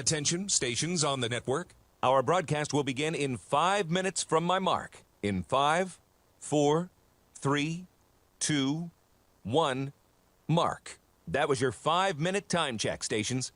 Attention, stations on the network. Our broadcast will begin in 5 minutes from my mark. In 5, 4, 3, 2, 1, mark. That was your 5-minute time check, stations.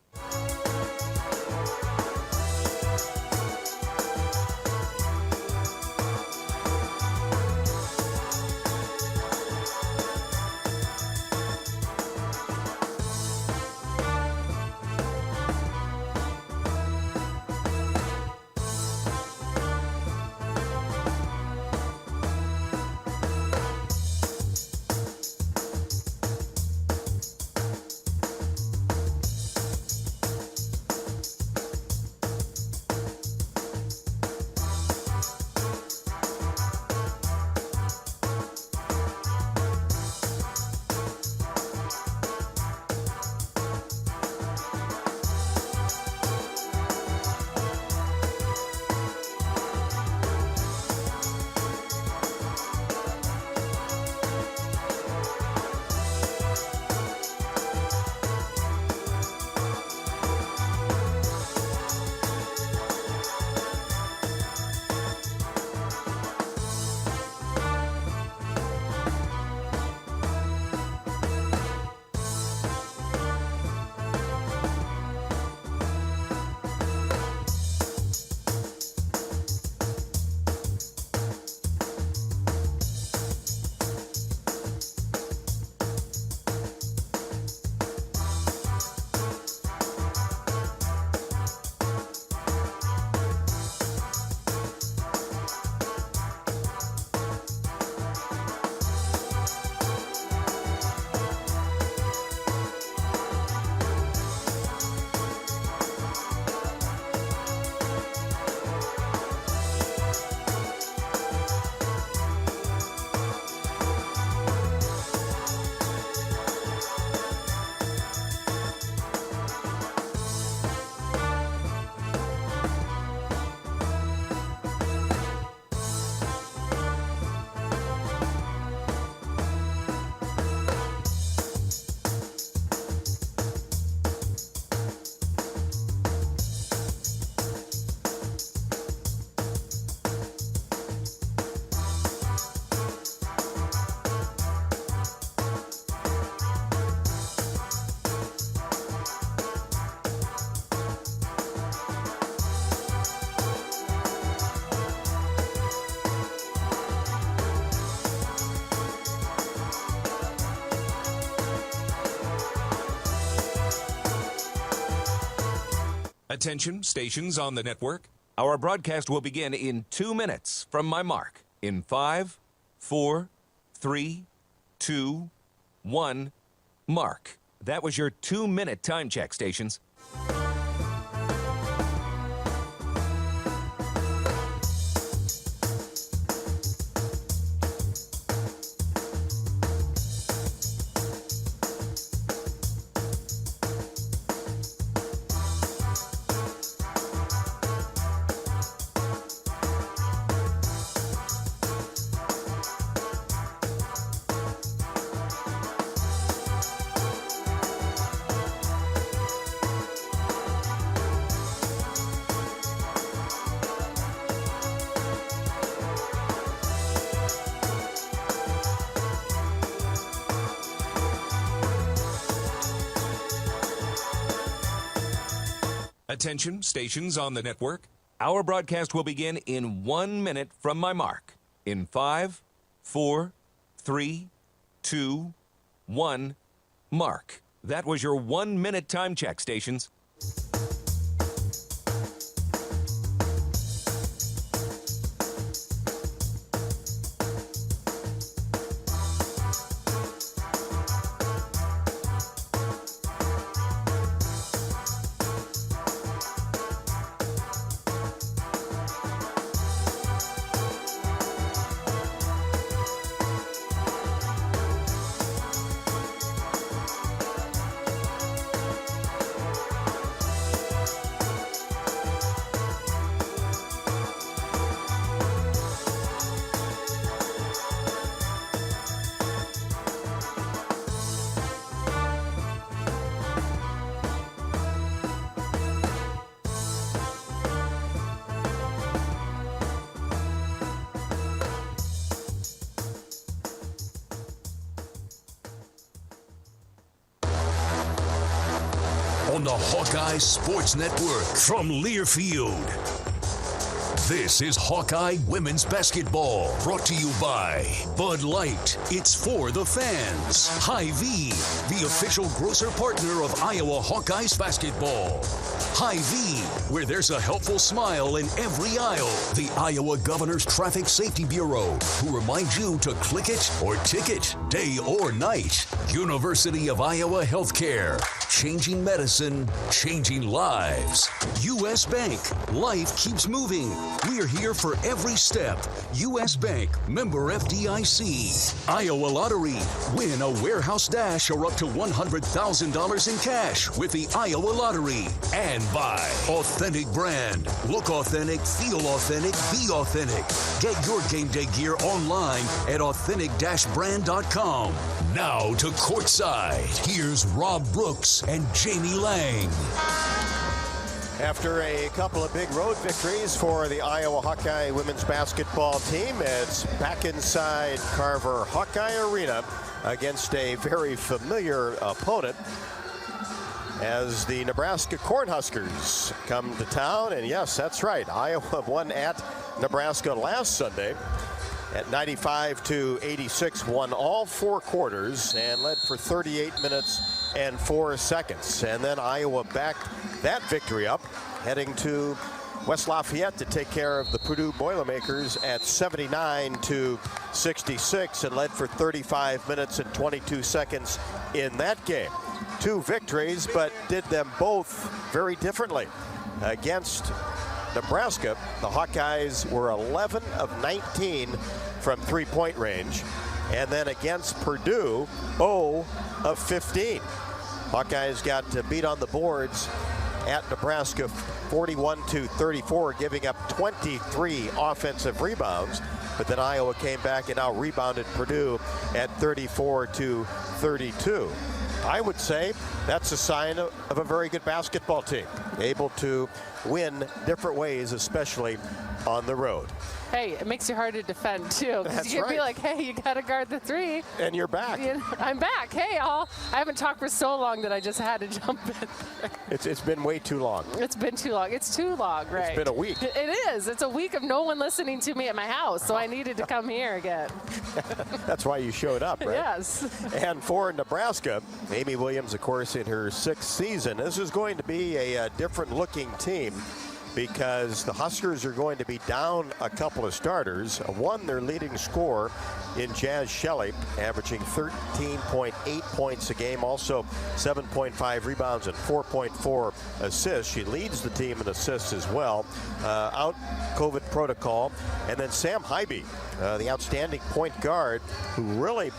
Attention, stations on the network. Our broadcast will begin in 2 minutes from my mark. In 5, 4, 3, 2, 1, mark. That was your 2-minute time check, stations. Attention, stations on the network. Our broadcast will begin in 1 minute from my mark. In 5, 4, 3, 2, 1, mark. That was your 1-minute time check, stations. on the Hawkeye Sports Network from Learfield. This is Hawkeye Women's Basketball, brought to you by Bud Light. It's for the fans. Hy-Vee, the official grocer partner of Iowa Hawkeyes basketball. Hy-Vee, where there's a helpful smile in every aisle. The Iowa Governor's Traffic Safety Bureau, who reminds you to click it or ticket, day or night. University of Iowa Healthcare, changing medicine, changing lives. U.S. Bank, life keeps moving. We're here for every step. U.S. Bank, member FDIC. Iowa Lottery, win a warehouse dash or up to $100,000 in cash with the Iowa Lottery. And by Authentic Brand. Look authentic, feel authentic, be authentic. Get your game day gear online at authentic-brand.com. Now to courtside. Here's Rob Brooks and Jamie Lang. After a couple of big road victories for the Iowa Hawkeye women's basketball team, it's back inside Carver Hawkeye Arena against a very familiar opponent as the Nebraska Cornhuskers come to town. And yes, that's right, Iowa won at Nebraska last Sunday at 95-86, won all four quarters and led for 38 minutes and 4 seconds. And then Iowa backed that victory up, heading to West Lafayette to take care of the Purdue Boilermakers at 79-66 and led for 35 minutes and 22 seconds in that game. 2 victories, but did them both very differently. Against Nebraska, the Hawkeyes were 11 of 19 from three-point range. And then against Purdue, 0 of 15. Hawkeyes got beat on the boards at Nebraska 41-34, giving up 23 offensive rebounds. But then Iowa came back and out rebounded Purdue at 34-32. I would say that's a sign of a very good basketball team, able to win different ways, especially on the road. Hey, it makes you hard to defend, too. That's you can right. be like, hey, you got to guard the 3. And you're back. I'm back. Hey, I haven't talked for so long that I just had to jump in. It's been way too long. It's been too long. It's too long, right? It's been a week. It is. It's a week of no one listening to me at my house, so I needed to come here again. That's why you showed up, right? Yes. And for Nebraska, Amy Williams, of course, in her 6th season, this is going to be a different-looking team, because the Huskers are going to be down a couple of starters. One, their leading scorer in Jazz Shelley, averaging 13.8 points a game, also 7.5 rebounds and 4.4 assists. She leads the team in assists as well. Out COVID protocol. And then Sam Hybe, the outstanding point guard, who really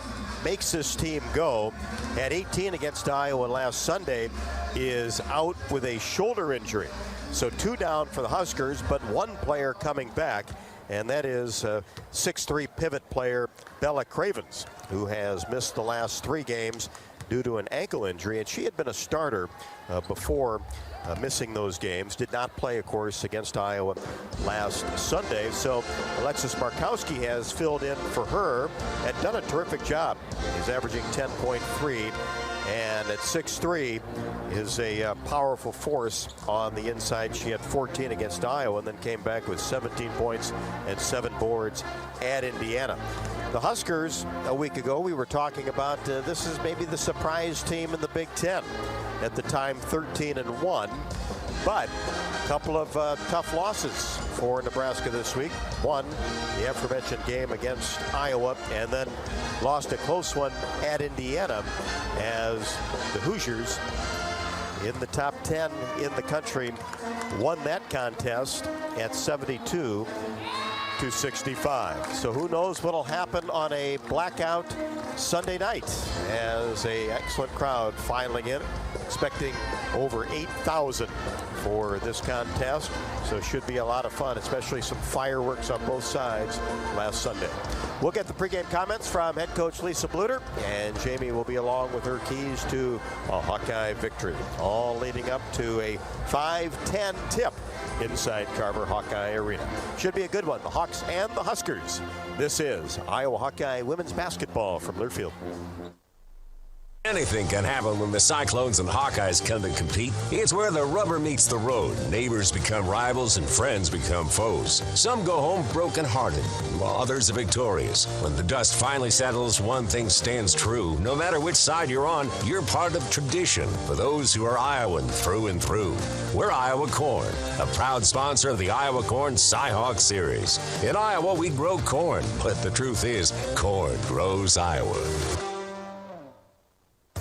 makes this team go. At 18 against Iowa last Sunday, is out with a shoulder injury. So 2 down for the Huskers, but 1 player coming back, and that is 6'3" pivot player Bella Cravens, who has missed the last 3 games due to an ankle injury. And she had been a starter before missing those games. Did not play, of course, against Iowa last Sunday. So Alexis Markowski has filled in for her and done a terrific job. He's averaging 10.3. And at 6'3", is a powerful force on the inside. She had 14 against Iowa and then came back with 17 points and 7 boards at Indiana. The Huskers, a week ago, we were talking about this is maybe the surprise team in the Big Ten. At the time, 13-1. But a couple of tough losses for Nebraska this week. One, the aforementioned game against Iowa, and then lost a close one at Indiana as the Hoosiers, in the top 10 in the country, won that contest at 72-65. So who knows what'll happen on a blackout Sunday night, as a excellent crowd filing in, expecting over 8,000 for this contest. So it should be a lot of fun, especially some fireworks on both sides last Sunday. We'll get the pregame comments from head coach Lisa Bluder, and Jamie will be along with her keys to a Hawkeye victory, all leading up to a 5:10 tip inside Carver Hawkeye Arena. Should be a good one, the Hawks and the Huskers. This is Iowa Hawkeye women's basketball from Learfield. Anything can happen when the Cyclones and Hawkeyes come to compete. It's where the rubber meets the road. Neighbors become rivals and friends become foes. Some go home broken-hearted, while others are victorious. When the dust finally settles, one thing stands true. No matter which side you're on, you're part of tradition for those who are Iowan through and through. We're Iowa Corn, a proud sponsor of the Iowa Corn Cy-Hawk Series. In Iowa, we grow corn, but the truth is, corn grows Iowa.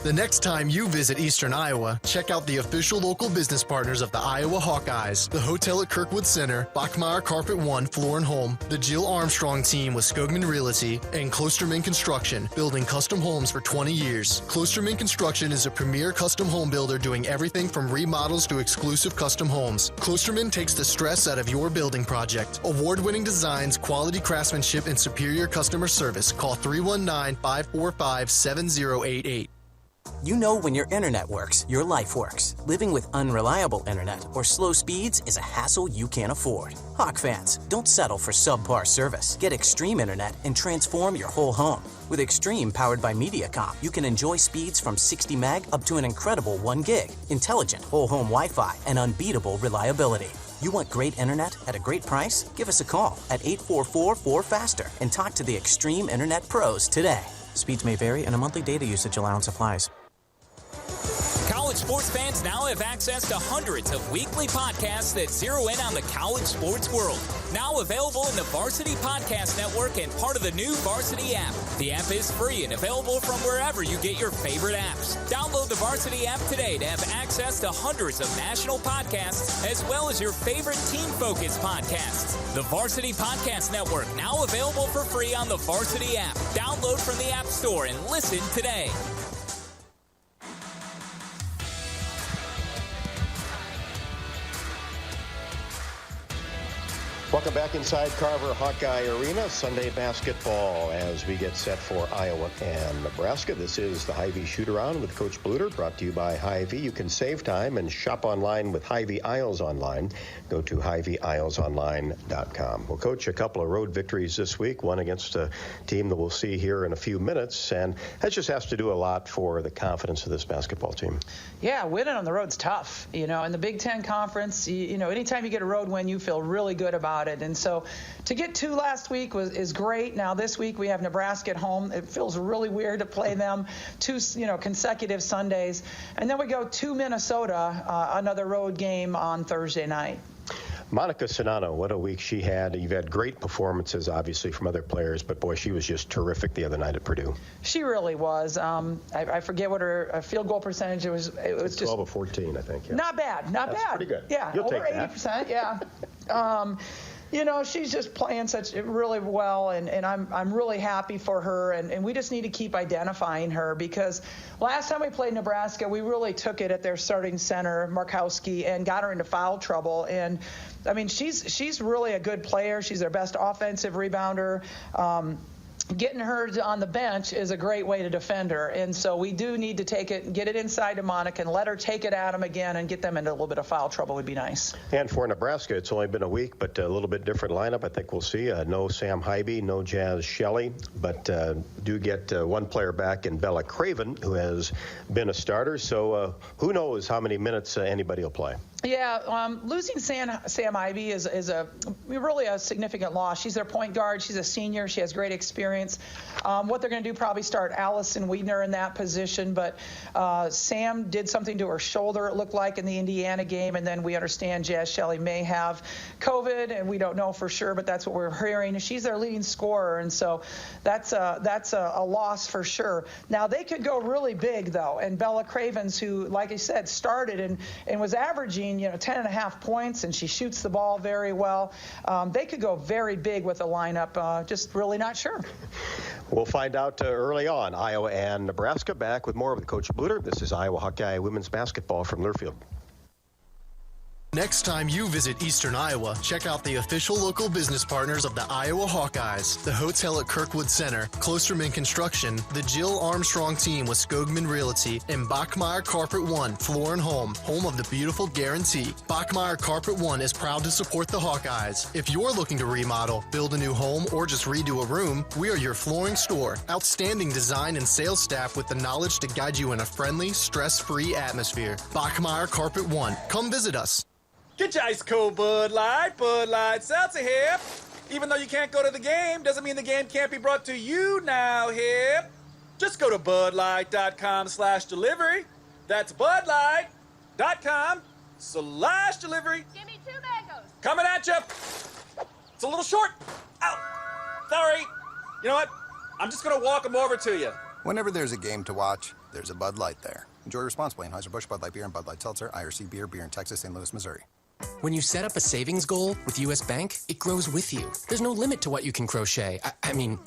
The next time you visit Eastern Iowa, check out the official local business partners of the Iowa Hawkeyes, the Hotel at Kirkwood Center, Bachmeyer Carpet One Floor and Home, the Jill Armstrong team with Skogman Realty, and Klosterman Construction, building custom homes for 20 years. Klosterman Construction is a premier custom home builder doing everything from remodels to exclusive custom homes. Klosterman takes the stress out of your building project. Award-winning designs, quality craftsmanship, and superior customer service. Call 319-545-7088. You know when your internet works, your life works. Living with unreliable internet or slow speeds is a hassle you can't afford. Hawk fans, don't settle for subpar service. Get Extreme Internet and transform your whole home. With Extreme powered by Mediacom, you can enjoy speeds from 60 meg up to an incredible 1 gig, intelligent whole home Wi-Fi, and unbeatable reliability. You want great internet at a great price? Give us a call at 844-4FASTER and talk to the Extreme Internet Pros today. Speeds may vary and a monthly data usage allowance applies. College sports fans now have access to hundreds of weekly podcasts that zero in on the college sports world. Now available in the Varsity Podcast Network and part of the new Varsity app. The app is free and available from wherever you get your favorite apps. Download the Varsity app today to have access to hundreds of national podcasts as well as your favorite team-focused podcasts. The Varsity Podcast Network, now available for free on the Varsity app. Download from the App Store and listen today. Welcome back inside Carver Hawkeye Arena. Sunday basketball as we get set for Iowa and Nebraska. This is the Hy-Vee Shoot-Around with Coach Bluder, brought to you by Hy-Vee. You can save time and shop online with Hy-Vee Isles Online. Go to HyVeeIslesOnline.com. Well, Coach, a couple of road victories this week, one against a team that we'll see here in a few minutes, and that just has to do a lot for the confidence of this basketball team. Yeah, winning on the road's tough. You know, in the Big Ten Conference, you know, anytime you get a road win, you feel really good about it. And so to get 2 last week is great. Now this week we have Nebraska at home. It feels really weird to play them 2 consecutive Sundays. And then we go to Minnesota, another road game on Thursday night. Monica Sonano, what a week she had. You've had great performances, obviously, from other players, but, boy, she was just terrific the other night at Purdue. She really was. I forget what her field goal percentage was. It was just 12 of 14, I think. Yeah. Not bad. That's bad. Pretty good. Yeah, You'll over take that. 80%. Yeah. You know, she's just playing such really well, and I'm really happy for her, and we just need to keep identifying her, because last time we played Nebraska, we really took it at their starting center, Markowski, and got her into foul trouble. And I mean, she's really a good player. She's their best offensive rebounder. Getting her on the bench is a great way to defend her. And so we do need to take it and get it inside to Monica and let her take it at them again and get them into a little bit of foul trouble would be nice. And for Nebraska, it's only been a week, but a little bit different lineup. I think we'll see. No Sam Hybee, no Jazz Shelley, but do get one player back in Bella Craven, who has been a starter. So who knows how many minutes anybody will play. Yeah, losing Sam Hybee is really a significant loss. She's their point guard. She's a senior. She has great experience. What they're going to do, probably start Allison Wiedner in that position. But Sam did something to her shoulder, it looked like, in the Indiana game. And then we understand Jazz Shelley may have COVID, and we don't know for sure, but that's what we're hearing. She's their leading scorer, and so that's a loss for sure. Now, they could go really big, though. And Bella Cravens, who, like I said, started and was averaging 10.5 points, and she shoots the ball very well. They could go very big with the lineup, just really not sure. We'll find out early on. Iowa and Nebraska. Back with more with Coach Bluder. This is Iowa Hawkeye women's basketball from Learfield. 12 of 14 in the Big Ten Conference. Iowa Hawkeyes basketball. Iowa Hawkeye women's basketball from Learfield. 12 of 14 in the Big Ten Conference. Iowa Hawkeye women's basketball from Learfield. Next time you visit Eastern Iowa, check out the official local business partners of the Iowa Hawkeyes, the hotel at Kirkwood Center, Klosterman Construction, the Jill Armstrong team with Skogman Realty, and Bachmeyer Carpet One, Floor and Home of the beautiful Guarantee. Bachmeyer Carpet One is proud to support the Hawkeyes. If you're looking to remodel, build a new home, or just redo a room, we are your flooring store. Outstanding design and sales staff with the knowledge to guide you in a friendly, stress-free atmosphere. Bachmeyer Carpet One. Come visit us. Get your ice cold Bud Light Seltzer here. Even though you can't go to the game, doesn't mean the game can't be brought to you now here. Just go to budlight.com/delivery. That's budlight.com/delivery. Give me 2 mangoes. Coming at you. It's a little short. Ow. Sorry. You know what? I'm just going to walk them over to you. Whenever there's a game to watch, there's a Bud Light there. Enjoy responsibly. Anheuser-Busch, Bud Light Beer, and Bud Light Seltzer. IRC Beer in Texas, St. Louis, Missouri. When you set up a savings goal with U.S. Bank, it grows with you. There's no limit to what you can crochet. Can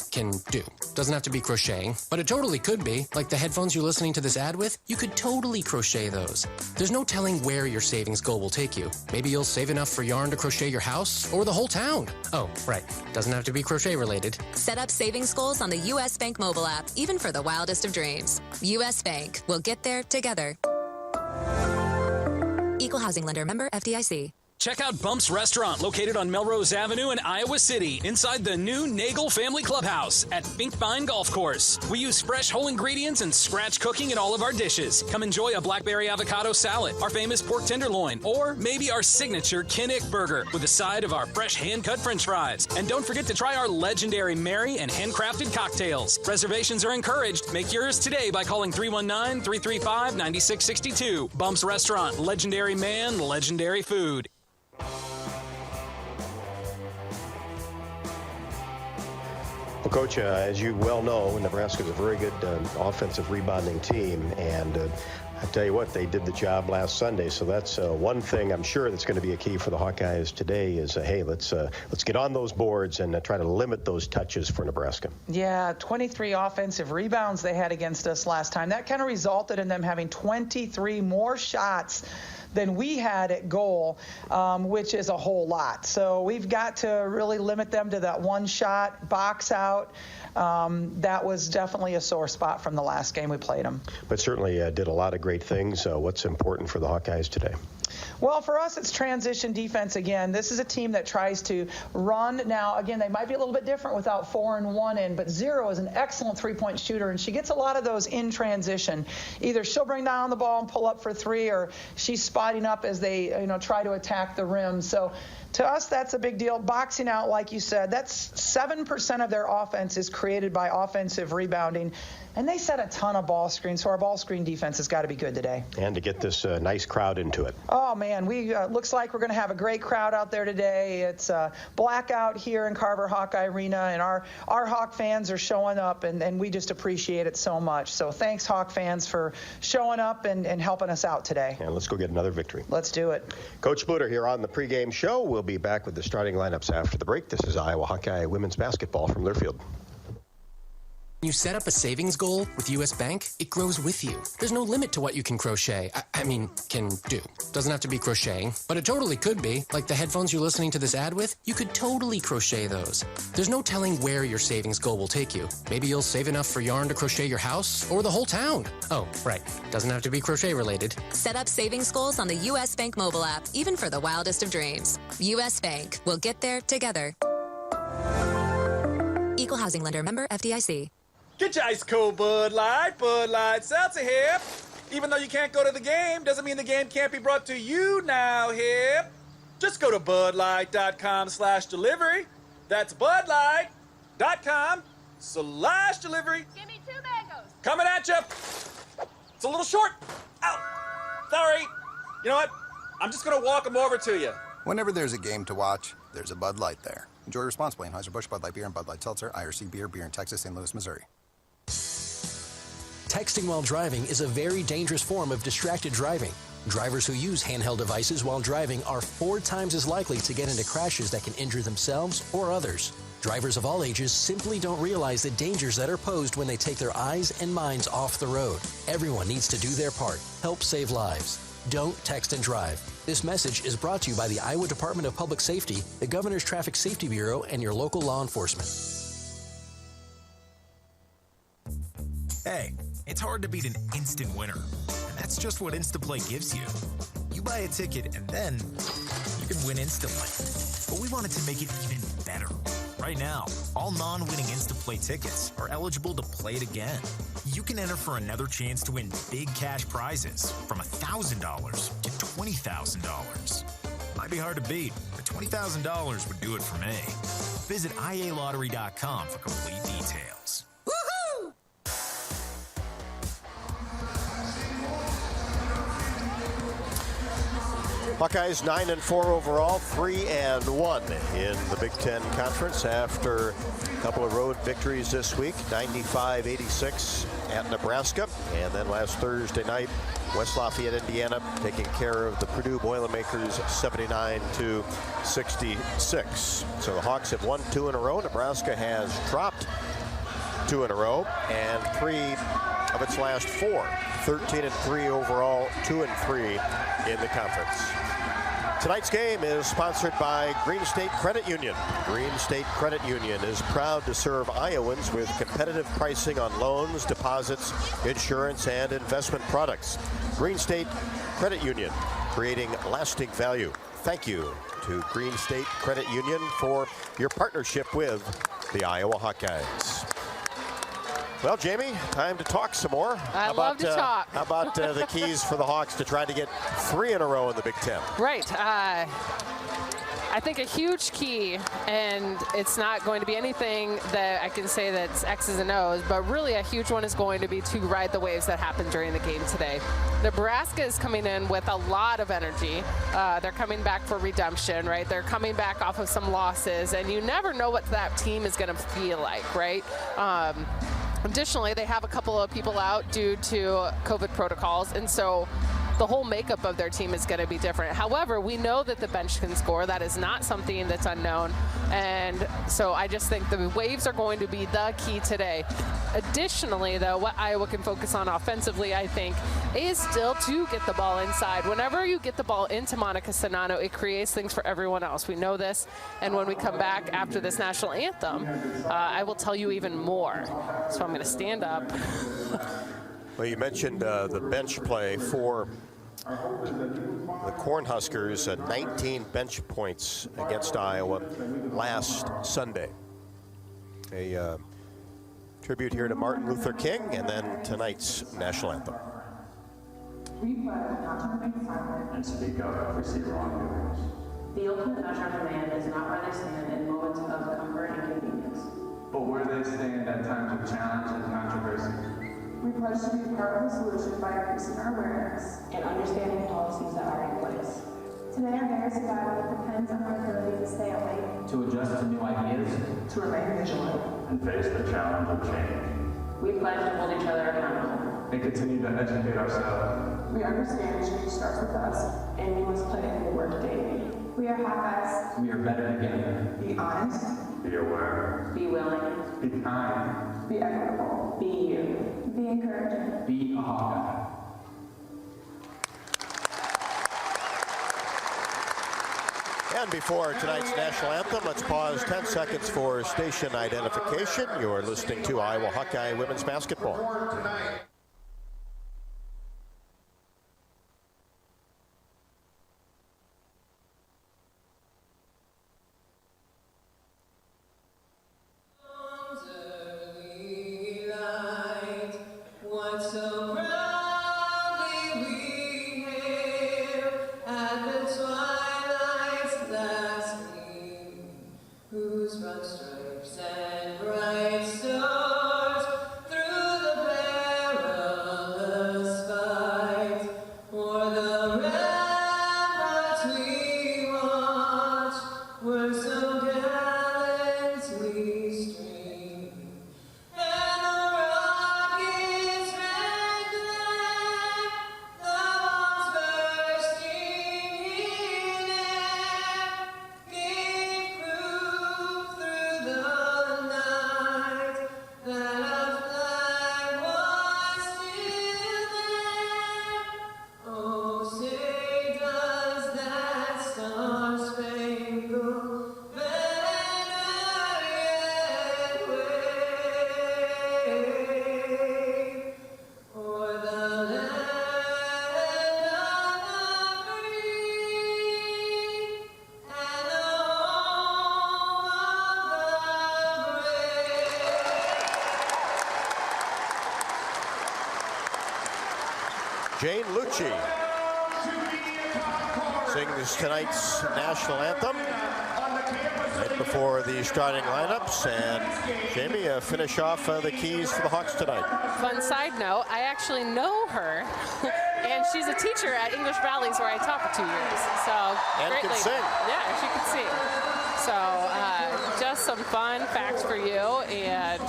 do. Doesn't have to be crocheting, but it totally could be. Like the headphones you're listening to this ad with, you could totally crochet those. There's no telling where your savings goal will take you. Maybe you'll save enough for yarn to crochet your house or the whole town. Oh, right. Doesn't have to be crochet related. Set up savings goals on the U.S. Bank mobile app, even for the wildest of dreams. U.S. Bank. We'll get there together. Equal housing lender. Member FDIC. Check out Bump's Restaurant, located on Melrose Avenue in Iowa City, inside the new Nagel Family Clubhouse at Finkbine Golf Course. We use fresh whole ingredients and scratch cooking in all of our dishes. Come enjoy a blackberry avocado salad, our famous pork tenderloin, or maybe our signature Kinnick burger with a side of our fresh hand-cut french fries. And don't forget to try our legendary Mary and handcrafted cocktails. Reservations are encouraged. Make yours today by calling 319-335-9662. Bump's Restaurant, legendary man, legendary food. Well, Coach, as you well know, Nebraska is a very good offensive rebounding team, and I tell you what, they did the job last Sunday. So that's one thing I'm sure that's going to be a key for the Hawkeyes today is, hey, let's get on those boards and try to limit those touches for Nebraska. Yeah, 23 offensive rebounds they had against us last time. That kind of resulted in them having 23 more shots than we had at goal, which is a whole lot. So we've got to really limit them to that one shot, box out. That was definitely a sore spot from the last game we played them. But certainly did a lot of great things. What's important for the Hawkeyes today? Well, for us, it's transition defense again. This is a team that tries to run. Now, again, they might be a little bit different without 4 and 1 in, but Zero is an excellent three-point shooter, and she gets a lot of those in transition. Either she'll bring down the ball and pull up for 3, or she's spotting up as they, try to attack the rim. So to us, that's a big deal. Boxing out, like you said, that's 7% of their offense is created by offensive rebounding. And they set a ton of ball screens, so our ball screen defense has got to be good today. And to get this nice crowd into it. Oh, man, we looks like we're going to have a great crowd out there today. It's blackout here in Carver Hawkeye Arena, and our Hawk fans are showing up, and we just appreciate it so much. So thanks, Hawk fans, for showing up and helping us out today. And let's go get another victory. Let's do it. Coach Bluder here on the pregame show. We'll be back with the starting lineups after the break. This is Iowa Hawkeye women's basketball from Learfield. When you set up a savings goal with U.S. Bank, it grows with you. There's no limit to what you can crochet. Can do. Doesn't have to be crocheting, but it totally could be. Like the headphones you're listening to this ad with, you could totally crochet those. There's no telling where your savings goal will take you. Maybe you'll save enough for yarn to crochet your house or the whole town. Oh, right. Doesn't have to be crochet related. Set up savings goals on the U.S. Bank mobile app, even for the wildest of dreams. U.S. Bank. We'll get there together. Equal housing lender. Member FDIC. Get your ice cold Bud Light Seltzer here. Even though you can't go to the game, doesn't mean the game can't be brought to you now here. Just go to budlight.com/delivery. That's budlight.com/delivery. Give me 2 mangoes. Coming at you. It's a little short. Ow. Sorry. You know what? I'm just going to walk them over to you. Whenever there's a game to watch, there's a Bud Light there. Enjoy responsibly. Anheuser-Busch, Bud Light Beer, and Bud Light Seltzer. IRC Beer in Texas, St. Louis, Missouri. Texting while driving is a very dangerous form of distracted driving. Drivers who use handheld devices while driving are 4 times as likely to get into crashes that can injure themselves or others. Drivers of all ages simply don't realize the dangers that are posed when they take their eyes and minds off the road. Everyone needs to do their part. Help save lives. Don't text and drive. This message is brought to you by the Iowa Department of Public Safety, the Governor's Traffic Safety Bureau, and your local law enforcement. Hey, it's hard to beat an instant winner, and that's just what InstaPlay gives you. You buy a ticket, and then you can win instantly. But we wanted to make it even better. Right now, all non-winning InstaPlay tickets are eligible to play it again. You can enter for another chance to win big cash prizes from $1,000 to $20,000. Might be hard to beat, but $20,000 would do it for me. Visit ialottery.com for complete details. Hawkeyes 9-4 overall, 3-1 in the Big Ten Conference after a couple of road victories this week, 95-86 at Nebraska, and then last Thursday night, West Lafayette, Indiana, taking care of the Purdue Boilermakers 79-66. So the Hawks have won 2 in a row. Nebraska has dropped 2 in a row, and 3 of its last 4. 13-3 overall, 2-3 in the conference. Tonight's game is sponsored by Green State Credit Union. Green State Credit Union is proud to serve Iowans with competitive pricing on loans, deposits, insurance, and investment products. Green State Credit Union, creating lasting value. Thank you to Green State Credit Union for your partnership with the Iowa Hawkeyes. Well, Jamie, time to talk some more. I love to talk. How about the keys for the Hawks to try to get 3 in a row in the Big Ten? Right. I think a huge key, and it's not going to be anything that I can say that's X's and O's, but really a huge one is going to be to ride the waves that happened during the game today. Nebraska is coming in with a lot of energy. They're coming back for redemption, right? They're coming back off of some losses, and you never know what that team is going to feel like, right? Additionally, they have a couple of people out due to COVID protocols, and so the whole makeup of their team is going to be different. However, we know that the bench can score. That is not something that's unknown, and so I just think the waves are going to be the key today. Additionally, though, what Iowa can focus on offensively, I think, is still to get the ball inside. Whenever you get the ball into Monica Sonano, it creates things for everyone else. We know this, and when we come back after this national anthem, I will tell you even more. So I'm going to stand up. Well, you mentioned the bench play for the Cornhuskers, 19 bench points against Iowa last Sunday. A tribute here to Martin Luther King, and then tonight's national anthem. We pledge not to remain silent and speak up if we see wrongdoings. The ultimate measure of a man is not where they stand in moments of comfort and convenience, but where they stand at times of challenge and controversy. We pledge to be part of the solution by increasing our awareness and understanding policies that are in place. Today, our very survival depends on our ability to stay awake, to adjust to new ideas, to remain vigilant, and face the challenge of change. We pledge to hold each other accountable and continue to educate ourselves. We understand change starts with us, and we must put in the work daily. We are Hawkeyes. We are better together. Be honest. Be aware. Be willing. Be kind. Be equitable. Be you. Be encouraging. Be a Hawkeye. And before tonight's national anthem, let's pause 10 seconds for station identification. You're listening to Iowa Hawkeye Women's Basketball. Stripes and bright stars through the perilous Jane Lucci sings tonight's national anthem right before the starting lineups. And Jamie, finish off the keys for the Hawks tonight. Fun side note, I actually know her, and she's a teacher at English Valley's where I taught for 2 years. So and great can lady. sing. Yeah, she can sing. So just some fun facts for you. And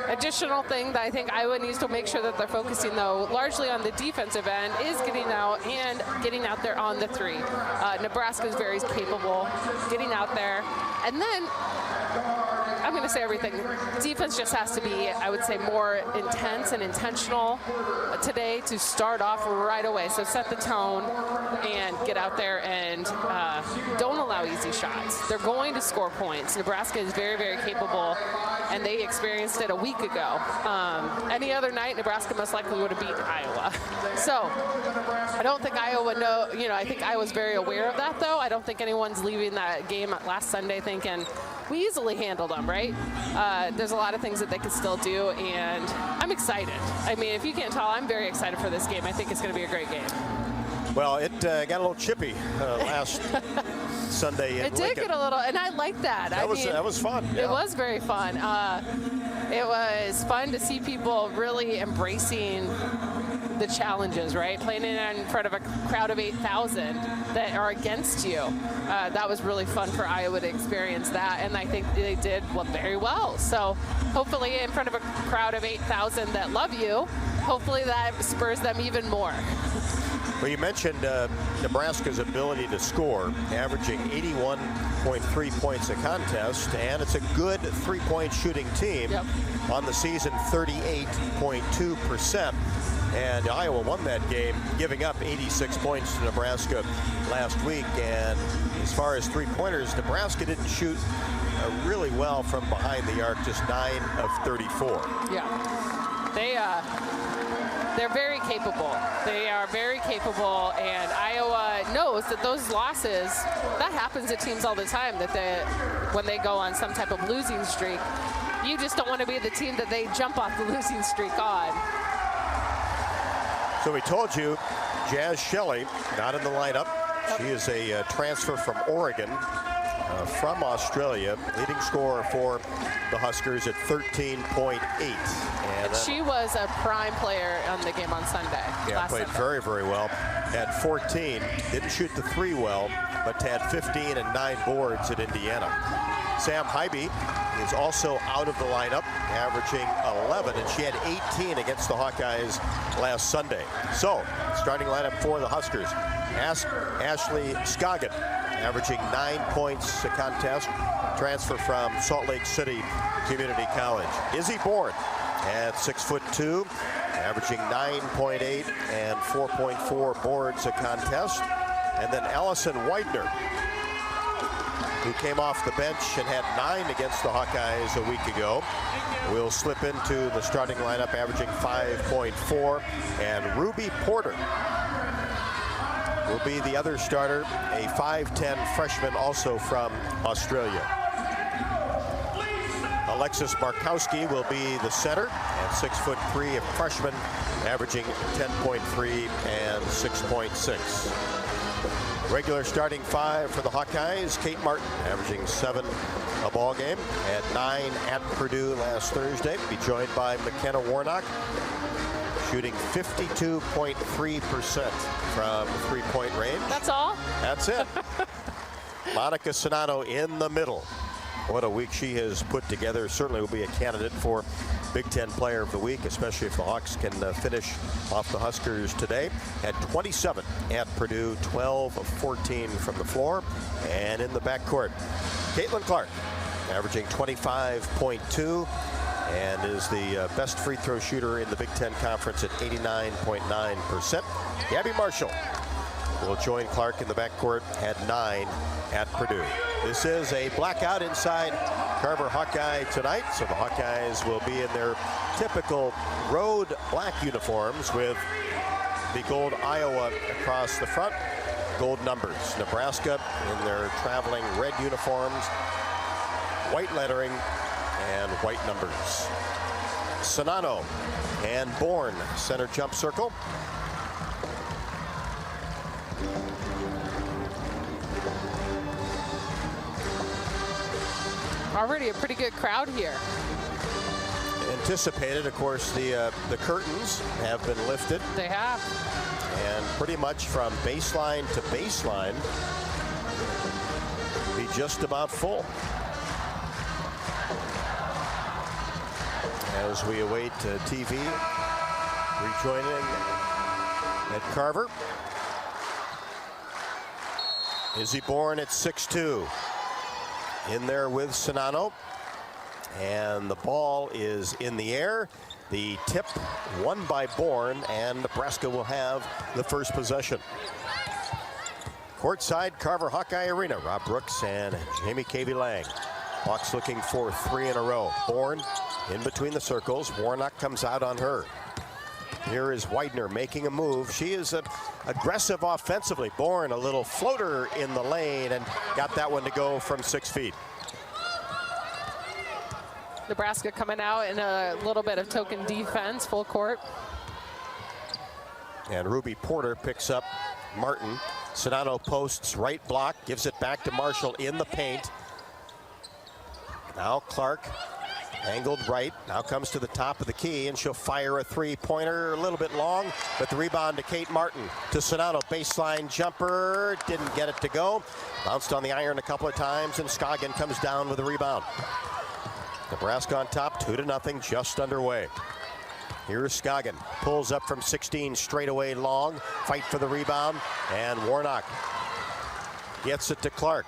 additional thing that I think Iowa needs to make sure that they're focusing, though, largely on the defensive end, is getting out and getting out there on the three. Nebraska is very capable getting out there. And then I'm going to say everything. Defense just has to be, I would say, more intense and intentional today to start off right away. So set the tone and get out there and don't allow easy shots. They're going to score points. Nebraska is very, very capable, and they experienced it a week ago. Any other night, Nebraska most likely would have beat Iowa. So I don't think Iowa I think Iowa's very aware of that, though. I don't think anyone's leaving that game last Sunday thinking, we easily handled them, right? There's a lot of things that they could still do, and I'm excited. I mean, if you can't tell, I'm very excited for this game. I think it's going to be a great game. Well, it got a little chippy last Sunday in It did Lincoln. get a little, and I like that. That was fun. Yeah. It was very fun. It was fun to see people really embracing the challenges, right? Playing in front of a crowd of 8,000 that are against you. That was really fun for Iowa to experience that, and I think they did very well. So hopefully in front of a crowd of 8,000 that love you, hopefully that spurs them even more. Well, you mentioned Nebraska's ability to score, averaging 81.3 points a contest, and it's a good three-point shooting team. Yep. On the season, 38.2%. And Iowa won that game, giving up 86 points to Nebraska last week. And as far as three-pointers, Nebraska didn't shoot really well from behind the arc, just 9 of 34. Yeah, they're very capable. They are very capable, and Iowa knows that those losses, that happens to teams all the time, that when they go on some type of losing streak, you just don't want to be the team that they jump off the losing streak on. So we told you, Jazz Shelley not in the lineup. She is a transfer from Oregon, from Australia, leading scorer for the Huskers at 13.8. And she was a prime player on the game on Sunday. Yeah, played very, very well. At 14, didn't shoot the three well, but had 15 and 9 boards at Indiana. Sam Hybe is also out of the lineup, averaging 11, and she had 18 against the Hawkeyes last Sunday. So, starting lineup for the Huskers. Ashley Scoggin, averaging 9 points a contest, transfer from Salt Lake City Community College. Izzy Bourne at 6'2", averaging 9.8 and 4.4 boards a contest. And then Allison Widener, who came off the bench and had 9 against the Hawkeyes a week ago, will slip into the starting lineup, averaging 5.4. And Ruby Porter will be the other starter, a 5'10" freshman also from Australia. Alexis Markowski will be the center at 6'3", a freshman, averaging 10.3 and 6.6. Regular starting 5 for the Hawkeyes. Kate Martin averaging 7 a ball game. Had 9 at Purdue last Thursday. Be joined by McKenna Warnock, shooting 52.3% from three-point range. That's all? That's it. Monica Sonano in the middle. What a week she has put together. Certainly will be a candidate for Big Ten Player of the Week, especially if the Hawks can finish off the Huskers today. Had 27 at Purdue, 12 of 14 from the floor. And in the backcourt, Caitlin Clark, averaging 25.2, and is the best free throw shooter in the Big Ten Conference at 89.9%. Gabby Marshall will join Clark in the backcourt, had 9 at Purdue. This is a blackout inside Carver Hawkeye tonight, so the Hawkeyes will be in their typical road black uniforms with the gold Iowa across the front, gold numbers. Nebraska in their traveling red uniforms, white lettering, and white numbers. Sonano and Bourne, center jump circle. Already a pretty good crowd here. Anticipated, of course, the curtains have been lifted. They have. And pretty much from baseline to baseline, be just about full. As we await TV rejoining at Carver. Izzy Bourne at 6'2". In there with Sonano. And the ball is in the air. The tip won by Bourne, and Nebraska will have the first possession. Courtside, Carver Hawkeye Arena. Rob Brooks and Jamie Cavey-Lang. Hawks looking for 3 in a row. Bourne in between the circles. Warnock comes out on her. Here is Widener making a move. She is aggressive offensively. Bourne, a little floater in the lane, and got that one to go from 6 feet. Nebraska coming out in a little bit of token defense, full court. And Ruby Porter picks up Martin. Sonano posts right block, gives it back to Marshall in the paint. Now Clark, angled right, now comes to the top of the key, and she'll fire a three-pointer, a little bit long, but the rebound to Kate Martin. To Sonano, baseline jumper, didn't get it to go. Bounced on the iron a couple of times, and Scoggin comes down with a rebound. Nebraska on top, 2-0, just underway. Here's Scoggin, pulls up from 16 straight away long, fight for the rebound, and Warnock gets it to Clark.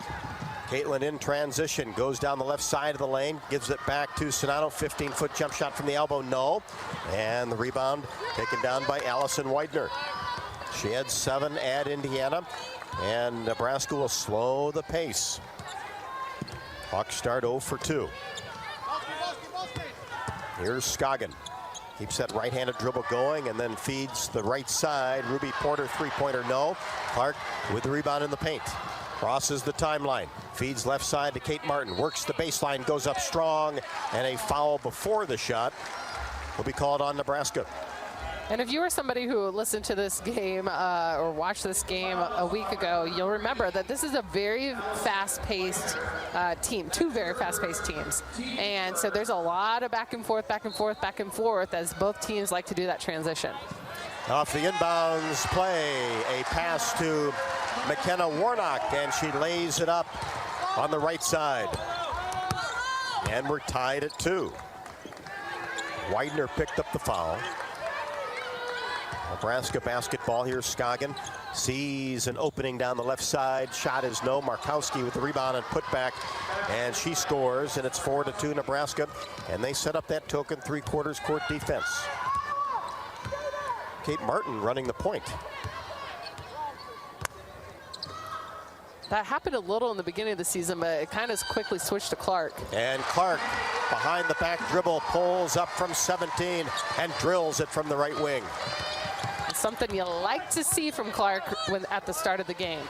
Caitlin in transition, goes down the left side of the lane, gives it back to Sonano, 15-foot jump shot from the elbow, no. And the rebound taken down by Allison Widener. She had 7 at Indiana, and Nebraska will slow the pace. Hawks start 0 for 2. Here's Scoggin. Keeps that right-handed dribble going and then feeds the right side. Ruby Porter, three-pointer, no. Clark with the rebound in the paint. Crosses the timeline. Feeds left side to Kate Martin. Works the baseline, goes up strong, and a foul before the shot will be called on Nebraska. And if you were somebody who listened to this game or watched this game a week ago, you'll remember that this is a very fast-paced team, 2 very fast-paced teams. And so there's a lot of back and forth, back and forth, back and forth as both teams like to do that transition. Off the inbounds play, a pass to McKenna Warnock, and she lays it up on the right side. And we're tied at 2. Widener picked up the foul. Nebraska basketball. Here's Scoggin. Sees an opening down the left side. Shot is no. Markowski with the rebound and putback. And she scores, and it's 4-2 Nebraska. And they set up that token three-quarters court defense. Kate Martin running the point. That happened a little in the beginning of the season, but it kind of quickly switched to Clark. And Clark, behind the back dribble, pulls up from 17 and drills it from the right wing. Something you like to see from Clark at the start of the game.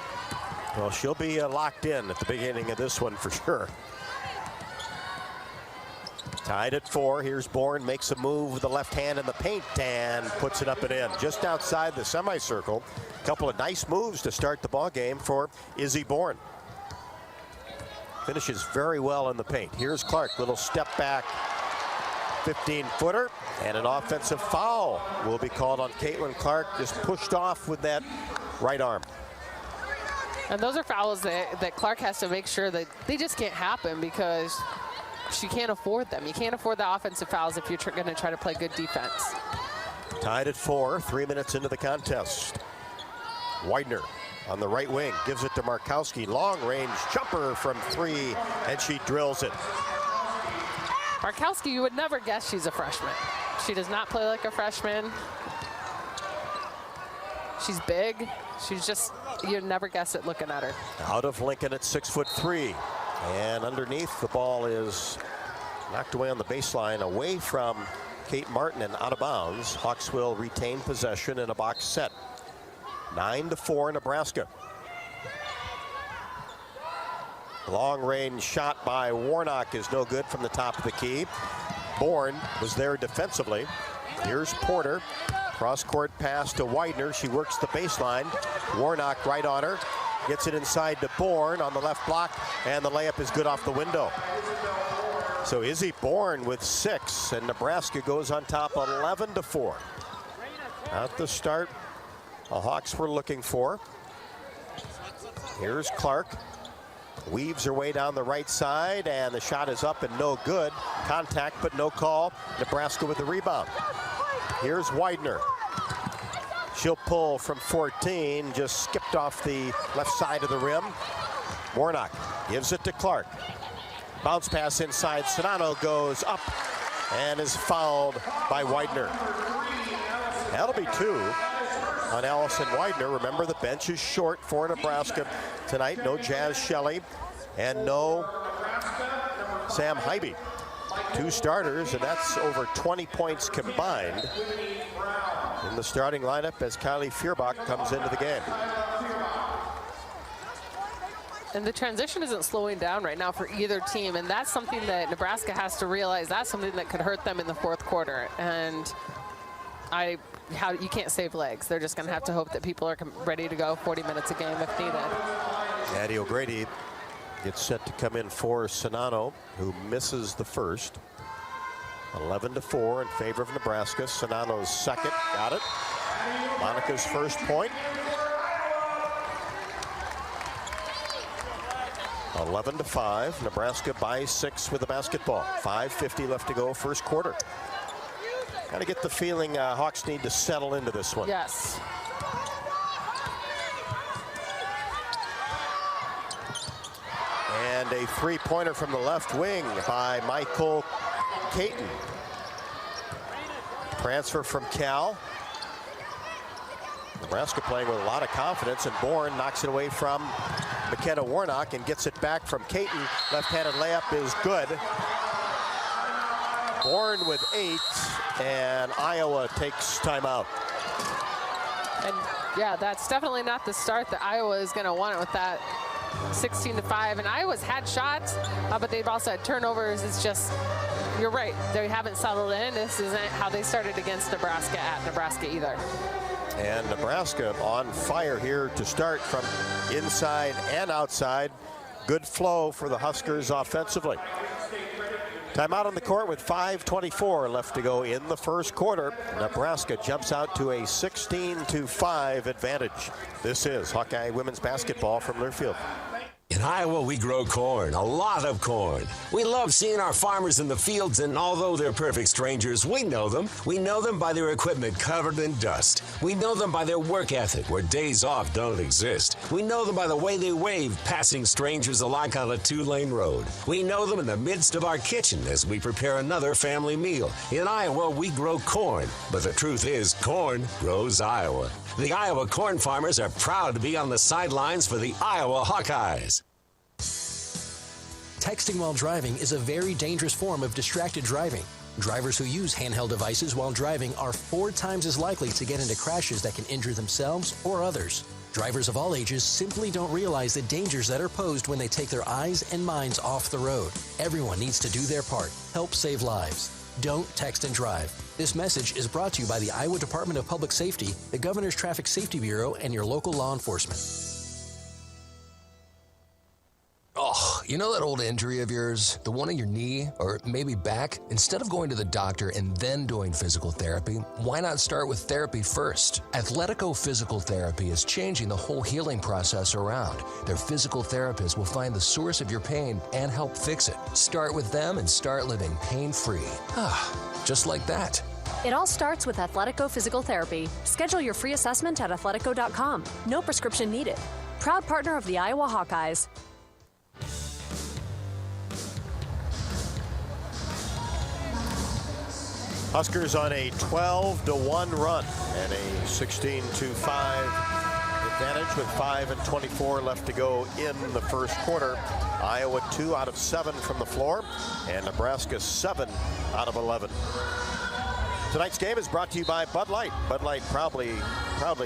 Well, she'll be locked in at the beginning of this one for sure. Tied at 4. Here's Bourne, makes a move with the left hand in the paint and puts it up and in. Just outside the semicircle. A couple of nice moves to start the ball game for Izzy Bourne. Finishes very well in the paint. Here's Clark, little step back. 15-footer, and an offensive foul will be called on Caitlin Clark. Just pushed off with that right arm. And those are fouls that Clark has to make sure that they just can't happen because she can't afford them. You can't afford the offensive fouls if you're going to try to play good defense. Tied at 4, 3 minutes into the contest. Widener on the right wing, gives it to Markowski. Long-range jumper from 3, and she drills it. Markowski, you would never guess she's a freshman. She does not play like a freshman. She's big. She's just, you'd never guess it looking at her. Out of Lincoln at 6'3". And underneath, the ball is knocked away on the baseline, away from Kate Martin and out of bounds. Hawks will retain possession in a box set. 9-4 Nebraska. Long range shot by Warnock is no good from the top of the key. Bourne was there defensively. Here's Porter. Cross-court pass to Widener. She works the baseline. Warnock right on her. Gets it inside to Bourne on the left block, and the layup is good off the window. So Izzy Bourne with 6, and Nebraska goes on top 11-4. At the start, the Hawks were looking for. Here's Clark. Weaves her way down the right side, and the shot is up and no good. Contact, but no call. Nebraska with the rebound. Here's Widener. She'll pull from 14, just skipped off the left side of the rim. Warnock gives it to Clark. Bounce pass inside. Sonano goes up and is fouled by Widener. That'll be 2 on Allison Widener. Remember, the bench is short for Nebraska tonight. No Jazz Shelley and no Sam Hybe. 2 starters, and that's over 20 points combined in the starting lineup as Kylie Feuerbach comes into the game. And the transition isn't slowing down right now for either team, and that's something that Nebraska has to realize. That's something that could hurt them in the fourth quarter. And you can't save legs. They're just going to have to hope that people are ready to go 40 minutes a game if needed. Addie O'Grady gets set to come in for Sonano, who misses the first. 11-4 in favor of Nebraska. Sonano's second. Got it. Monica's first point. 11-5. Nebraska by 6 with the basketball. 5:50 left to go, first quarter. Got to get the feeling Hawks need to settle into this one. Yes. And a three-pointer from the left wing by Michael Caton. Transfer from Cal. Nebraska playing with a lot of confidence, and Bourne knocks it away from McKenna Warnock and gets it back from Caton. Left-handed layup is good. Bourne with 8, and Iowa takes timeout. And yeah, that's definitely not the start that Iowa is going to want it with that 16-5. And Iowa's had shots, but they've also had turnovers. It's just, you're right, they haven't settled in. This isn't how they started against Nebraska at Nebraska either. And Nebraska on fire here to start from inside and outside. Good flow for the Huskers offensively. Timeout on the court with 5:24 left to go in the first quarter. Nebraska jumps out to a 16-5 advantage. This is Hawkeye women's basketball from Learfield. In Iowa, we grow corn, a lot of corn. We love seeing our farmers in the fields, and although they're perfect strangers, we know them. We know them by their equipment covered in dust. We know them by their work ethic, where days off don't exist. We know them by the way they wave, passing strangers alike on a 2-lane road. We know them in the midst of our kitchen as we prepare another family meal. In Iowa, we grow corn, but the truth is, corn grows Iowa. The Iowa corn farmers are proud to be on the sidelines for the Iowa Hawkeyes. Texting while driving is a very dangerous form of distracted driving. Drivers who use handheld devices while driving are 4 times as likely to get into crashes that can injure themselves or others. Drivers of all ages simply don't realize the dangers that are posed when they take their eyes and minds off the road. Everyone needs to do their part. Help save lives. Don't text and drive. This message is brought to you by the Iowa Department of Public Safety, the Governor's Traffic Safety Bureau, and your local law enforcement. Oh, you know that old injury of yours? The one in your knee or maybe back? Instead of going to the doctor and then doing physical therapy, why not start with therapy first? Athletico Physical Therapy is changing the whole healing process around. Their physical therapists will find the source of your pain and help fix it. Start with them and start living pain-free. Just like that. It all starts with Athletico Physical Therapy. Schedule your free assessment at athletico.com. No prescription needed. Proud partner of the Iowa Hawkeyes. Huskers on a 12-1 run and a 16-5 advantage with 5:24 left to go in the first quarter. Iowa 2 out of 7 from the floor, and Nebraska 7 out of 11. Tonight's game is brought to you by Bud Light. Bud Light proudly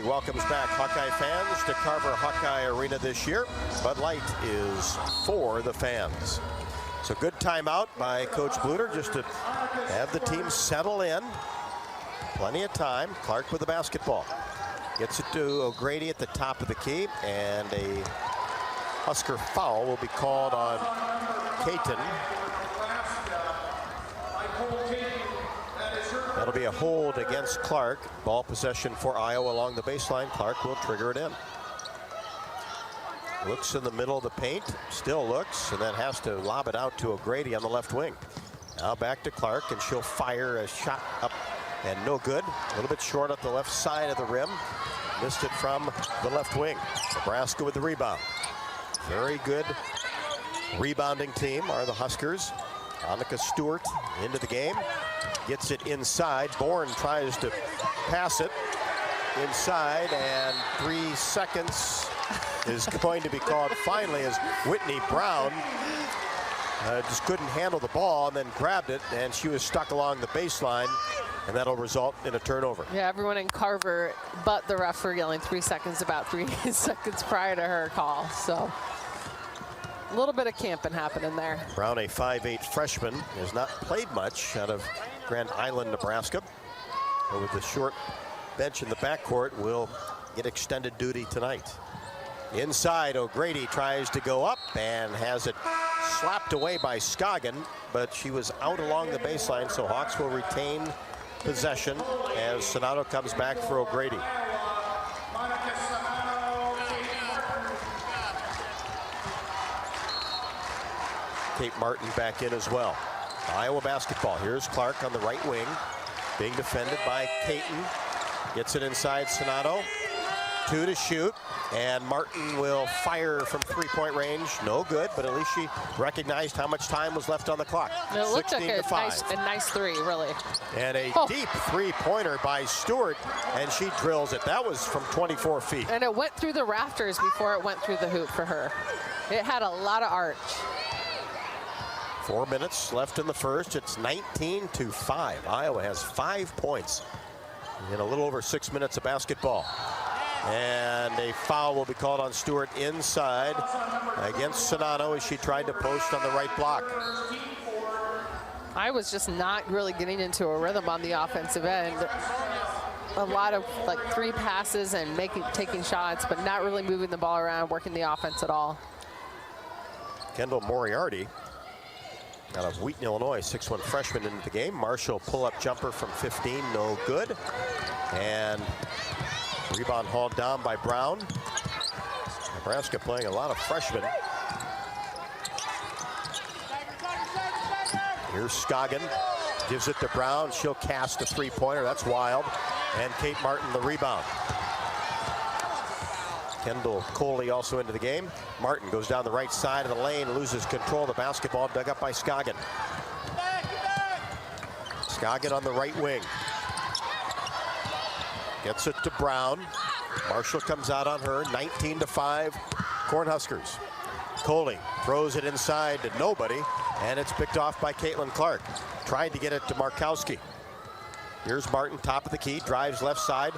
welcomes back Hawkeye fans to Carver Hawkeye Arena this year. Bud Light is for the fans. So good timeout by Coach Bluder just to have the team settle in. Plenty of time. Clark with the basketball. Gets it to O'Grady at the top of the key, and a Husker foul will be called on Caton. That'll be a hold against Clark. Ball possession for Iowa along the baseline. Clark will trigger it in. Looks in the middle of the paint, still looks, and then has to lob it out to O'Grady on the left wing. Now back to Clark, and she'll fire a shot up, and no good. A little bit short at the left side of the rim. Missed it from the left wing. Nebraska with the rebound. Very good rebounding team are the Huskers. Annika Stewart into the game. Gets it inside. Bourne tries to pass it inside, and 3 seconds is going to be called finally as Whitney Brown just couldn't handle the ball and then grabbed it, and she was stuck along the baseline, and that'll result in a turnover. Yeah, everyone in Carver but the ref for yelling 3 seconds about 3 seconds prior to her call. So a little bit of camping happening there. Brown, a 5'8" freshman, has not played much out of Grand Island, Nebraska. But with the short bench in the backcourt, will get extended duty tonight. Inside, O'Grady tries to go up and has it slapped away by Scoggin, but she was out along the baseline, so Hawks will retain possession as Sonato comes back for O'Grady. Kate Martin back in as well. Iowa basketball. Here's Clark on the right wing, being defended by Caton. Gets it inside Sonato. 2 to shoot, and Martin will fire from three-point range. No good, but at least she recognized how much time was left on the clock. It looked like a nice three, really. And a deep three-pointer by Stewart, and she drills it. That was from 24 feet. And it went through the rafters before it went through the hoop for her. It had a lot of arch. 4 minutes left in the first. It's 19-5. Iowa has 5 points in a little over 6 minutes of basketball. And a foul will be called on Stewart inside against Sonato as she tried to post on the right block. I was just not really getting into a rhythm on the offensive end. A lot of like 3 passes and taking shots, but not really moving the ball around, working the offense at all. Kendall Moriarty out of Wheaton, Illinois, 6'1" freshman into the game. Marshall pull-up jumper from 15, no good. And rebound hauled down by Brown. Nebraska playing a lot of freshmen. Here's Scoggin. Gives it to Brown. She'll cast a three-pointer. That's wild. And Kate Martin the rebound. Kendall Coley also into the game. Martin goes down the right side of the lane, loses control of the basketball, dug up by Scoggin. Scoggin on the right wing. Gets it to Brown. Marshall comes out on her. 19-5 Cornhuskers. Coley throws it inside to nobody, and it's picked off by Caitlin Clark. Tried to get it to Markowski. Here's Martin, top of the key, drives left side.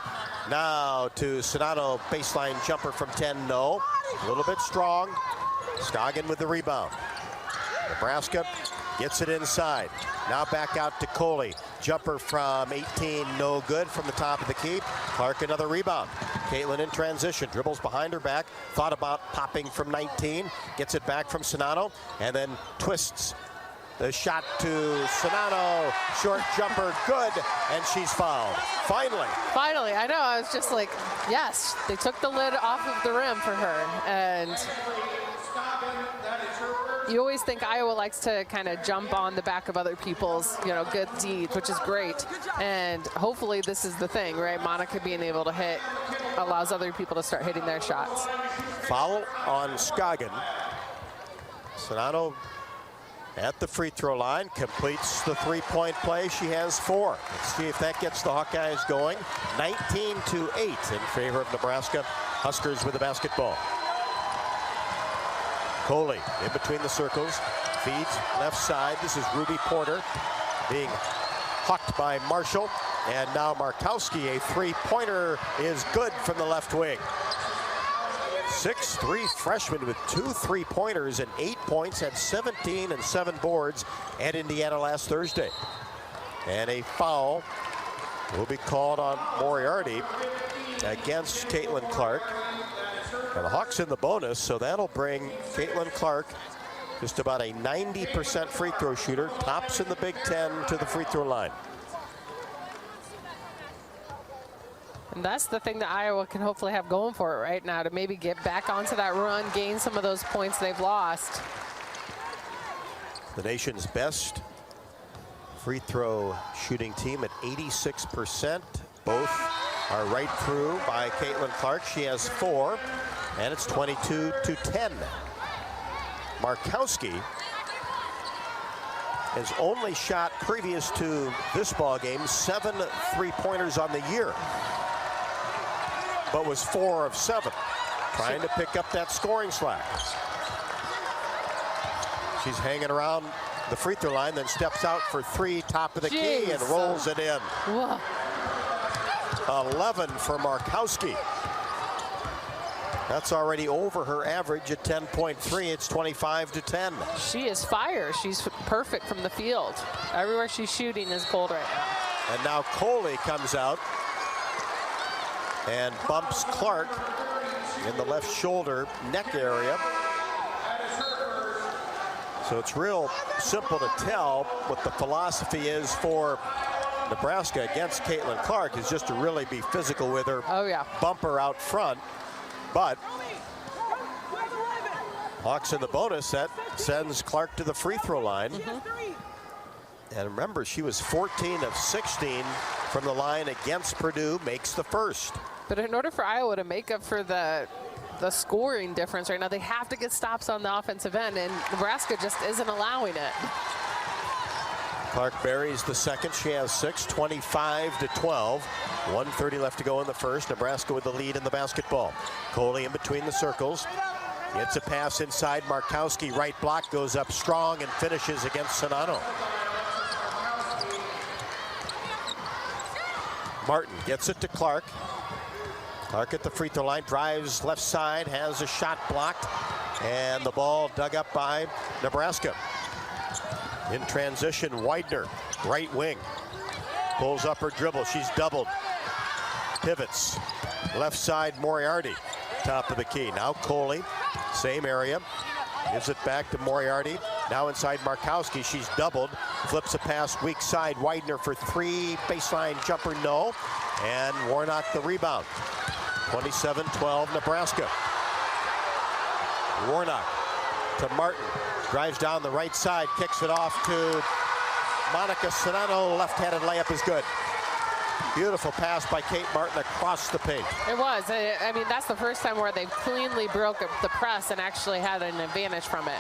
Now to Sonato, baseline jumper from 10, no. A little bit strong. Scoggin with the rebound. Nebraska gets it inside. Now back out to Coley. Jumper from 18, no good from the top of the key. Clark another rebound. Caitlin in transition, dribbles behind her back. Thought about popping from 19. Gets it back from Sonato, and then twists the shot to Sonato. Short jumper, good, and she's fouled. Finally. Finally, I know. I was just like, yes, they took the lid off of the rim for her. And you always think Iowa likes to kind of jump on the back of other people's, good deeds, which is great. And hopefully this is the thing, right? Monica being able to hit allows other people to start hitting their shots. Foul on Scoggin. Sonato at the free throw line, completes the three-point play. She has 4. Let's see if that gets the Hawkeyes going. 19-8 in favor of Nebraska. Huskers with the basketball. Coley in between the circles, feeds left side. This is Ruby Porter being hucked by Marshall. And now Markowski, a three-pointer is good from the left wing. 6'3" freshman with 2 3-pointers and 8 points, had 17 and 7 boards at Indiana last Thursday. And a foul will be called on Moriarty against Caitlin Clark. And the Hawks in the bonus, so that'll bring Caitlin Clark, just about a 90% free throw shooter, tops in the Big Ten, to the free throw line. And that's the thing that Iowa can hopefully have going for it right now, to maybe get back onto that run, gain some of those points they've lost. The nation's best free throw shooting team at 86%. Both are right through by Caitlin Clark. She has 4, and it's 22-10. Markowski has only shot, previous to this ball game, 7 3-pointers on the year, but was 4 of 7, trying to pick up that scoring slack. She's hanging around the free throw line, then steps out for 3, top of the key, and rolls it in. Whoa. 11 for Markowski. That's already over her average at 10.3. It's 25-10. She is fire. She's perfect from the field. Everywhere she's shooting is gold right now. And now Coley comes out and bumps Clark in the left shoulder neck area. So it's real simple to tell what the philosophy is for Nebraska against Caitlin Clark, is just to really be physical with her. Oh, yeah. Bump her out front. But Hawks in the bonus, that sends Clark to the free throw line. And remember, she was 14 of 16 from the line against Purdue, makes the first. But in order for Iowa to make up for the scoring difference right now, they have to get stops on the offensive end, and Nebraska just isn't allowing it. Clark buries the second. She has 6, 25-12. 1:30 left to go in the first. Nebraska with the lead in the basketball. Coley in between the circles. Gets a pass inside. Markowski, right block, goes up strong and finishes against Sonano. Martin gets it to Clark. Clark at the free throw line, drives left side, has a shot blocked, and the ball dug up by Nebraska. In transition, Widener, right wing, pulls up her dribble. She's doubled. Pivots. Left side, Moriarty, top of the key. Now Coley, same area. Gives it back to Moriarty. Now inside Markowski. She's doubled. Flips a pass, weak side. Widener for 3. Baseline jumper, no. And Warnock the rebound. 27-12 Nebraska. Warnock to Martin. Drives down the right side, kicks it off to Monica Sonano. Left-handed layup is good. Beautiful pass by Kate Martin across the paint. It was. I mean, that's the first time where they've cleanly broke the press and actually had an advantage from it.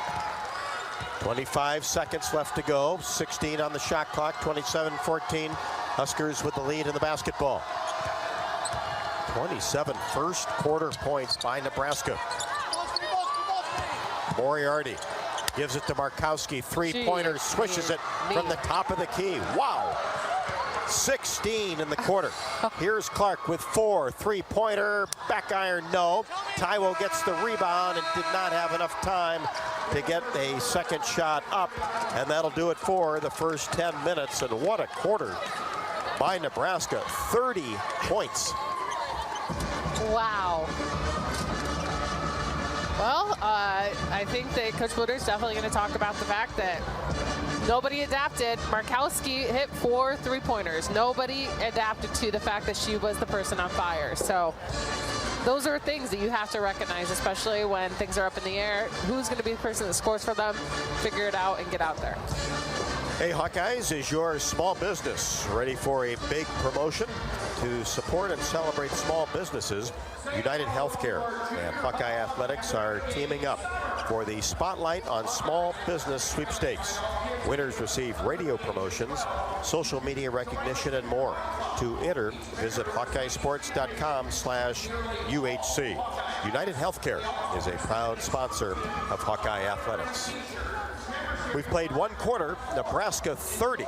25 seconds left to go. 16 on the shot clock. 27-14. Huskers with the lead in the basketball. 27 first quarter points by Nebraska. Moriarty gives it to Markowski. 3-pointer, swishes it from the top of the key. Wow. 16 in the quarter. Here's Clark with 4. 3-pointer, back iron, no. Taiwo gets the rebound and did not have enough time to get a second shot up. And that'll do it for the first 10 minutes. And what a quarter by Nebraska. 30 points. Wow. Well, I think that Coach Bluder is definitely going to talk about the fact that nobody adapted. Markowski hit 4 3-pointers. Nobody adapted to the fact that she was the person on fire. So those are things that you have to recognize, especially when things are up in the air. Who's going to be the person that scores for them? Figure it out and get out there. Hey, Hawkeyes, is your small business ready for a big promotion? To support and celebrate small businesses, United Healthcare and Hawkeye Athletics are teaming up for the Spotlight on Small Business Sweepstakes. Winners receive radio promotions, social media recognition, and more. To enter, visit HawkeyeSports.com/UHC. United Healthcare is a proud sponsor of Hawkeye Athletics. We've played one quarter, Nebraska 30,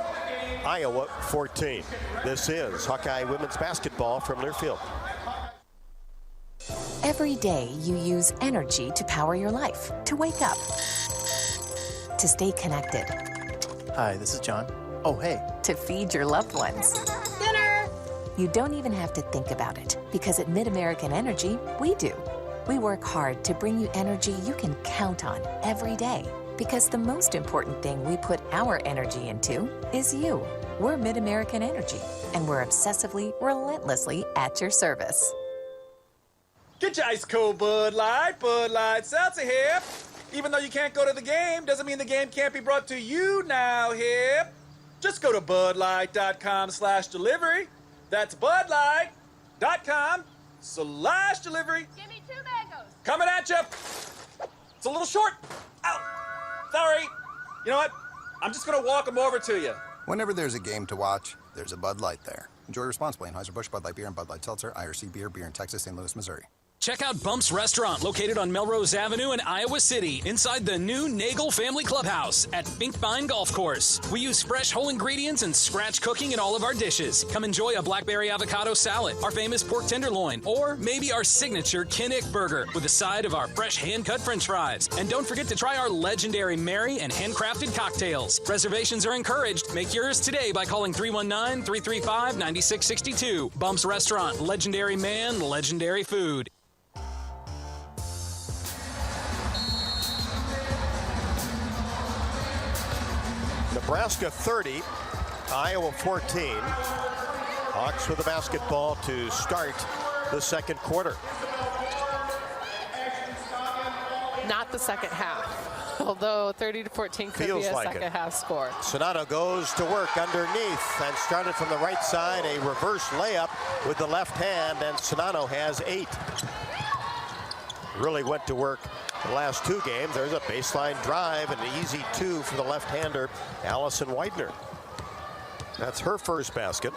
Iowa 14. This is Hawkeye women's basketball from Learfield. Every day you use energy to power your life, to wake up, to stay connected. Hi, this is John. Oh, hey. To feed your loved ones. Dinner! You don't even have to think about it, because at MidAmerican Energy, we do. We work hard to bring you energy you can count on every day, because the most important thing we put our energy into is you. We're MidAmerican Energy, and we're obsessively, relentlessly at your service. Get your ice cold Bud Light Seltzer here. Even though you can't go to the game, doesn't mean the game can't be brought to you now here. Just go to budlight.com/delivery. That's budlight.com/delivery. Give me 2 mangoes. Coming at you. It's a little short. Ow. Sorry. You know what? I'm just going to walk them over to you. Whenever there's a game to watch, there's a Bud Light there. Enjoy responsibly. Anheuser-Busch, Bud Light Beer, and Bud Light Seltzer, IRC Beer, beer in Texas, St. Louis, Missouri. Check out Bump's Restaurant, located on Melrose Avenue in Iowa City, inside the new Nagel Family Clubhouse at Finkbine Golf Course. We use fresh whole ingredients and scratch cooking in all of our dishes. Come enjoy a blackberry avocado salad, our famous pork tenderloin, or maybe our signature Kinnick burger with a side of our fresh hand-cut french fries. And don't forget to try our legendary Mary and handcrafted cocktails. Reservations are encouraged. Make yours today by calling 319-335-9662. Bump's Restaurant, legendary man, legendary food. Nebraska 30, Iowa 14. Hawks with the basketball to start the second quarter. Not the second half, although 30-14 could be a second half score. Sonato goes to work underneath and started from the right side, a reverse layup with the left hand, and Sonato has 8. Really went to work the last 2 games. There's a baseline drive and an easy 2 for the left-hander, Allison Widener. That's her first basket.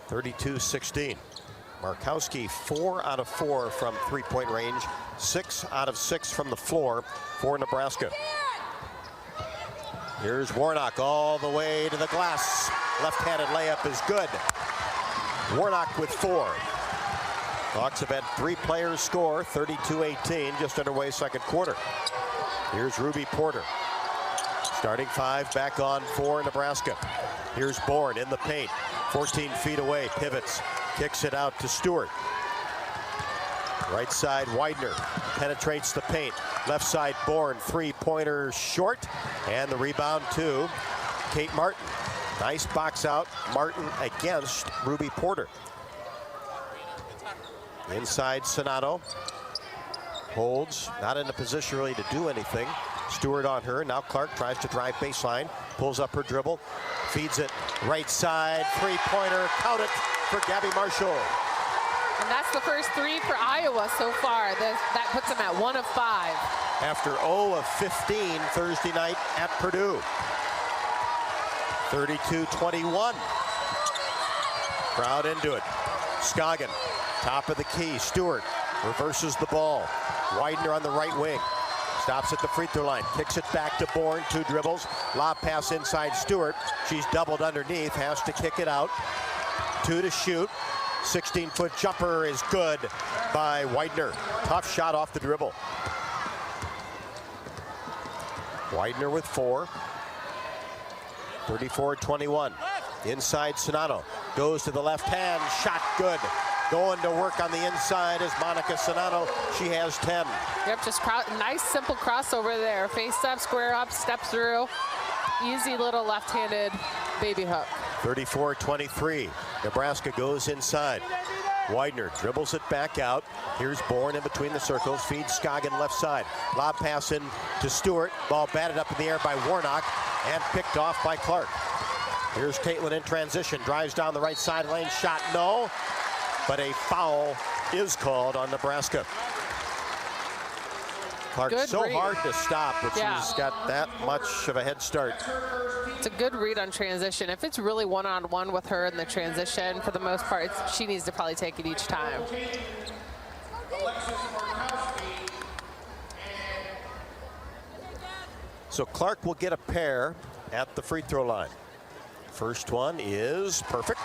32-16. Markowski 4 out of 4 from three-point range, 6 out of 6 from the floor for Nebraska. Here's Warnock all the way to the glass. Left-handed layup is good. Warnock with 4. Hawks have had 3 players score, 32-18, just underway second quarter. Here's Ruby Porter. Starting 5 back on for Nebraska. Here's Bourne in the paint, 14 feet away, pivots, kicks it out to Stewart. Right side, Widener penetrates the paint. Left side, Bourne, three-pointer short, and the rebound to Kate Martin. Nice box out, Martin against Ruby Porter. Inside, Sonato holds, not in a position really to do anything. Stewart on her. Now Clark tries to drive baseline, pulls up her dribble, feeds it right side, three-pointer, count it for Gabby Marshall. And that's the first 3 for Iowa so far. That puts them at 1 of 5. After 0 of 15 Thursday night at Purdue. 32-21. Crowd into it. Scoggin, top of the key. Stewart reverses the ball. Widener on the right wing. Stops at the free throw line. Kicks it back to Bourne. 2 dribbles. Lob pass inside Stewart. She's doubled underneath. Has to kick it out. 2 to shoot. 16-foot jumper is good by Widener. Tough shot off the dribble. Widener with 4. 34-21. Inside, Sonato goes to the left hand. Shot good. Going to work on the inside is Monica Sonato. She has 10. Yep, just nice, simple crossover there. Face up, square up, step through. Easy little left-handed baby hook. 34-23. Nebraska goes inside. Widener dribbles it back out. Here's Bourne in between the circles. Feeds Scoggin left side. Lob pass in to Stewart. Ball batted up in the air by Warnock and picked off by Clark. Here's Caitlin in transition. Drives down the right side lane. Shot no. But a foul is called on Nebraska. Clark so hard to stop, but she's got that much of a head start. It's a good read on transition. If it's really one-on-one with her in the transition, for the most part, she needs to probably take it each time. So Clark will get a pair at the free throw line. First one is perfect.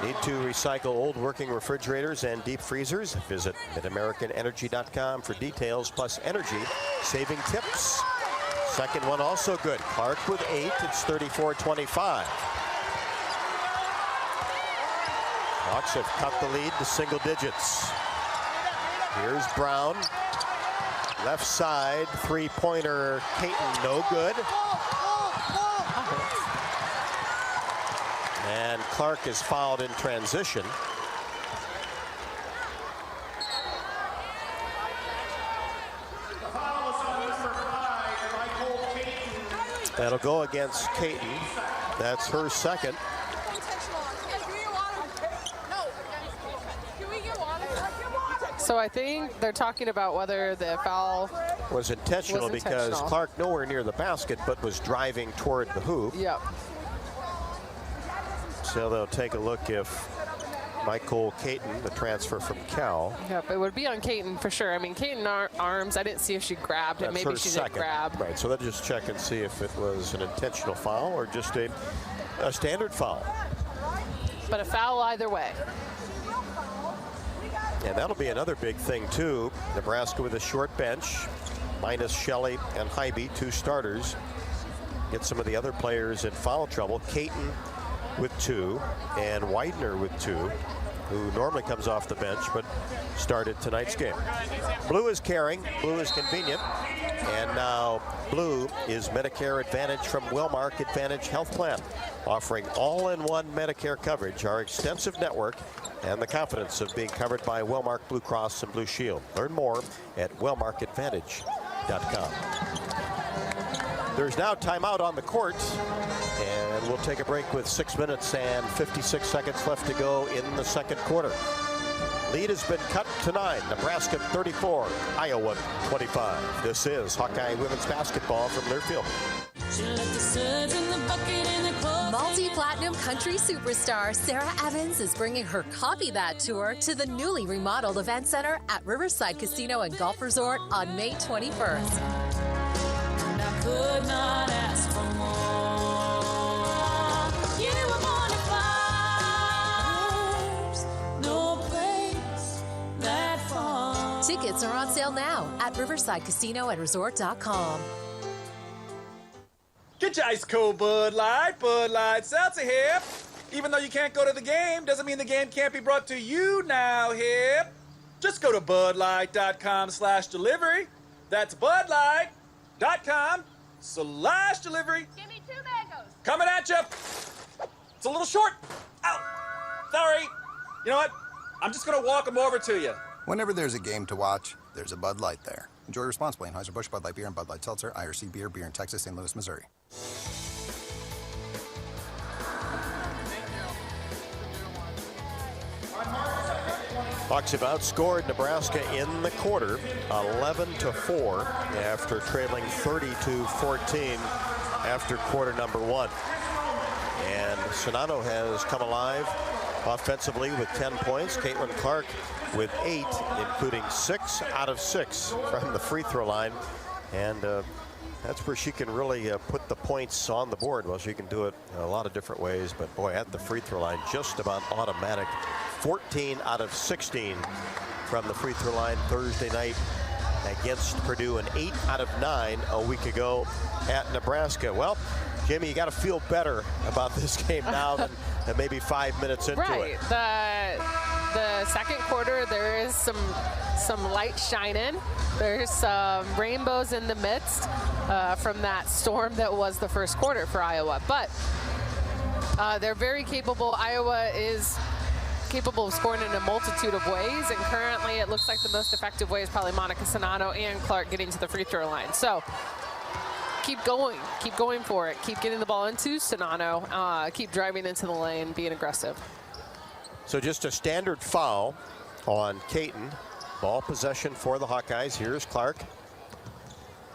Need to recycle old working refrigerators and deep freezers? Visit MidAmericanEnergy.com for details plus energy saving tips. Second one also good. Clark with 8. It's 34-25. Hawks have cut the lead to single digits. Here's Brown. Left side, three-pointer, Caton, no good. And Clark is fouled in transition. That'll go against Caton. That's her second. So I think they're talking about whether the foul was intentional because Clark nowhere near the basket, but was driving toward the hoop. Yep. So they'll take a look if Michael Caton, the transfer from Cal. Yep, it would be on Caton for sure. I mean, Caton arms, I didn't see if she grabbed it. Maybe she didn't grab. Right, so they'll just check and see if it was an intentional foul or just a standard foul. But a foul either way. And that'll be another big thing, too. Nebraska with a short bench, minus Shelley and Hybe, 2 starters. Get some of the other players in foul trouble. Caton with 2, and Widener with 2, who normally comes off the bench, but started tonight's game. Blue is carrying. Blue is convenient. And now Blue is Medicare Advantage from Wellmark Advantage Health Plan, offering all-in-one Medicare coverage, our extensive network, and the confidence of being covered by Wellmark Blue Cross and Blue Shield. Learn more at wellmarkadvantage.com. There's now timeout on the court, and we'll take a break with 6 minutes and 56 seconds left to go in the second quarter. Lead has been cut to 9. Nebraska 34, Iowa 25. This is Hawkeye women's basketball from Learfield. Multi-platinum country superstar Sarah Evans is bringing her Copy That tour to the newly remodeled event center at Riverside Casino and Golf Resort on May 21st. And I could not ask for more. You were born to fly. No place that far. Tickets are on sale now at riversidecasinoandresort.com. Get your ice cold Bud Light Seltzer here. Even though you can't go to the game, doesn't mean the game can't be brought to you now here. Just go to budlight.com/delivery. That's budlight.com/delivery. Give me 2 mangoes. Coming at you. It's a little short. Ow. Sorry. You know what? I'm just going to walk them over to you. Whenever there's a game to watch, there's a Bud Light there. Enjoy responsibly. Anheuser-Busch, Bud Light Beer, and Bud Light Seltzer, IRC Beer, beer in Texas, St. Louis, Missouri. Hawks have outscored Nebraska in the quarter, 11-4, after trailing 30-14 after quarter number 1. And Sonano has come alive offensively with 10 points. Caitlin Clark with 8, including 6 out of 6 from the free throw line. And that's where she can really put the points on the board. Well, she can do it in a lot of different ways, but boy, at the free throw line, just about automatic. 14 out of 16 from the free throw line Thursday night against Purdue, and 8 out of 9 a week ago at Nebraska. Well, Jimmy, you got to feel better about this game now than maybe 5 minutes into it. The second quarter, there is some light shining. There's some rainbows in the midst from that storm that was the first quarter for Iowa. But they're very capable. Iowa is capable of scoring in a multitude of ways, and currently it looks like the most effective way is probably Monica Sonano and Clark getting to the free throw line. So keep going for it. Keep getting the ball into Sonano. Keep driving into the lane, being aggressive. So just a standard foul on Caton. Ball possession for the Hawkeyes. Here's Clark.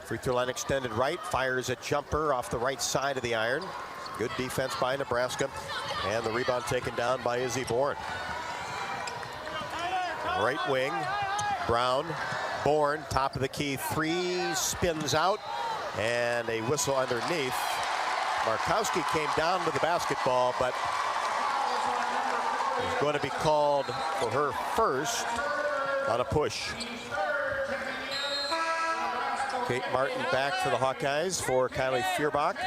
Free throw line extended right. Fires a jumper off the right side of the iron. Good defense by Nebraska. And the rebound taken down by Izzy Bourne. Right wing. Brown. Bourne, top of the key. 3, spins out. And a whistle underneath. Markowski came down to the basketball, but is going to be called for her first on a push. Kate Martin back for the Hawkeyes for Kylie Feuerbach.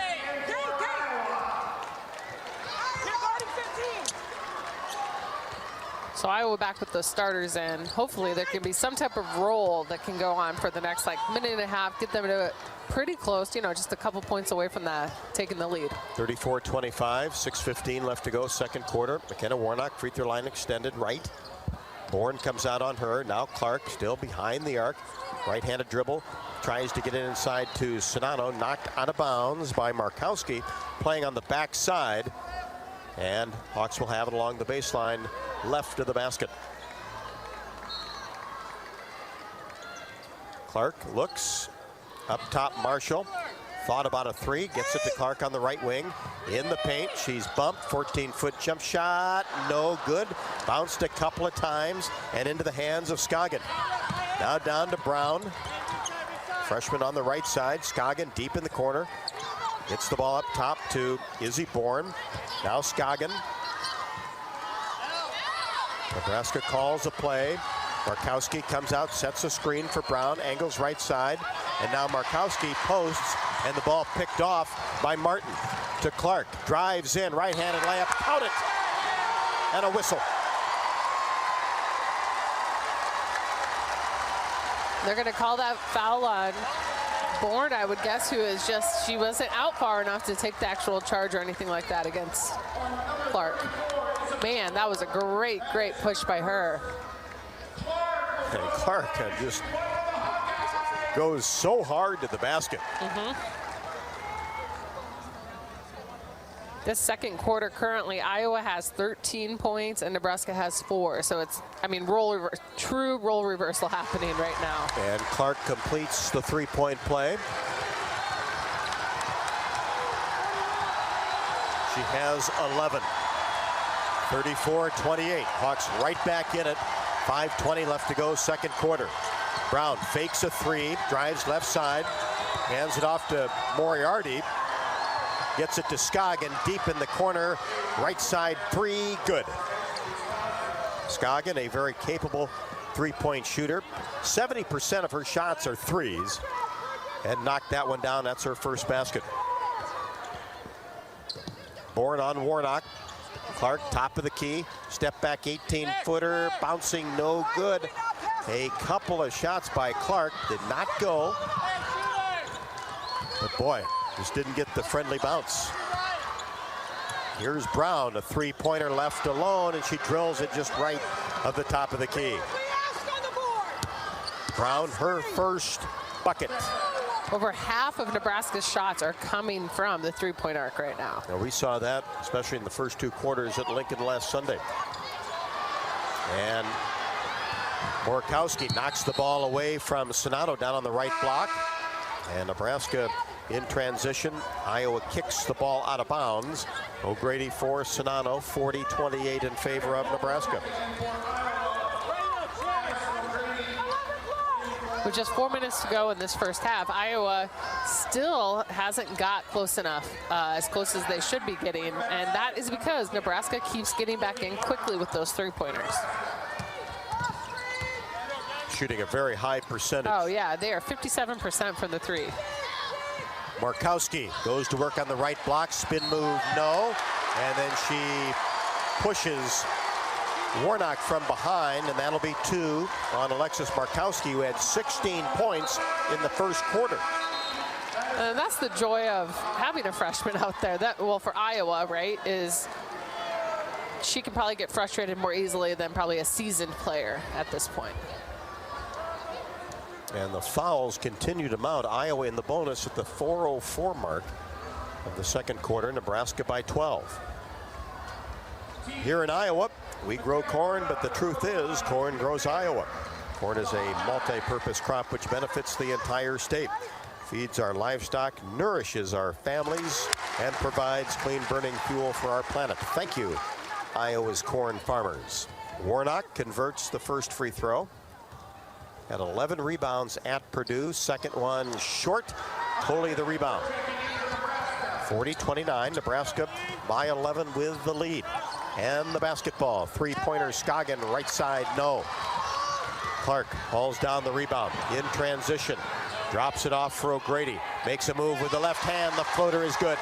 So Iowa back with the starters in. Hopefully there can be some type of roll that can go on for the next minute and a half, get them to pretty close, just a couple points away from that, taking the lead. 34-25, 6:15 left to go, second quarter. McKenna Warnock, free throw line extended right. Bourne comes out on her. Now Clark still behind the arc. Right-handed dribble. Tries to get it inside to Sonano. Knocked out of bounds by Markowski. Playing on the backside. And Hawks will have it along the baseline left of the basket. Clark looks. Up top, Marshall. Thought about a three. Gets it to Clark on the right wing. In the paint. She's bumped. 14-foot jump shot. No good. Bounced a couple of times and into the hands of Scoggin. Now down to Brown. Freshman on the right side. Scoggin deep in the corner. Gets the ball up top to Izzy Bourne. Now Scoggin. Nebraska calls a play. Markowski comes out, sets a screen for Brown, angles right side, and now Markowski posts, and the ball picked off by Martin to Clark. Drives in, right-handed layup, count it, and a whistle. They're going to call that foul on Bourne, I would guess, she wasn't out far enough to take the actual charge or anything like that against Clark. Man, that was a great push by her. And Clark just goes so hard to the basket. This second quarter currently, Iowa has 13 points and Nebraska has 4. So it's, true role reversal happening right now. And Clark completes the three-point play. She has 11. 34-28. Hawks right back in it. 5:20 left to go, second quarter. Brown fakes a three, drives left side, hands it off to Moriarty. Gets it to Scoggin deep in the corner. Right side three, good. Scoggin, a very capable three-point shooter. 70% of her shots are threes. And knocked that one down. That's her first basket. Bourne on Warnock. Clark, top of the key. Step back 18-footer. Bouncing, no good. A couple of shots by Clark. Did not go. But boy, just didn't get the friendly bounce. Here's Brown, a three-pointer left alone, and she drills it just right of the top of the key. Brown, her first bucket. Over half of Nebraska's shots are coming from the three-point arc right now. We saw that, especially in the first two quarters at Lincoln last Sunday. And Morkowski knocks the ball away from Sonano down on the right block. And Nebraska in transition. Iowa kicks the ball out of bounds. O'Grady for Sonano, 40-28 in favor of Nebraska. With just 4 minutes to go in this first half, Iowa still hasn't got close enough, as close as they should be getting, and that is because Nebraska keeps getting back in quickly with those three-pointers. Shooting a very high percentage. Oh, yeah, they are 57% from the three. Markowski goes to work on the right block, spin move, no, and then she pushes Warnock from behind, and that'll be 2 on Alexis Markowski, who had 16 points in the first quarter. And that's the joy of having a freshman out there. Well, for Iowa, right, is she can probably get frustrated more easily than probably a seasoned player at this point. And the fouls continue to mount. Iowa in the bonus at the 4:04 mark of the second quarter. Nebraska by 12. Here in Iowa, we grow corn, but the truth is corn grows Iowa. Corn is a multi-purpose crop which benefits the entire state. Feeds our livestock, nourishes our families, and provides clean burning fuel for our planet. Thank you, Iowa's corn farmers. Warnock converts the first free throw. Had 11 rebounds at Purdue. Second one short. Coley the rebound. 40-29. Nebraska by 11 with the lead. And the basketball. Three-pointer Scoggin, right side, no. Clark hauls down the rebound in transition. Drops it off for O'Grady. Makes a move with the left hand. The floater is good.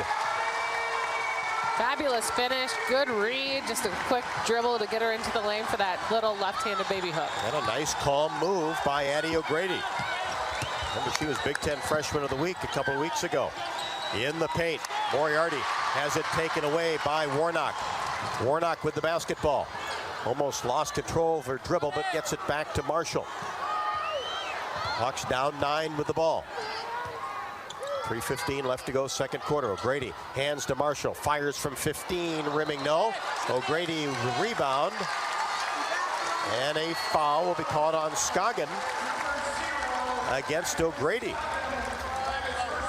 Fabulous finish, good read, just a quick dribble to get her into the lane for that little left-handed baby hook. And a nice calm move by Addie O'Grady. Remember, she was Big Ten Freshman of the Week a couple of weeks ago. In the paint, Moriarty has it taken away by Warnock. Warnock with the basketball. Almost lost control of her dribble, but gets it back to Marshall. Hawks down 9 with the ball. 3:15 left to go, second quarter. O'Grady hands to Marshall, fires from 15, rimming no. O'Grady rebound, and a foul will be called on Scoggin against O'Grady.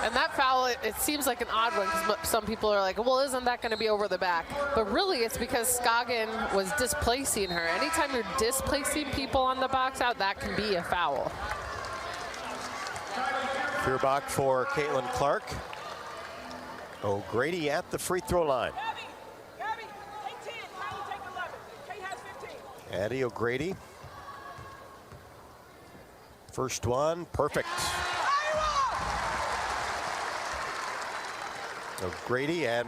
And that foul, it seems like an odd one because some people are like, well, isn't that going to be over the back? But really, it's because Scoggin was displacing her. Anytime you're displacing people on the box out, that can be a foul. Feuerbach for Caitlin Clark. O'Grady at the free throw line. Addie O'Grady. First one, perfect. O'Grady and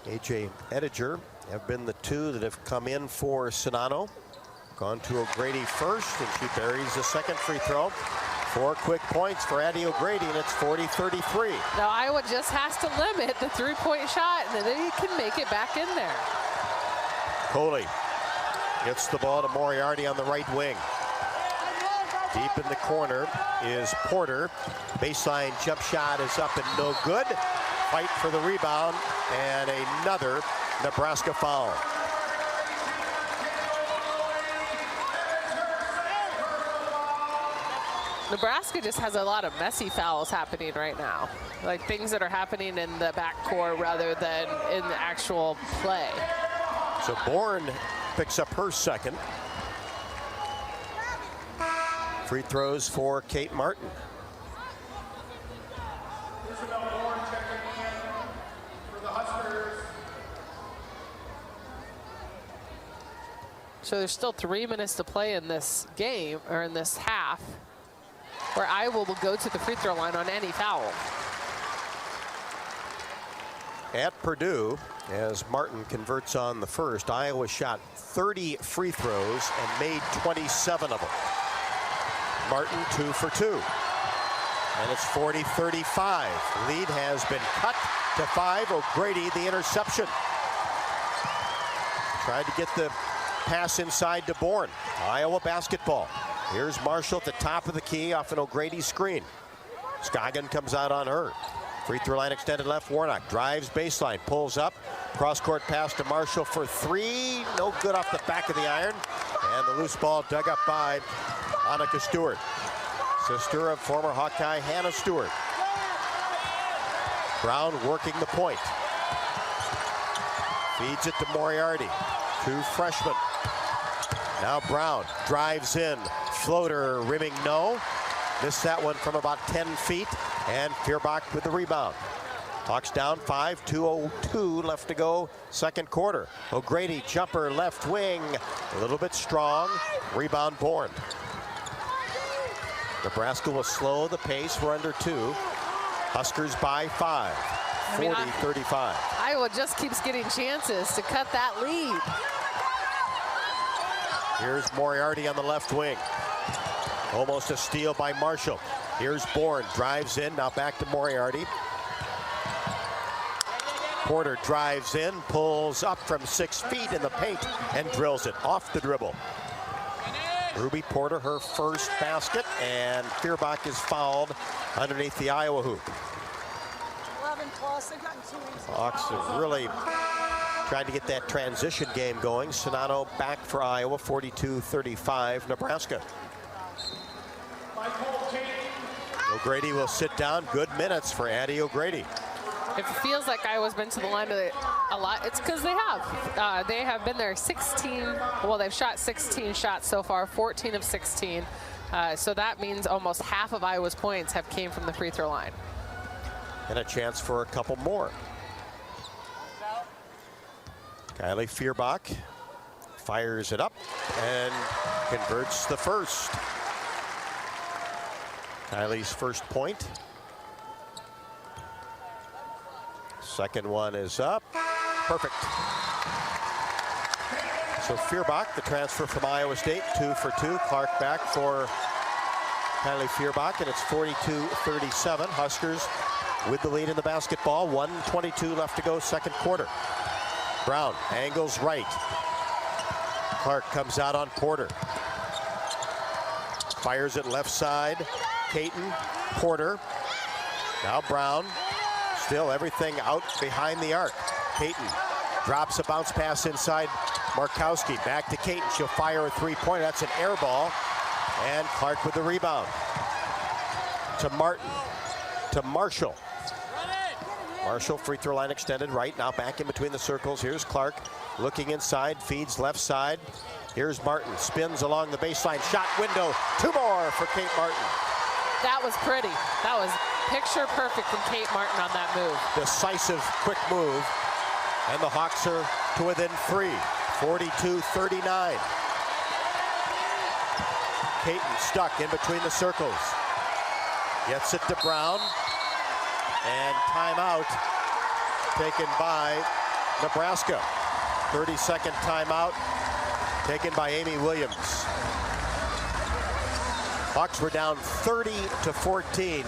A.J. Ettinger have been the two that have come in for Sonano. Gone to O'Grady first, and she buries the second free throw. 4 quick points for Addie O'Grady, and it's 40-33. Now Iowa just has to limit the three-point shot, and then he can make it back in there. Coley gets the ball to Moriarty on the right wing. Deep in the corner is Porter. Baseline jump shot is up and no good. Fight for the rebound, and another Nebraska foul. Nebraska just has a lot of messy fouls happening right now. Like things that are happening in the backcourt rather than in the actual play. So Bourne picks up her second. Free throws for Kate Martin. So there's still 3 minutes to play in this game, or in this half, where Iowa will go to the free throw line on any foul. At Purdue, as Martin converts on the first, Iowa shot 30 free throws and made 27 of them. Martin 2 for 2. And it's 40-35. Lead has been cut to 5. O'Grady the interception. Tried to get the pass inside to Bourne. Iowa basketball. Here's Marshall at the top of the key off an O'Grady screen. Scoggin comes out on her. Free throw line extended left. Warnock drives baseline, pulls up. Cross-court pass to Marshall for 3. No good off the back of the iron. And the loose ball dug up by Annika Stewart. Sister of former Hawkeye Hannah Stewart. Brown working the point. Feeds it to Moriarty. 2 freshmen. Now Brown drives in. Floater rimming no. Missed that one from about 10 feet. And Feuerbach with the rebound. Hawks down 5, 2:02 left to go, second quarter. O'Grady jumper left wing. A little bit strong. Rebound Bourne. Nebraska will slow the pace. We're under 2. Huskers by 5. 40-35. Iowa just keeps getting chances to cut that lead. Here's Moriarty on the left wing. Almost a steal by Marshall. Here's Bourne, drives in, now back to Moriarty. Porter drives in, pulls up from 6 feet in the paint, and drills it off the dribble. Ruby Porter, her first basket, and Feuerbach is fouled underneath the Iowa hoop. 11 plus, they've gotten 2 easy. Hawks have really tried to get that transition game going. Sonano back for Iowa, 42-35, Nebraska. O'Grady will sit down. Good minutes for Addie O'Grady. If it feels like Iowa's been to the line a lot, it's because they have. They have been there 16, well, they've shot 16 shots so far, 14 of 16. So that means almost half of Iowa's points have came from the free throw line. And a chance for a couple more. Kylie Feuerbach fires it up and converts the first. Kylie's first point. Second one is up. Perfect. So Feuerbach, the transfer from Iowa State, 2 for 2. Clark back for Kylie Feuerbach, and it's 42-37. Huskers with the lead in the basketball. 1:22 left to go, second quarter. Brown angles right. Clark comes out on Porter. Fires it left side. Caton, Porter. Now Brown. Still everything out behind the arc. Caton drops a bounce pass inside Markowski. Back to Caton. She'll fire a three-pointer. That's an air ball. And Clark with the rebound. To Martin. To Marshall. Marshall, free throw line extended right. Now back in between the circles. Here's Clark looking inside. Feeds left side. Here's Martin. Spins along the baseline. Shot window. 2 more for Kate Martin. That was pretty. That was picture perfect from Kate Martin on that move. Decisive, quick move. And the Hawks are to within 3. 42-39. Caton stuck in between the circles. Gets it to Brown. And timeout taken by Nebraska. 30-second timeout taken by Amy Williams. Hawks were down 30-14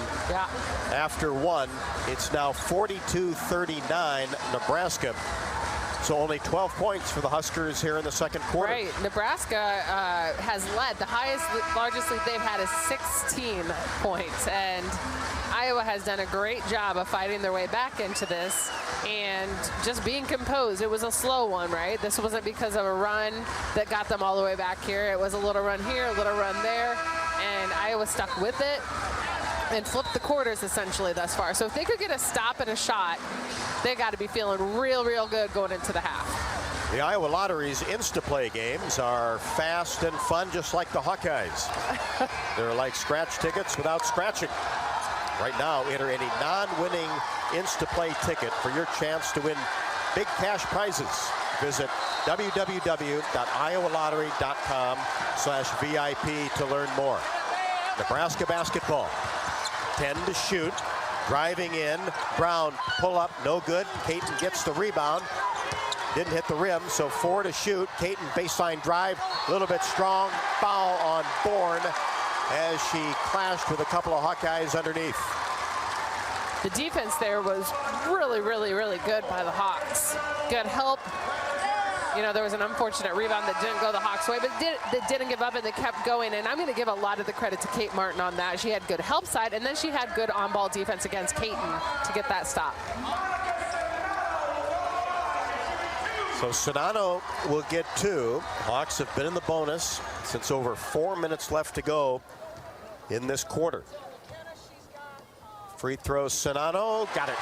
after 1. It's now 42-39 Nebraska. So only 12 points for the Huskers here in the second quarter. Right, Nebraska has led. The largest lead they've had is 16 points. And Iowa has done a great job of fighting their way back into this and just being composed. It was a slow one, right? This wasn't because of a run that got them all the way back here. It was a little run here, a little run there, and Iowa stuck with it and flipped the quarters essentially thus far. So if they could get a stop and a shot, they got to be feeling real, real good going into the half. The Iowa Lottery's Insta-Play games are fast and fun, just like the Hawkeyes. They're like scratch tickets without scratching. Right now, enter any non-winning Insta-Play ticket for your chance to win big cash prizes. Visit www.iowalottery.com/VIP to learn more. Nebraska basketball. 10 to shoot. Driving in. Brown pull up, no good. Caton gets the rebound. Didn't hit the rim, so 4 to shoot. Caton baseline drive, a little bit strong. Foul on Bourne as she clashed with a couple of Hawkeyes underneath. The defense there was really, really, really good by the Hawks. Good help. You know, there was an unfortunate rebound that didn't go the Hawks' way, but that didn't give up and they kept going. And I'm going to give a lot of the credit to Kate Martin on that. She had good help side, and then she had good on-ball defense against Caton to get that stop. So Sonano will get 2. Hawks have been in the bonus since over 4 minutes left to go in this quarter. Free throw, Sonano, got it.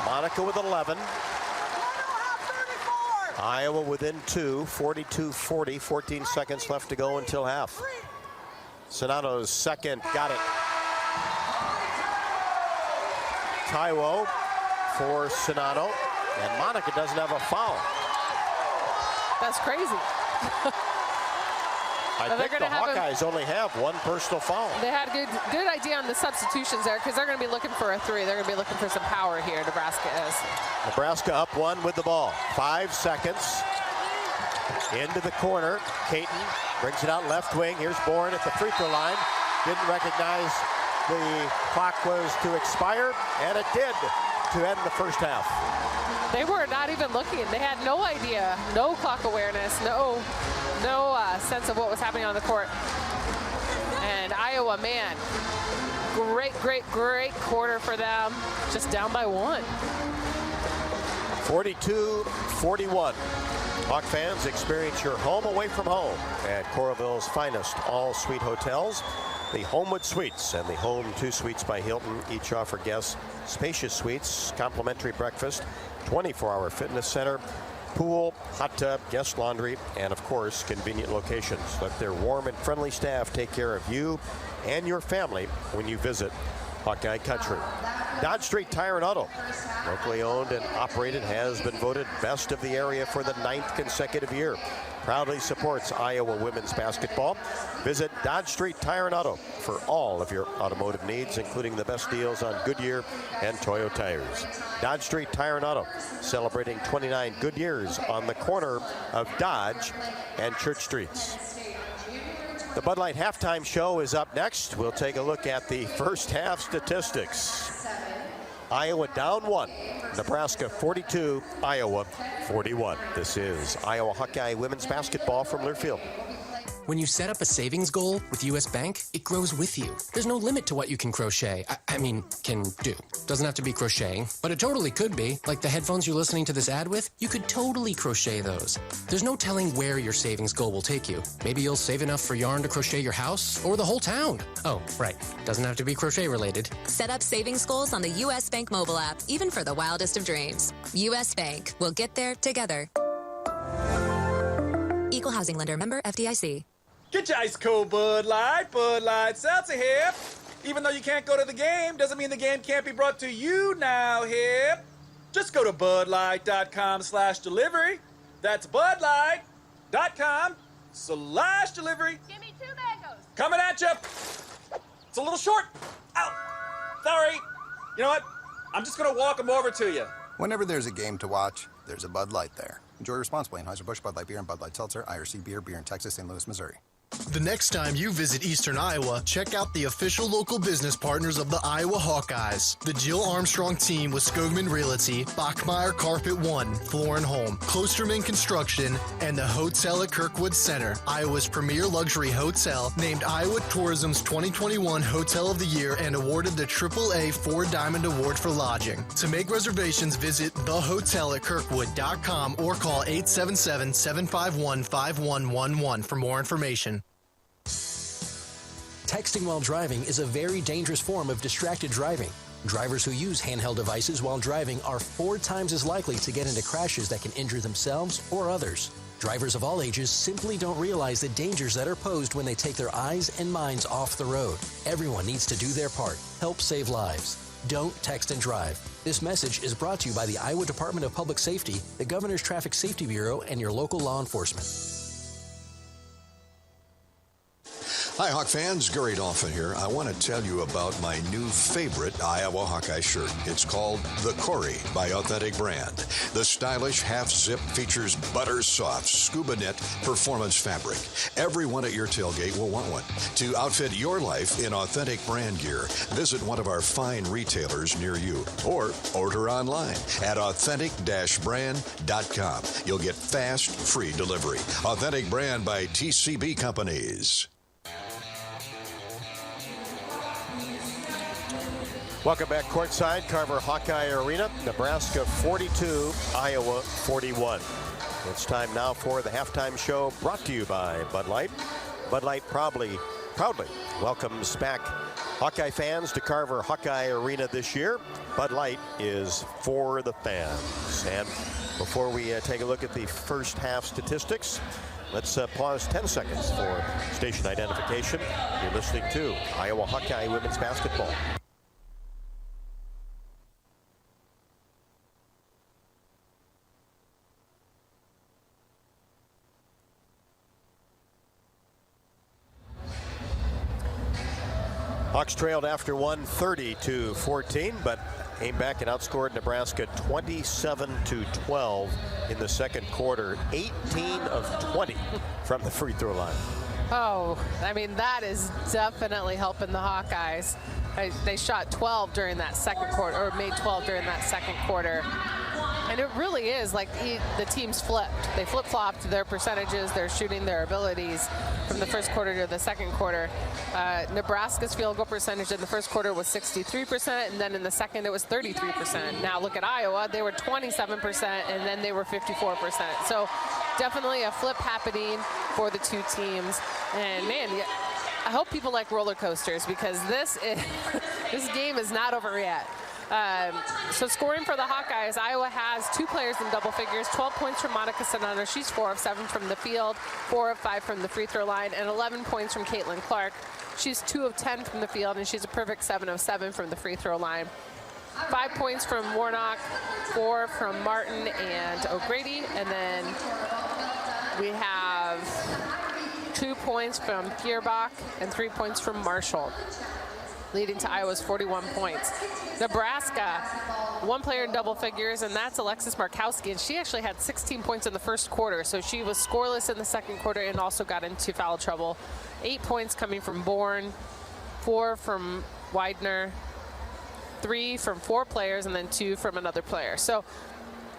Monica with 11. Iowa within 2, 42-40, 14 seconds left to go until half. Sonano's second, got it. Taiwo for Sonano, and Monica doesn't have a foul. That's crazy. I think the Hawkeyes only have 1 personal foul. They had a good idea on the substitutions there because they're going to be looking for a 3. They're going to be looking for some power here, Nebraska is. Nebraska up 1 with the ball. 5 seconds. Into the corner. Caton brings it out left wing. Here's Bourne at the free throw line. Didn't recognize the clock was to expire, and it did to end the first half. They were not even looking. They had no idea, no clock awareness, no sense of what was happening on the court. And Iowa, man, great quarter for them. Just down by 1. 42-41. Hawk fans, experience your home away from home at Coralville's finest all-suite hotels. The Homewood Suites and the Home 2 Suites by Hilton each offer guests spacious suites, complimentary breakfast, 24-hour fitness center, pool, hot tub, guest laundry, and of course, convenient locations. Let their warm and friendly staff take care of you and your family when you visit Hawkeye Country. Dodge Street Tire and Auto, locally owned and operated, has been voted best of the area for the 9th consecutive year. proudly supports Iowa women's basketball. Visit Dodge Street Tire and Auto for all of your automotive needs, including the best deals on Goodyear and Toyo tires. Dodge Street Tire and Auto, celebrating 29 good years on the corner of Dodge and Church Streets. The Bud Light halftime show is up next. We'll take a look at the first half statistics. Iowa down 1, Nebraska 42, Iowa 41. This is Iowa Hawkeye women's basketball from Learfield. When you set up a savings goal with U.S. Bank, it grows with you. There's no limit to what you can crochet. Can do. Doesn't have to be crocheting, but it totally could be. Like the headphones you're listening to this ad with, you could totally crochet those. There's no telling where your savings goal will take you. Maybe you'll save enough for yarn to crochet your house or the whole town. Oh, right. Doesn't have to be crochet related. Set up savings goals on the U.S. Bank mobile app, even for the wildest of dreams. U.S. Bank. We'll get there together. Equal housing lender, member FDIC. Get your ice cold Bud Light Seltzer here. Even though you can't go to the game, doesn't mean the game can't be brought to you now here. Just go to budlight.com/delivery. That's budlight.com/delivery. Give me 2 mangoes. Coming at you. It's a little short. Ow. Sorry. You know what? I'm just going to walk them over to you. Whenever there's a game to watch, there's a Bud Light there. Enjoy responsibly. Anheuser-Busch, Bud Light Beer, and Bud Light Seltzer. IRC Beer, beer in Texas, St. Louis, Missouri. The next time you visit Eastern Iowa, check out the official local business partners of the Iowa Hawkeyes. The Jill Armstrong team with Skogman Realty, Bachmeyer Carpet One, Floor and Home, Klosterman Construction, and the Hotel at Kirkwood Center, Iowa's premier luxury hotel, named Iowa Tourism's 2021 Hotel of the Year and awarded the AAA 4 Diamond Award for lodging. To make reservations, visit thehotelatkirkwood.com or call 877-751-5111 for more information. Texting while driving is a very dangerous form of distracted driving. Drivers who use handheld devices while driving are 4 times as likely to get into crashes that can injure themselves or others. Drivers of all ages simply don't realize the dangers that are posed when they take their eyes and minds off the road. Everyone needs to do their part. Help save lives. Don't text and drive. This message is brought to you by the Iowa Department of Public Safety, the Governor's Traffic Safety Bureau, and your local law enforcement. Hi, Hawk fans. Gary Dolphin here. I want to tell you about my new favorite Iowa Hawkeye shirt. It's called The Corey by Authentic Brand. The stylish half-zip features butter-soft scuba knit performance fabric. Everyone at your tailgate will want one. To outfit your life in authentic brand gear, visit one of our fine retailers near you or order online at authentic-brand.com. You'll get fast, free delivery. Authentic Brand by TCB Companies. Welcome back courtside, Carver Hawkeye Arena. Nebraska 42, Iowa 41. It's time now for the halftime show brought to you by Bud Light. Bud Light proudly welcomes back Hawkeye fans to Carver Hawkeye Arena this year. Bud Light is for the fans. And before we take a look at the first half statistics, let's pause 10 seconds for station identification. You're listening to Iowa Hawkeye women's basketball. Hawks trailed after one 30-14, but came back and outscored Nebraska 27-12 in the second quarter. 18 of 20 from the free throw line. Oh, I mean, that is definitely helping the Hawkeyes. They shot 12 during that second quarter, or made 12 during that second quarter. And it really is like the teams flipped. They flip-flopped their percentages, their shooting, their abilities from the first quarter to the second quarter. Nebraska's field goal percentage in the first quarter was 63%, and then in the second it was 33%. Now look at Iowa, they were 27%, and then they were 54%. So definitely a flip happening for the two teams. And man, I hope people like roller coasters, because this game is not over yet. So scoring for the Hawkeyes, Iowa has 2 players in double figures, 12 points from Monica Sedano. She's 4 of 7 from the field, 4 of 5 from the free throw line, and 11 points from Caitlin Clark. She's 2 of 10 from the field, and she's a perfect 7 of 7 from the free throw line. 5 points from Warnock, 4 from Martin and O'Grady, and then we have points from Feuerbach and 3 points from Marshall, leading to Iowa's 41 points. Nebraska, one player in double figures, and that's Alexis Markowski, and she actually had 16 points in the first quarter, so she was scoreless in the second quarter and also got into foul trouble. 8 points coming from Bourne, 4 from Widener, 3 from 4 players, and then 2 from another player. So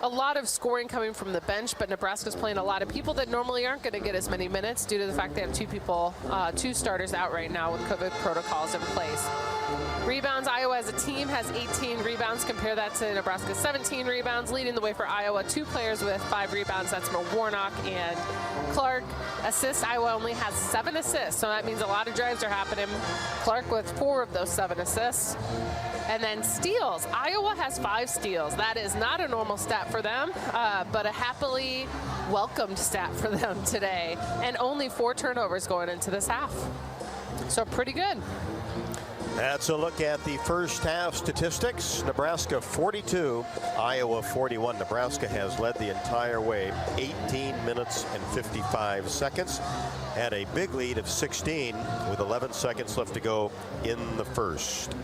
a lot of scoring coming from the bench, but Nebraska's playing a lot of people that normally aren't going to get as many minutes due to the fact they have 2 starters out right now with COVID protocols in place. Rebounds, Iowa as a team has 18 rebounds. Compare that to Nebraska's 17 rebounds. Leading the way for Iowa, 2 players with 5 rebounds. That's Warnock and Clark. Assists, Iowa only has 7 assists, so that means a lot of drives are happening. Clark with 4 of those 7 assists. And then steals, Iowa has 5 steals. That is not a normal stat for them, but a happily welcomed stat for them today. And only 4 turnovers going into this half. So pretty good. That's a look at the first half statistics. Nebraska 42, Iowa 41. Nebraska has led the entire way, 18 minutes and 55 seconds. Had a big lead of 16 with 11 seconds left to go in the first.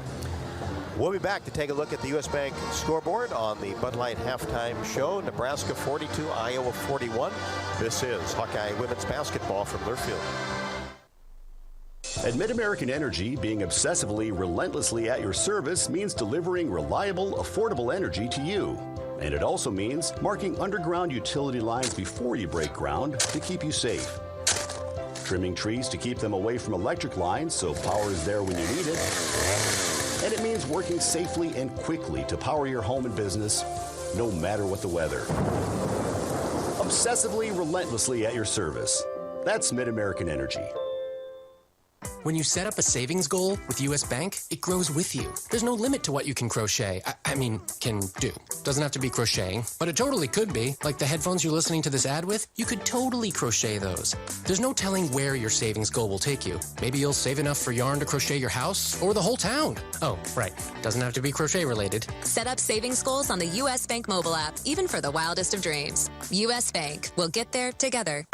We'll be back to take a look at the U.S. Bank scoreboard on the Bud Light halftime show. Nebraska 42, Iowa 41. This is Hawkeye women's basketball from Learfield. At Mid-American Energy, being obsessively, relentlessly at your service means delivering reliable, affordable energy to you. And it also means marking underground utility lines before you break ground to keep you safe. Trimming trees to keep them away from electric lines so power is there when you need it. And it means working safely and quickly to power your home and business, no matter what the weather. Obsessively, relentlessly at your service. That's Mid-American Energy. When you set up a savings goal with U.S. Bank, it grows with you. There's no limit to what you can crochet. Can do. Doesn't have to be crocheting, but it totally could be. Like the headphones you're listening to this ad with, you could totally crochet those. There's no telling where your savings goal will take you. Maybe you'll save enough for yarn to crochet your house or the whole town. Oh, right. Doesn't have to be crochet related. Set up savings goals on the U.S. Bank mobile app, even for the wildest of dreams. U.S. Bank. We'll get there together.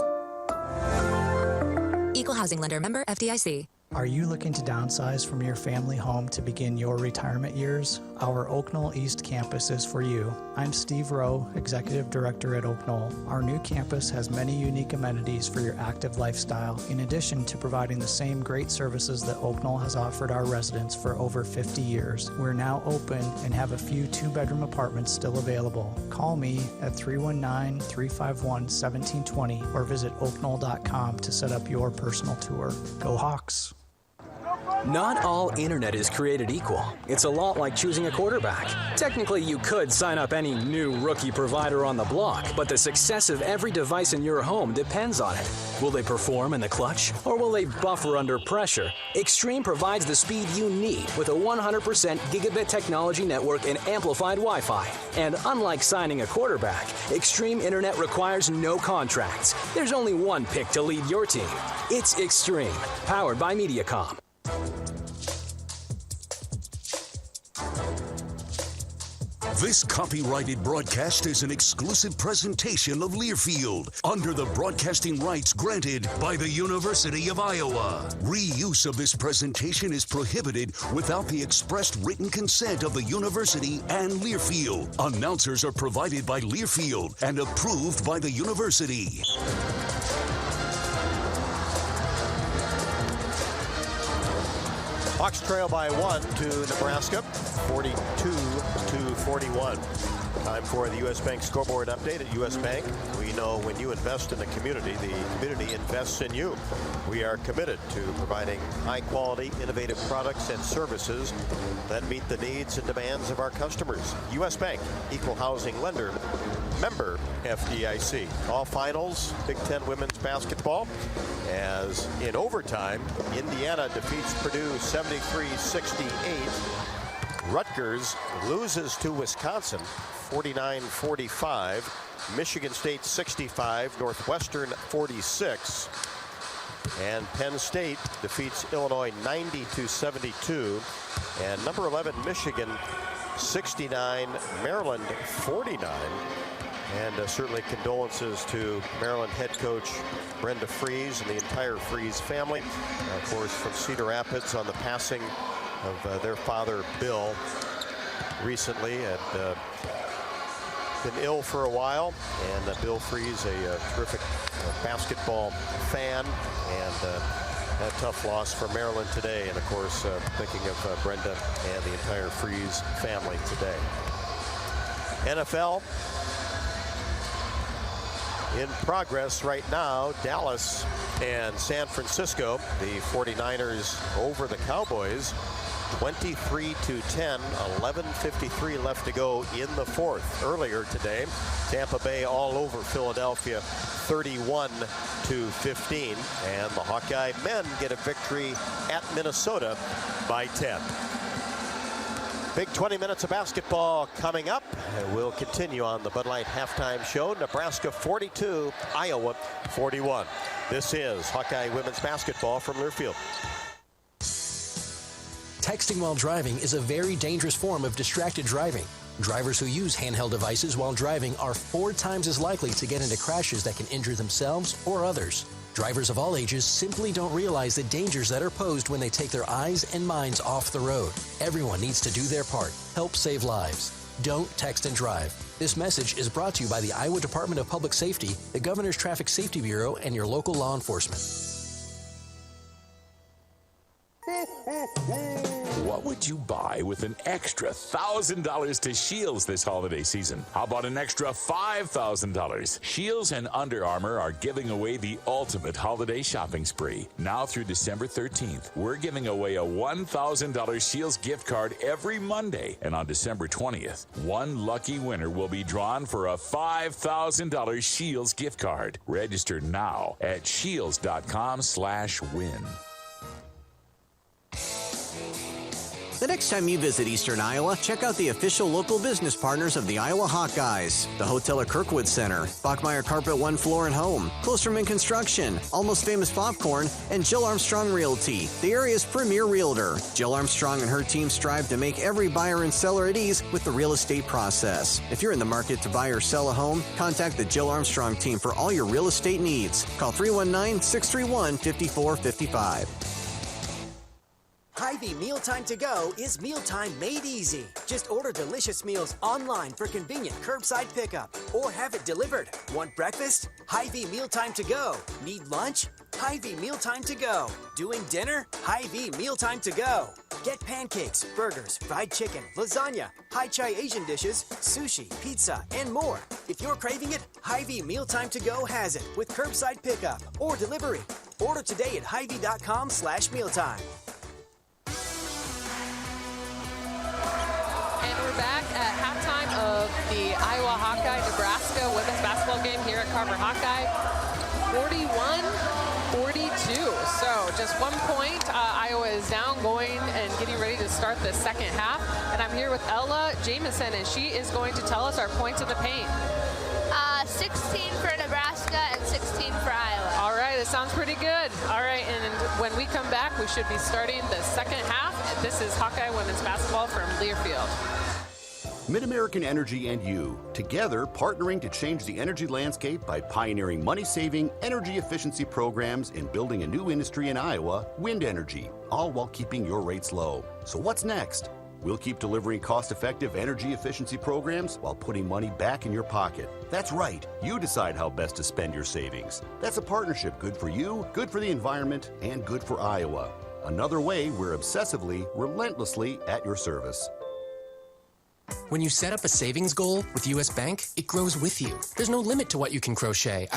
Equal housing lender, member FDIC. Are you looking to downsize from your family home to begin your retirement years? Our Oak Knoll East campus is for you. I'm Steve Rowe, Executive Director at Oak Knoll. Our new campus has many unique amenities for your active lifestyle, in addition to providing the same great services that Oak Knoll has offered our residents for over 50 years. We're now open and have a few 2-bedroom apartments still available. Call me at 319-351-1720 or visit oakknoll.com to set up your personal tour. Go Hawks! Not all internet is created equal. It's a lot like choosing a quarterback. Technically, you could sign up any new rookie provider on the block, but the success of every device in your home depends on it. Will they perform in the clutch, or will they buffer under pressure? Extreme provides the speed you need with a 100% gigabit technology network and amplified Wi-Fi. And unlike signing a quarterback, Extreme Internet requires no contracts. There's only one pick to lead your team. It's Extreme, powered by Mediacom. This copyrighted broadcast is an exclusive presentation of Learfield under the broadcasting rights granted by the University of Iowa. Reuse of this presentation is prohibited without the expressed written consent of the university and Learfield. Announcers are provided by Learfield and approved by the university. Hawks trail by 1 to Nebraska, 42-41. Time for the U.S. Bank scoreboard update at U.S. Bank. We know when you invest in the community invests in you. We are committed to providing high-quality, innovative products and services that meet the needs and demands of our customers. U.S. Bank, equal housing lender, member FDIC. All finals, Big Ten women's basketball. As in overtime, Indiana defeats Purdue 73-68. Rutgers loses to Wisconsin 49-45. Michigan State 65, Northwestern 46. And Penn State defeats Illinois 90-72. And number 11 Michigan 69, Maryland 49. And certainly condolences to Maryland head coach Brenda Freeze and the entire Freeze family. Of course, from Cedar Rapids on the passing of their father, Bill, recently. Had been ill for a while. And Bill Freeze, a terrific basketball fan. And a tough loss for Maryland today. And, of course, thinking of Brenda and the entire Freeze family today. NFL in progress right now. Dallas and San Francisco. The 49ers over the Cowboys. 23-10, 11:53 left to go in the fourth. Earlier today, Tampa Bay all over Philadelphia, 31-15. And the Hawkeye men get a victory at Minnesota by 10. Big 20 minutes of basketball coming up. We'll continue on the Bud Light halftime show. Nebraska 42, Iowa 41. This is Hawkeye women's basketball from Learfield. Texting while driving is a very dangerous form of distracted driving. Drivers who use handheld devices while driving are 4 times as likely to get into crashes that can injure themselves or others. Drivers of all ages simply don't realize the dangers that are posed when they take their eyes and minds off the road. Everyone needs to do their part. Help save lives. Don't text and drive. This message is brought to you by the Iowa Department of Public Safety, the Governor's Traffic Safety Bureau, and your local law enforcement. What would you buy with an extra $1,000 to Shields this holiday season? How about an extra $5,000? Shields and Under Armour are giving away the ultimate holiday shopping spree. Now through December 13th, we're giving away a $1,000 Shields gift card every Monday. And on December 20th, one lucky winner will be drawn for a $5,000 Shields gift card. Register now at shields.com/win. The next time you visit Eastern Iowa, check out the official local business partners of the Iowa Hawkeyes. The Hotel at Kirkwood Center, Bachmeyer Carpet One Floor and Home, Klosterman Construction, Almost Famous Popcorn, and Jill Armstrong Realty, the area's premier realtor. Jill Armstrong and her team strive to make every buyer and seller at ease with the real estate process. If you're in the market to buy or sell a home, contact the Jill Armstrong team for all your real estate needs. Call 319-631-5455. Hy-Vee Mealtime to Go is mealtime made easy. Just order delicious meals online for convenient curbside pickup or have it delivered. Want breakfast? Hy-Vee Mealtime to Go. Need lunch? Hy-Vee Mealtime to Go. Doing dinner? Hy-Vee Mealtime to Go. Get pancakes, burgers, fried chicken, lasagna, Hai Chai Asian dishes, sushi, pizza, and more. If you're craving it, Hy-Vee Mealtime to Go has it with curbside pickup or delivery. Order today at Hy-Vee.com/mealtime. And we're back at halftime of the Iowa Hawkeye Nebraska women's basketball game here at Carver Hawkeye. 41-42. So just 1 point. Iowa is down, going and getting ready to start the second half. And I'm here with Ella Jamison, and she is going to tell us our points in the paint. 16 for Nebraska and 16 for Iowa. All right, that sounds pretty good. All right, and when we come back, we should be starting the second half. This is Hawkeye women's basketball from Learfield. Mid-American Energy and you, together partnering to change the energy landscape by pioneering money-saving, energy efficiency programs and building a new industry in Iowa, wind energy, all while keeping your rates low. So what's next? We'll keep delivering cost-effective energy efficiency programs while putting money back in your pocket. That's right. You decide how best to spend your savings. That's a partnership good for you, good for the environment, and good for Iowa. Another way we're obsessively, relentlessly at your service. When you set up a savings goal with U.S. Bank, it grows with you. There's no limit to what you can crochet.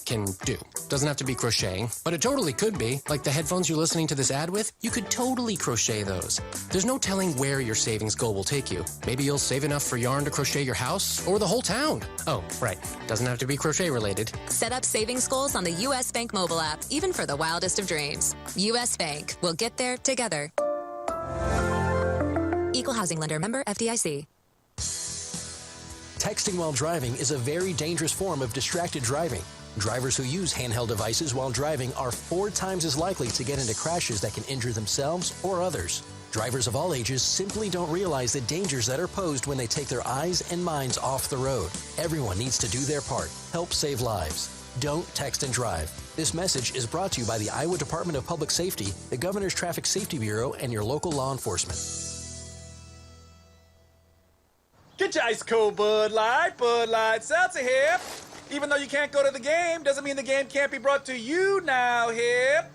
Can do. Doesn't have to be crocheting, but it totally could be. Like the headphones you're listening to this ad with, you could totally crochet those. There's no telling where your savings goal will take you. Maybe you'll save enough for yarn to crochet your house or the whole town. Oh, right. Doesn't have to be crochet related. Set up savings goals on the U.S. Bank mobile app, even for the wildest of dreams. U.S. Bank. We'll get there together. Equal housing lender, member FDIC. Texting while driving is a very dangerous form of distracted driving. Drivers who use handheld devices while driving are 4 times as likely to get into crashes that can injure themselves or others. Drivers of all ages simply don't realize the dangers that are posed when they take their eyes and minds off the road. Everyone needs to do their part. Help save lives. Don't text and drive. This message is brought to you by the Iowa Department of Public Safety, the Governor's Traffic Safety Bureau, and your local law enforcement. Get your ice cold Bud Light Seltzer here. Even though you can't go to the game, doesn't mean the game can't be brought to you now here.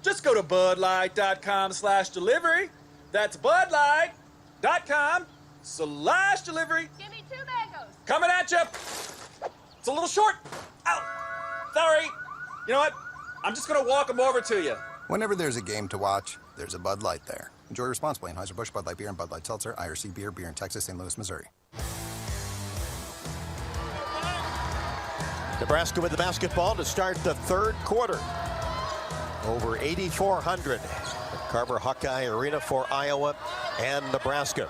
Just go to budlight.com/delivery. That's budlight.com/delivery. Give me 2 mangoes. Coming at you. It's a little short. Ow. Sorry. You know what? I'm just going to walk them over to you. Whenever there's a game to watch, there's a Bud Light there. Enjoy responsibly. Anheuser-Busch, Bud Light Beer, and Bud Light Seltzer, IRC Beer, beer in Texas, St. Louis, Missouri. Nebraska with the basketball to start the third quarter. Over 8,400 at Carver Hawkeye Arena for Iowa and Nebraska.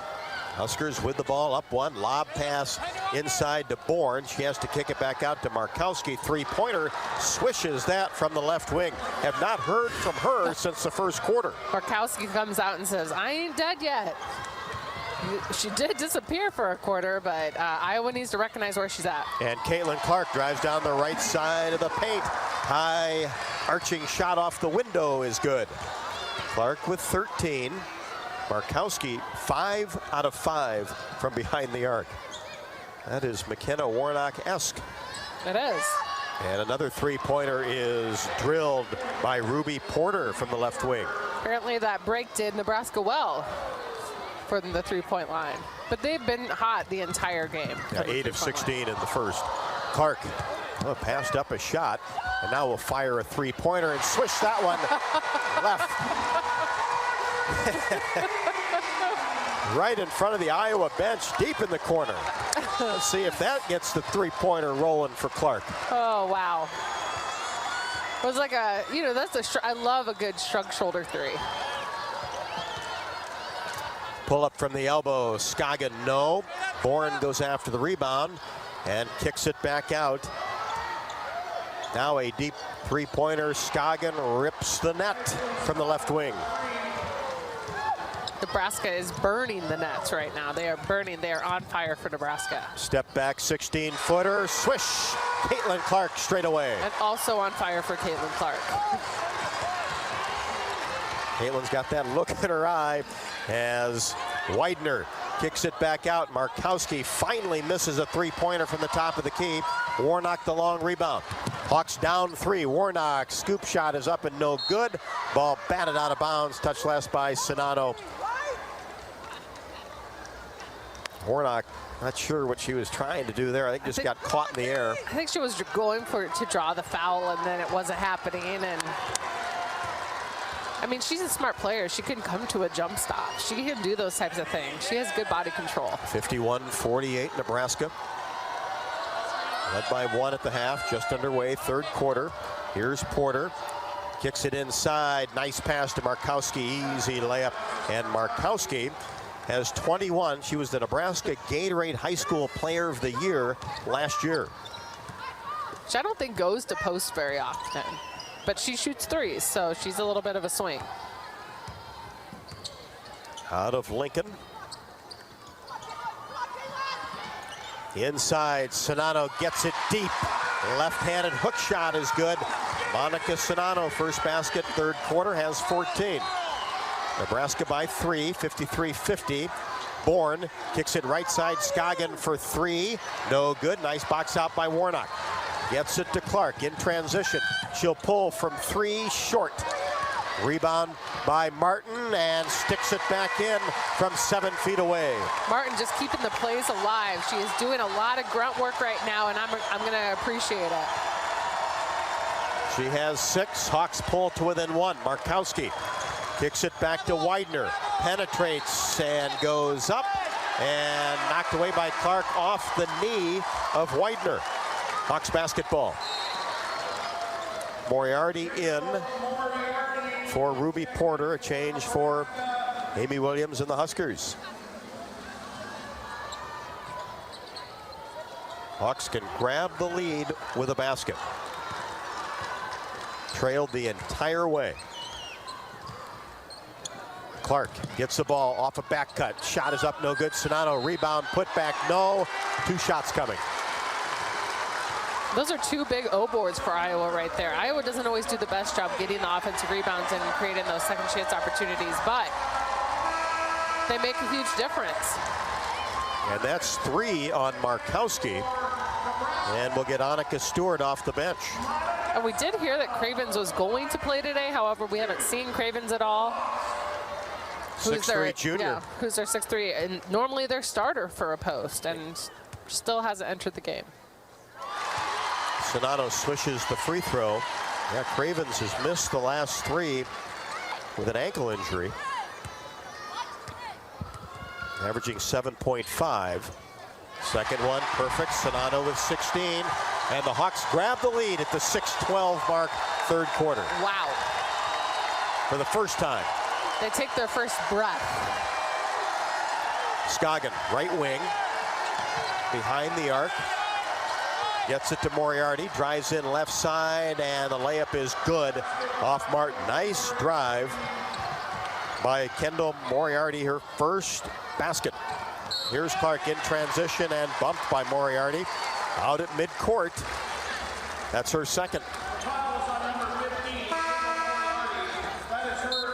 Huskers with the ball, up one, lob pass inside to Bourne. She has to kick it back out to Markowski. Three-pointer, swishes that from the left wing. Have not heard from her since the first quarter. Markowski comes out and says, I ain't dead yet. She did disappear for a quarter, but Iowa needs to recognize where she's at. And Caitlin Clark drives down the right side of the paint. High arching shot off the window is good. Clark with 13. Markowski 5 out of 5 from behind the arc. That is McKenna Warnock-esque. It is. And another three-pointer is drilled by Ruby Porter from the left wing. Apparently that break did Nebraska well for the three-point line. But they've been hot the entire game. Yeah, 8 of 16 in the first. Clark passed up a shot, and now will fire a three-pointer and swish that one left. Right in front of the Iowa bench, deep in the corner. Let's see if that gets the three-pointer rolling for Clark. Oh, wow. It was like a, I love a good shrug shoulder three. Pull up from the elbow, Scoggin, no. Bourne goes after the rebound and kicks it back out. Now a deep three-pointer, Scoggin rips the net from the left wing. Nebraska is burning the nets right now. They are burning. They are on fire for Nebraska. Step back, 16-footer, swish. Caitlin Clark straight away. And also on fire for Caitlin Clark. Caitlin's got that look in her eye as Widener kicks it back out. Markowski finally misses a three-pointer from the top of the key. Warnock the long rebound. Hawks down 3. Warnock scoop shot is up and no good. Ball batted out of bounds. Touched last by Sonato. Warnock, not sure what she was trying to do there. I think just got caught in the air. I think she was going for it to draw the foul, and then it wasn't happening. And I mean, she's a smart player. She can come to a jump stop. She can do those types of things. She has good body control. 51-48 Nebraska. Led by 1 at the half, just underway, third quarter. Here's Porter. Kicks it inside. Nice pass to Markowski. Easy layup. And Markowski has 21. She was the Nebraska Gatorade High School Player of the Year last year. Which I don't think goes to post very often. But she shoots threes, so she's a little bit of a swing. Out of Lincoln. Inside, Sonato gets it deep. Left-handed hook shot is good. Monica Sonato, first basket, third quarter, has 14. Nebraska by 3, 53-50. Bourne kicks it right side, Scoggin for 3. No good, nice box out by Warnock. Gets it to Clark in transition. She'll pull from 3, short. Rebound by Martin and sticks it back in from 7 feet away. Martin just keeping the plays alive. She is doing a lot of grunt work right now, and I'm going to appreciate it. She has 6. Hawks pull to within 1. Markowski kicks it back to Widener. Penetrates and goes up and knocked away by Clark off the knee of Widener. Hawks basketball. Moriarty in for Ruby Porter, a change for Amy Williams and the Huskers. Hawks can grab the lead with a basket. Trailed the entire way. Clark gets the ball off a back cut. Shot is up, no good. Sonato rebound, put back, no. 2 shots coming. Those are 2 big O boards for Iowa right there. Iowa doesn't always do the best job getting the offensive rebounds and creating those second chance opportunities, but they make a huge difference. And that's 3 on Markowski. And we'll get Annika Stewart off the bench. And we did hear that Cravens was going to play today. However, we haven't seen Cravens at all. 6'3" junior. Yeah, who's their 6'3", and normally their starter for a post, and still hasn't entered the game. Sonato swishes the free throw. Yeah, Cravens has missed the last 3 with an ankle injury. Averaging 7.5. Second one, perfect. Sonato with 16. And the Hawks grab the lead at the 6:12 mark, third quarter. Wow. For the first time. They take their first breath. Scoggin, right wing, behind the arc. Gets it to Moriarty, drives in left side, and the layup is good off Martin. Nice drive by Kendall Moriarty, her first basket. Here's Clark in transition and bumped by Moriarty out at midcourt. That's her second.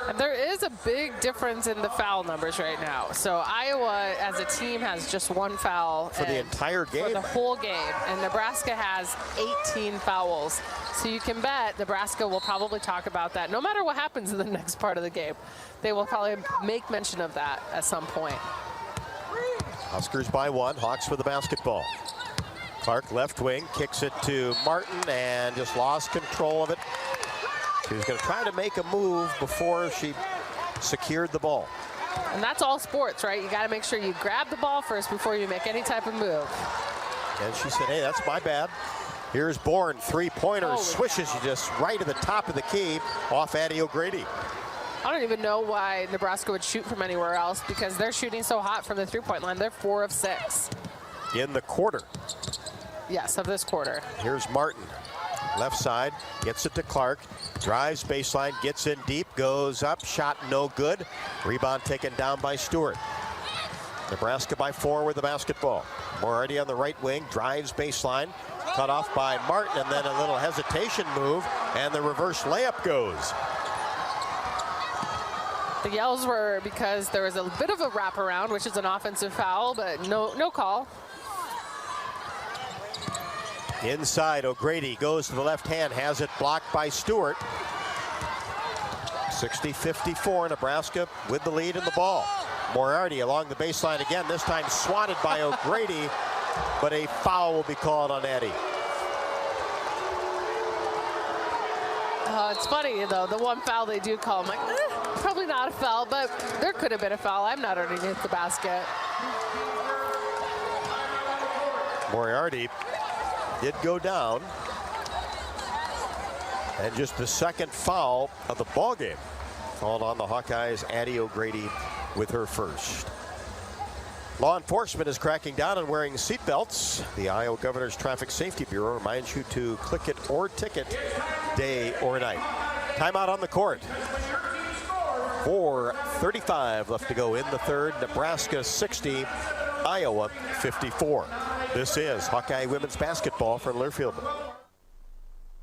And there is a big difference in the foul numbers right now. So Iowa, as a team, has just 1 foul. For the entire game? For the whole game. And Nebraska has 18 fouls. So you can bet Nebraska will probably talk about that. No matter what happens in the next part of the game, they will probably make mention of that at some point. Huskers by 1. Hawks with the basketball. Clark, left wing, kicks it to Martin and just lost control of it. She was going to try to make a move before she secured the ball. And that's all sports, right? You got to make sure you grab the ball first before you make any type of move. And she said, hey, that's my bad. Here's Bourne, 3-pointer, swishes you just right at the top of the key off Addie O'Grady. I don't even know why Nebraska would shoot from anywhere else because they're shooting so hot from the 3-point line. They're 4 of 6. In the quarter. Yes, of this quarter. Here's Martin. Left side, gets it to Clark, drives baseline, gets in deep, goes up, shot no good. Rebound taken down by Stewart. Nebraska by 4 with the basketball. Moriarty on the right wing, drives baseline, cut off by Martin, and then a little hesitation move, and the reverse layup goes. The yells were because there was a bit of a wraparound, which is an offensive foul, but no call. Inside, O'Grady goes to the left hand, has it blocked by Stewart. 60-54, Nebraska with the lead in the ball. Moriarty along the baseline again, this time swatted by O'Grady, but a foul will be called on Eddie. It's funny, though, the one foul they do call, I'm like, probably not a foul, but there could have been a foul. I'm not underneath the basket. Moriarty did go down. And just the second foul of the ball game called on the Hawkeyes. Addie O'Grady with her first. Law enforcement is cracking down on wearing seatbelts. The Iowa Governor's Traffic Safety Bureau reminds you to click it or ticket day or night. Timeout on the court. 4:35 left to go in the third. Nebraska 60, Iowa 54. This is Hawkeye women's basketball for Learfield.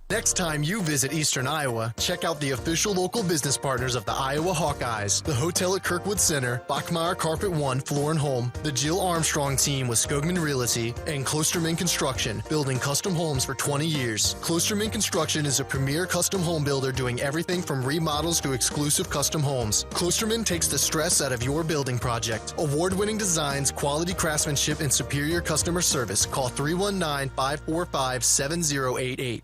Next time you visit Eastern Iowa, check out the official local business partners of the Iowa Hawkeyes, the hotel at Kirkwood Center, Bachmeyer Carpet One Floor and Home, the Jill Armstrong team with Skogman Realty, and Klosterman Construction, building custom homes for 20 years. Klosterman Construction is a premier custom home builder doing everything from remodels to exclusive custom homes. Klosterman takes the stress out of your building project. Award-winning designs, quality craftsmanship, and superior customer service. Call 319-545-7088.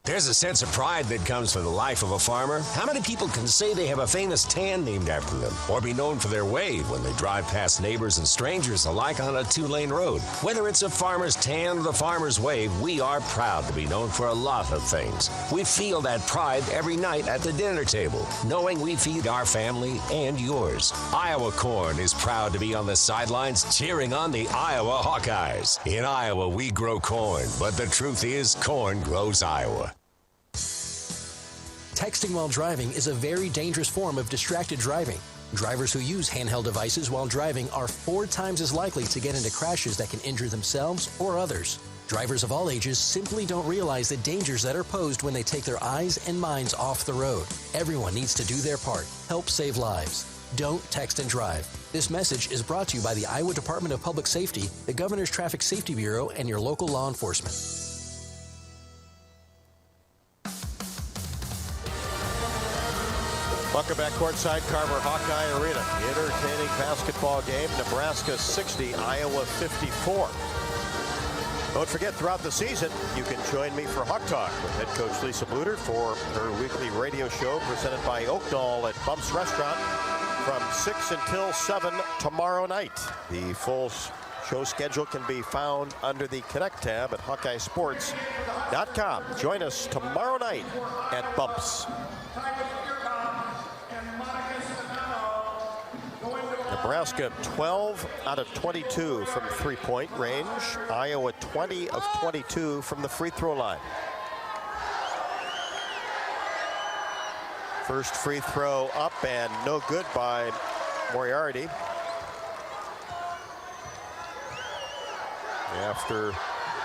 There's a sense of pride that comes from the life of a farmer. How many people can say they have a famous tan named after them, or be known for their wave when they drive past neighbors and strangers alike on a 2-lane road? Whether it's a farmer's tan or the farmer's wave, we are proud to be known for a lot of things. We feel that pride every night at the dinner table, knowing we feed our family and yours. Iowa Corn is proud to be on the sidelines cheering on the Iowa Hawkeyes. In Iowa, we grow corn, but the truth is, corn grows Iowa. Texting while driving is a very dangerous form of distracted driving. Drivers who use handheld devices while driving are 4 times as likely to get into crashes that can injure themselves or others. Drivers of all ages simply don't realize the dangers that are posed when they take their eyes and minds off the road. Everyone needs to do their part. Help save lives. Don't text and drive. This message is brought to you by the Iowa Department of Public Safety, the Governor's Traffic Safety Bureau, and your local law enforcement. Welcome back courtside, Carver Hawkeye Arena. Entertaining basketball game. Nebraska 60, Iowa 54. Don't forget, throughout the season, you can join me for Hawk Talk with head coach Lisa Bluder for her weekly radio show presented by Oakdale at Bumps Restaurant from 6 until 7 tomorrow night. The full show schedule can be found under the Connect tab at HawkeyeSports.com. Join us tomorrow night at Bumps. Nebraska 12 out of 22 from three-point range. Iowa 20 of 22 from the free throw line. First free throw up and no good by Moriarty. After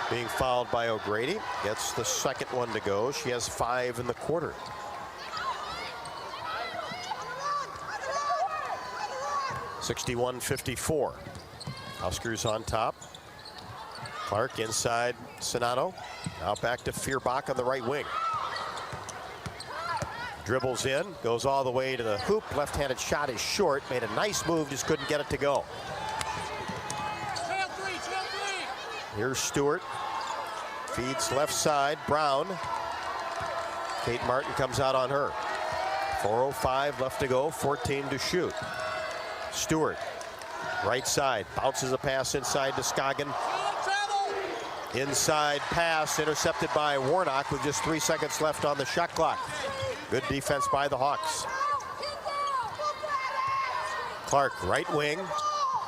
being fouled by O'Grady, gets the second one to go. She has 5 in the quarter. (61-54). Huskers on top. Clark inside Sonato. Now back to Feuerbach on the right wing. Dribbles in, goes all the way to the hoop. Left-handed shot is short. Made a nice move, just couldn't get it to go. Here's Stewart. Feeds left side. Brown. Kate Martin comes out on her. 4:05 left to go. 14 to shoot. Stewart, right side, bounces a pass inside to Scoggin. Inside pass intercepted by Warnock with just 3 seconds left on the shot clock. Good defense by the Hawks. Clark, right wing,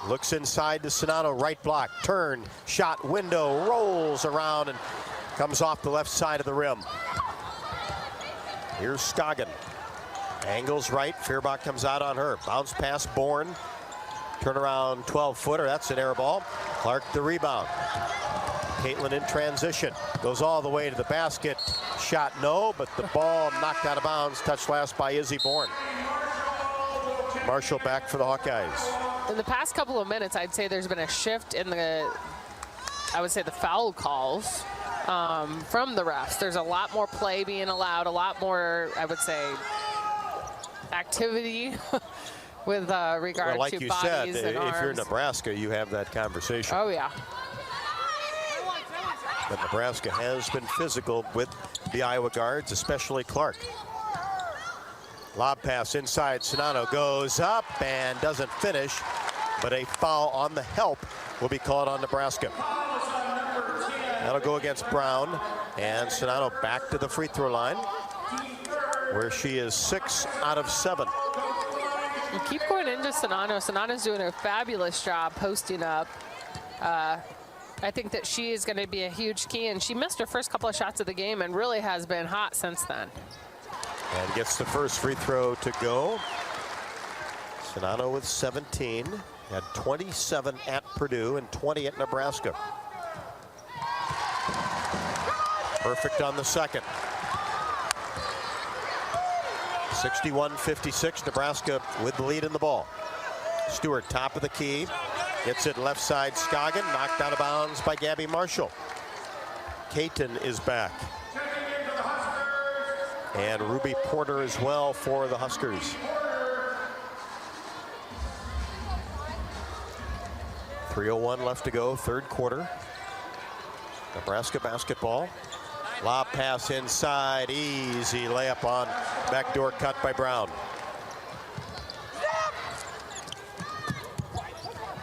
looks inside to Sonato, right block, turn, shot, window, rolls around and comes off the left side of the rim. Here's Scoggin. Angles right, Feuerbach comes out on her. Bounce pass, Bourne. Turnaround 12-footer, that's an air ball. Clark the rebound. Caitlin in transition. Goes all the way to the basket. Shot no, but the ball knocked out of bounds. Touched last by Izzy Bourne. Marshall back for the Hawkeyes. In the past couple of minutes, I'd say there's been a shift in the foul calls from the refs. There's a lot more play being allowed, a lot more, I would say, activity with regard like to you bodies said, and arms. if you're in Nebraska, you have that conversation. Oh, yeah. But Nebraska has been physical with the Iowa guards, especially Clark. Lob pass inside. Sonato goes up and doesn't finish, but a foul on the help will be called on Nebraska. That'll go against Brown, and Sonato back to the free throw line, where she is 6 out of 7. You keep going into Sonato. Sonato's doing a fabulous job posting up. I think that she is going to be a huge key, and she missed her first couple of shots of the game and really has been hot since then. And gets the first free throw to go. Sonato with 17, had 27 at Purdue and 20 at Nebraska. Perfect on the second. 61-56, Nebraska with the lead in the ball. Stewart, top of the key, gets it left side. Scoggin, knocked out of bounds by Gabby Marshall. Caton is back. And Ruby Porter as well for the Huskers. 3:01 left to go, third quarter. Nebraska basketball. Lob pass inside, easy layup on backdoor cut by Brown.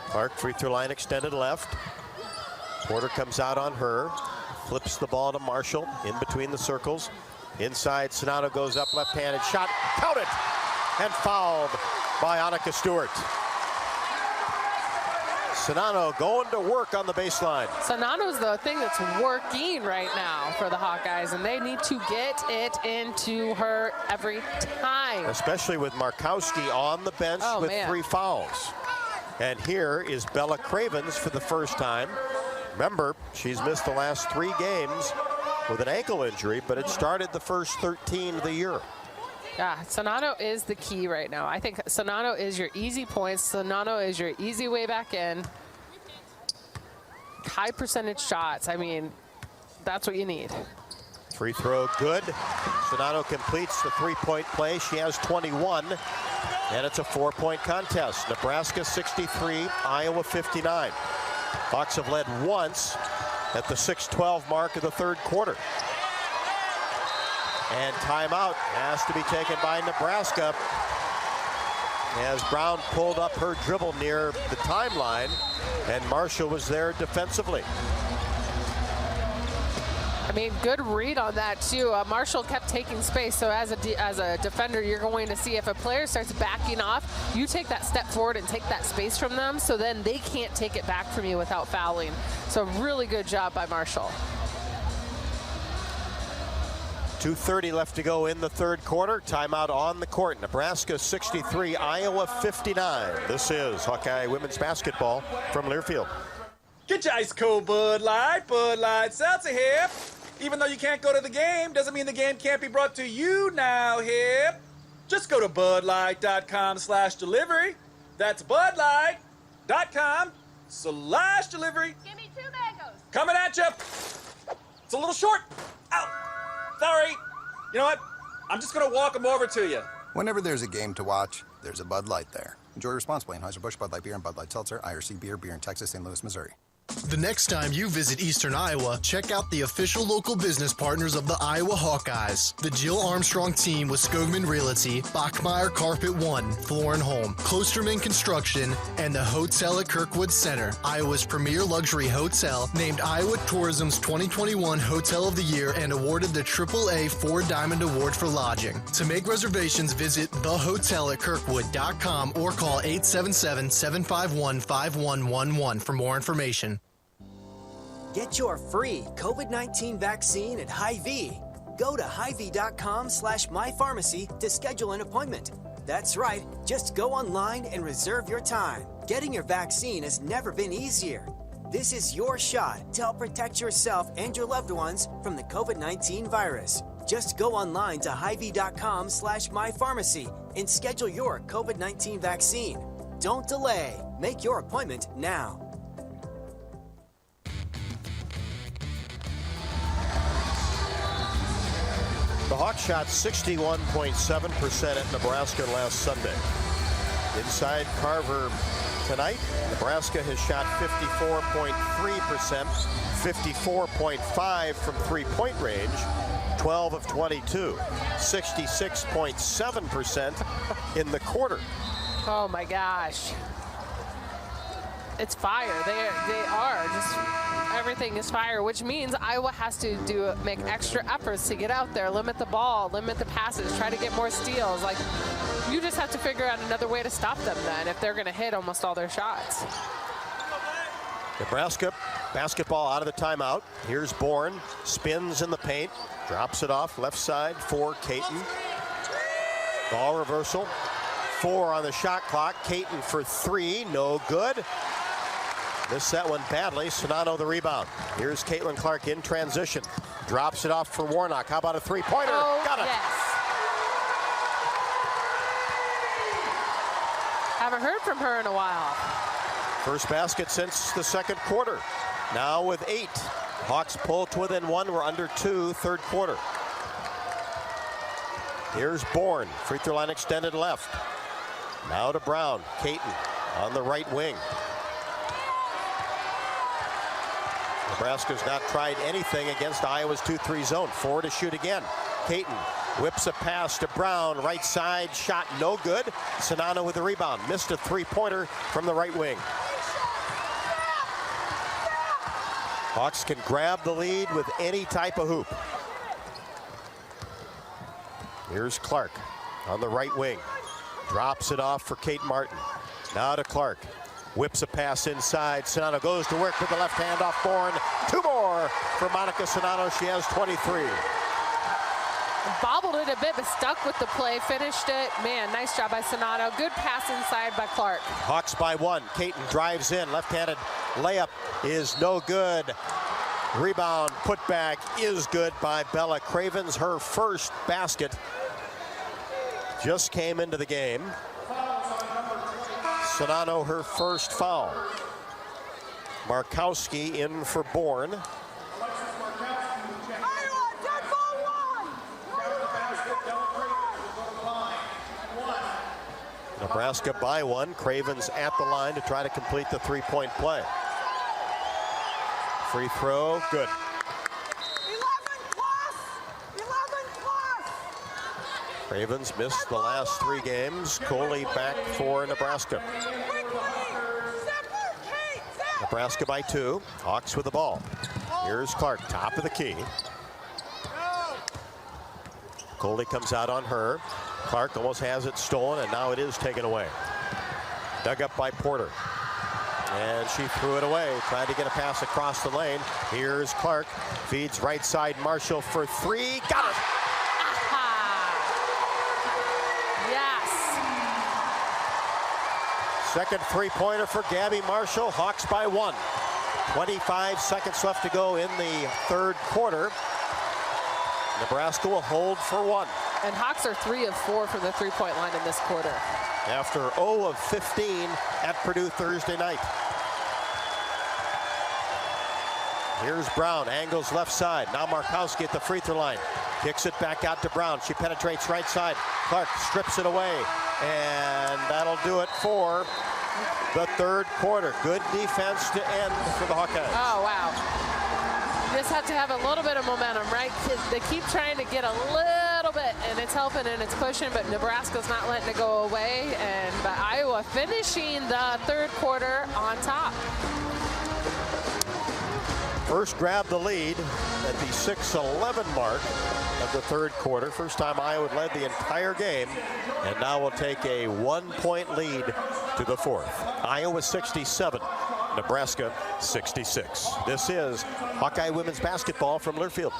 Clark, free throw line extended left. Porter comes out on her, flips the ball to Marshall in between the circles. Inside, Sonato goes up, left-handed shot, counted, and fouled by Annika Stewart. Sonano going to work on the baseline. Sonano's the thing that's working right now for the Hawkeyes, and they need to get it into her every time. Especially with Markowski on the bench with 3 fouls. And here is Bella Cravens for the first time. Remember, she's missed the last 3 games with an ankle injury, but it started the first 13 of the year. Yeah, Sonano is the key right now. I think Sonano is your easy points. Sonano is your easy way back in. High percentage shots. I mean, that's what you need. Free throw good. Sonano completes the 3-point play. She has 21, and it's a 4-point contest. Nebraska 63, Iowa 59. Hawks have led once at the 6:12 mark of the 3rd quarter. And timeout has to be taken by Nebraska as Brown pulled up her dribble near the timeline, and Marshall was there defensively. I mean, good read on that, too. Marshall kept taking space, so as a defender, you're going to see if a player starts backing off, you take that step forward and take that space from them, so then they can't take it back from you without fouling. So really good job by Marshall. 2:30 left to go in the 3rd quarter. Timeout on the court. Nebraska 63, Iowa 59. This is Hawkeye women's basketball from Learfield. Get your ice cold Bud Light Seltzer here. Even though you can't go to the game, doesn't mean the game can't be brought to you now here. Just go to budlight.com/delivery. That's budlight.com/delivery. Give me 2 mangoes. Coming at you. It's a little short. Ow. Sorry. You know what? I'm just going to walk them over to you. Whenever there's a game to watch, there's a Bud Light there. Enjoy responsibly. Anheuser-Busch, Bud Light Beer, and Bud Light Seltzer. IRC Beer in Texas, St. Louis, Missouri. The next time you visit Eastern Iowa, check out the official local business partners of the Iowa Hawkeyes. The Jill Armstrong team with Skogman Realty, Bachmeyer Carpet One, Floor and Home, Klosterman Construction, and the Hotel at Kirkwood Center, Iowa's premier luxury hotel, named Iowa Tourism's 2021 Hotel of the Year and awarded the AAA 4-Diamond Award for lodging. To make reservations, visit thehotelatkirkwood.com or call 877-751-5111 for more information. Get your free COVID-19 vaccine at Hy-Vee. Go to Hy-Vee.com/mypharmacy to schedule an appointment. That's right, just go online and reserve your time. Getting your vaccine has never been easier. This is your shot to help protect yourself and your loved ones from the COVID-19 virus. Just go online to Hy-Vee.com/mypharmacy and schedule your COVID-19 vaccine. Don't delay. Make your appointment now. The Hawks shot 61.7% at Nebraska last Sunday. Inside Carver tonight, Nebraska has shot 54.3%, 54.5% from three-point range, 12 of 22, 66.7% in the quarter. Oh my gosh. It's fire. They are just, everything is fire, which means Iowa has to make extra efforts to get out there, limit the ball, limit the passes, try to get more steals. Like, you just have to figure out another way to stop them then if they're going to hit almost all their shots. Nebraska basketball out of the timeout. Here's Bourne, spins in the paint, drops it off left side for Caton. Ball reversal. 4 on the shot clock. Caton for 3, no good. Missed that one badly. Sonano the rebound. Here's Caitlin Clark in transition. Drops it off for Warnock. How about a three-pointer? Oh, got it. Yes. Haven't heard from her in a while. First basket since the second quarter. Now with 8. Hawks pull to within 1. We're under 2, third quarter. Here's Bourne. Free throw line extended left. Now to Brown. Caton on the right wing. Nebraska's not tried anything against Iowa's 2-3 zone. 4 to shoot again. Caton whips a pass to Brown. Right side shot no good. Sonano with the rebound. Missed a three-pointer from the right wing. Hawks can grab the lead with any type of hoop. Here's Clark on the right wing. Drops it off for Kate Martin. Now to Clark. Whips a pass inside. Sonano goes to work with the left hand off Bourne. 2 more for Monica Sonano. She has 23. Bobbled it a bit, but stuck with the play, finished it. Man, nice job by Sonano. Good pass inside by Clark. Hawks by 1. Caton drives in. Left-handed layup is no good. Rebound, putback is good by Bella Cravens. Her first basket just came into the game. Sonano, her first foul. Markowski in for Bourne. Nebraska by 1. Cravens at the line to try to complete the 3-point play. Free throw, good. 11 plus. Cravens missed the last 3 games. Coley back for Nebraska. Nebraska by 2. Hawks with the ball. Here's Clark, top of the key. Coley comes out on her. Clark almost has it stolen, and now it is taken away. Dug up by Porter. And she threw it away, tried to get a pass across the lane. Here's Clark, feeds right side Marshall for 3, got it! Yes. Second 3-pointer for Gabby Marshall. Hawks by 1. 25 seconds left to go in the 3rd quarter. Nebraska will hold for 1. And Hawks are 3 of 4 from the 3-point line in this quarter. After 0 of 15 at Purdue Thursday night. Here's Brown, angles left side. Now Markowski at the free throw line. Kicks it back out to Brown. She penetrates right side. Clark strips it away. And that'll do it for the 3rd quarter. Good defense to end for the Hawkeyes. Oh, wow. You just have to have a little bit of momentum, right? They keep trying to get a little bit, and it's helping and it's pushing, but Nebraska's not letting it go away. But Iowa finishing the 3rd quarter on top. First grabbed the lead at the 6:11 mark of the 3rd quarter. First time Iowa led the entire game, and now will take a 1-point lead to the 4th. Iowa 67. Nebraska 66. This is Hawkeye women's basketball from Learfield.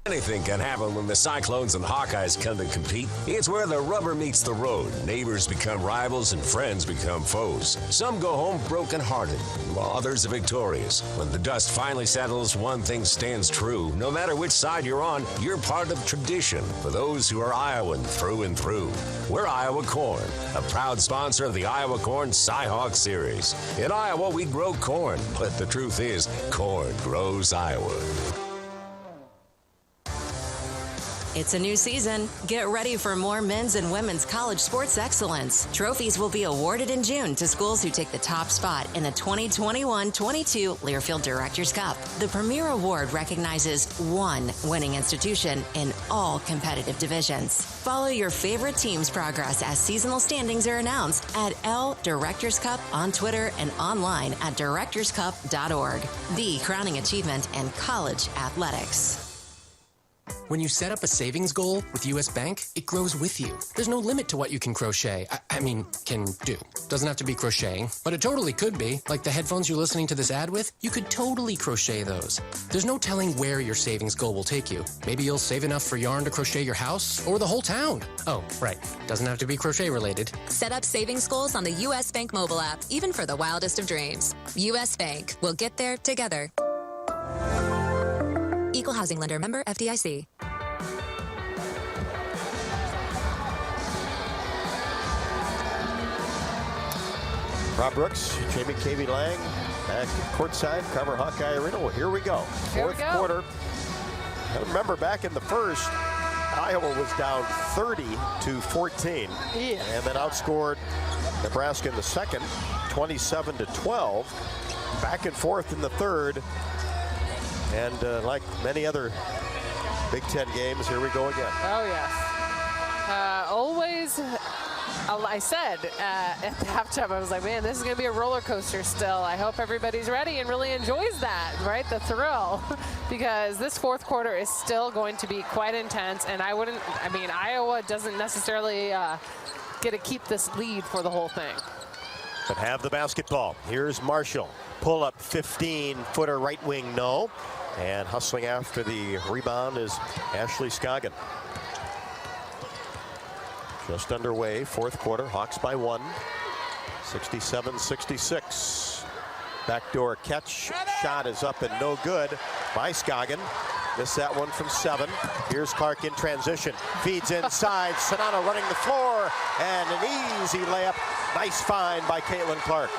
Anything can happen when the Cyclones and Hawkeyes come to compete. It's where the rubber meets the road. Neighbors become rivals and friends become foes. Some go home broken-hearted, while others are victorious. When the dust finally settles, one thing stands true. No matter which side you're on, you're part of tradition for those who are Iowan through and through. We're Iowa Corn, a proud sponsor of the Iowa Corn Cy-Hawk Series. In Iowa, we grow corn, but the truth is, corn grows Iowa. It's a new season. Get ready for more men's and women's college sports excellence. Trophies will be awarded in June to schools who take the top spot in the 2021-22 Learfield Directors Cup. The premier award recognizes one winning institution in all competitive divisions. Follow your favorite team's progress as seasonal standings are announced at L Directors Cup on Twitter and online at directorscup.org. The crowning achievement in college athletics. When you set up a savings goal with U.S. Bank, it grows with you. There's no limit to what you can crochet. Can do. Doesn't have to be crocheting, but it totally could be. Like the headphones you're listening to this ad with, you could totally crochet those. There's no telling where your savings goal will take you. Maybe you'll save enough for yarn to crochet your house or the whole town. Oh, right. Doesn't have to be crochet related. Set up savings goals on the U.S. Bank mobile app, even for the wildest of dreams. U.S. Bank. We'll get there together. Equal housing lender, member FDIC. Rob Brooks, Jamie Cavey Lang, back courtside, Carver Hawkeye Arena. Well, here we go. Fourth quarter. I remember back in the first, Iowa was down 30-14, and then outscored Nebraska in the second, 27-12. Back and forth in the third, and like many other Big Ten games, here we go again. Oh yes, always. I said at the halftime, I was like, man, this is going to be a roller coaster still. I hope everybody's ready and really enjoys that, right? The thrill, because this fourth quarter is still going to be quite intense. And Iowa doesn't necessarily get to keep this lead for the whole thing. but have the basketball. Here's Marshall. Pull up 15-footer right wing, no. And hustling after the rebound is Ashley Scoggin. Just underway, fourth quarter. Hawks by 1. 67-66. Backdoor catch. Shot is up and no good by Scoggin. Missed that one from 7. Here's Clark in transition. Feeds inside. Sonata running the floor. And an easy layup. Nice find by Caitlin Clark.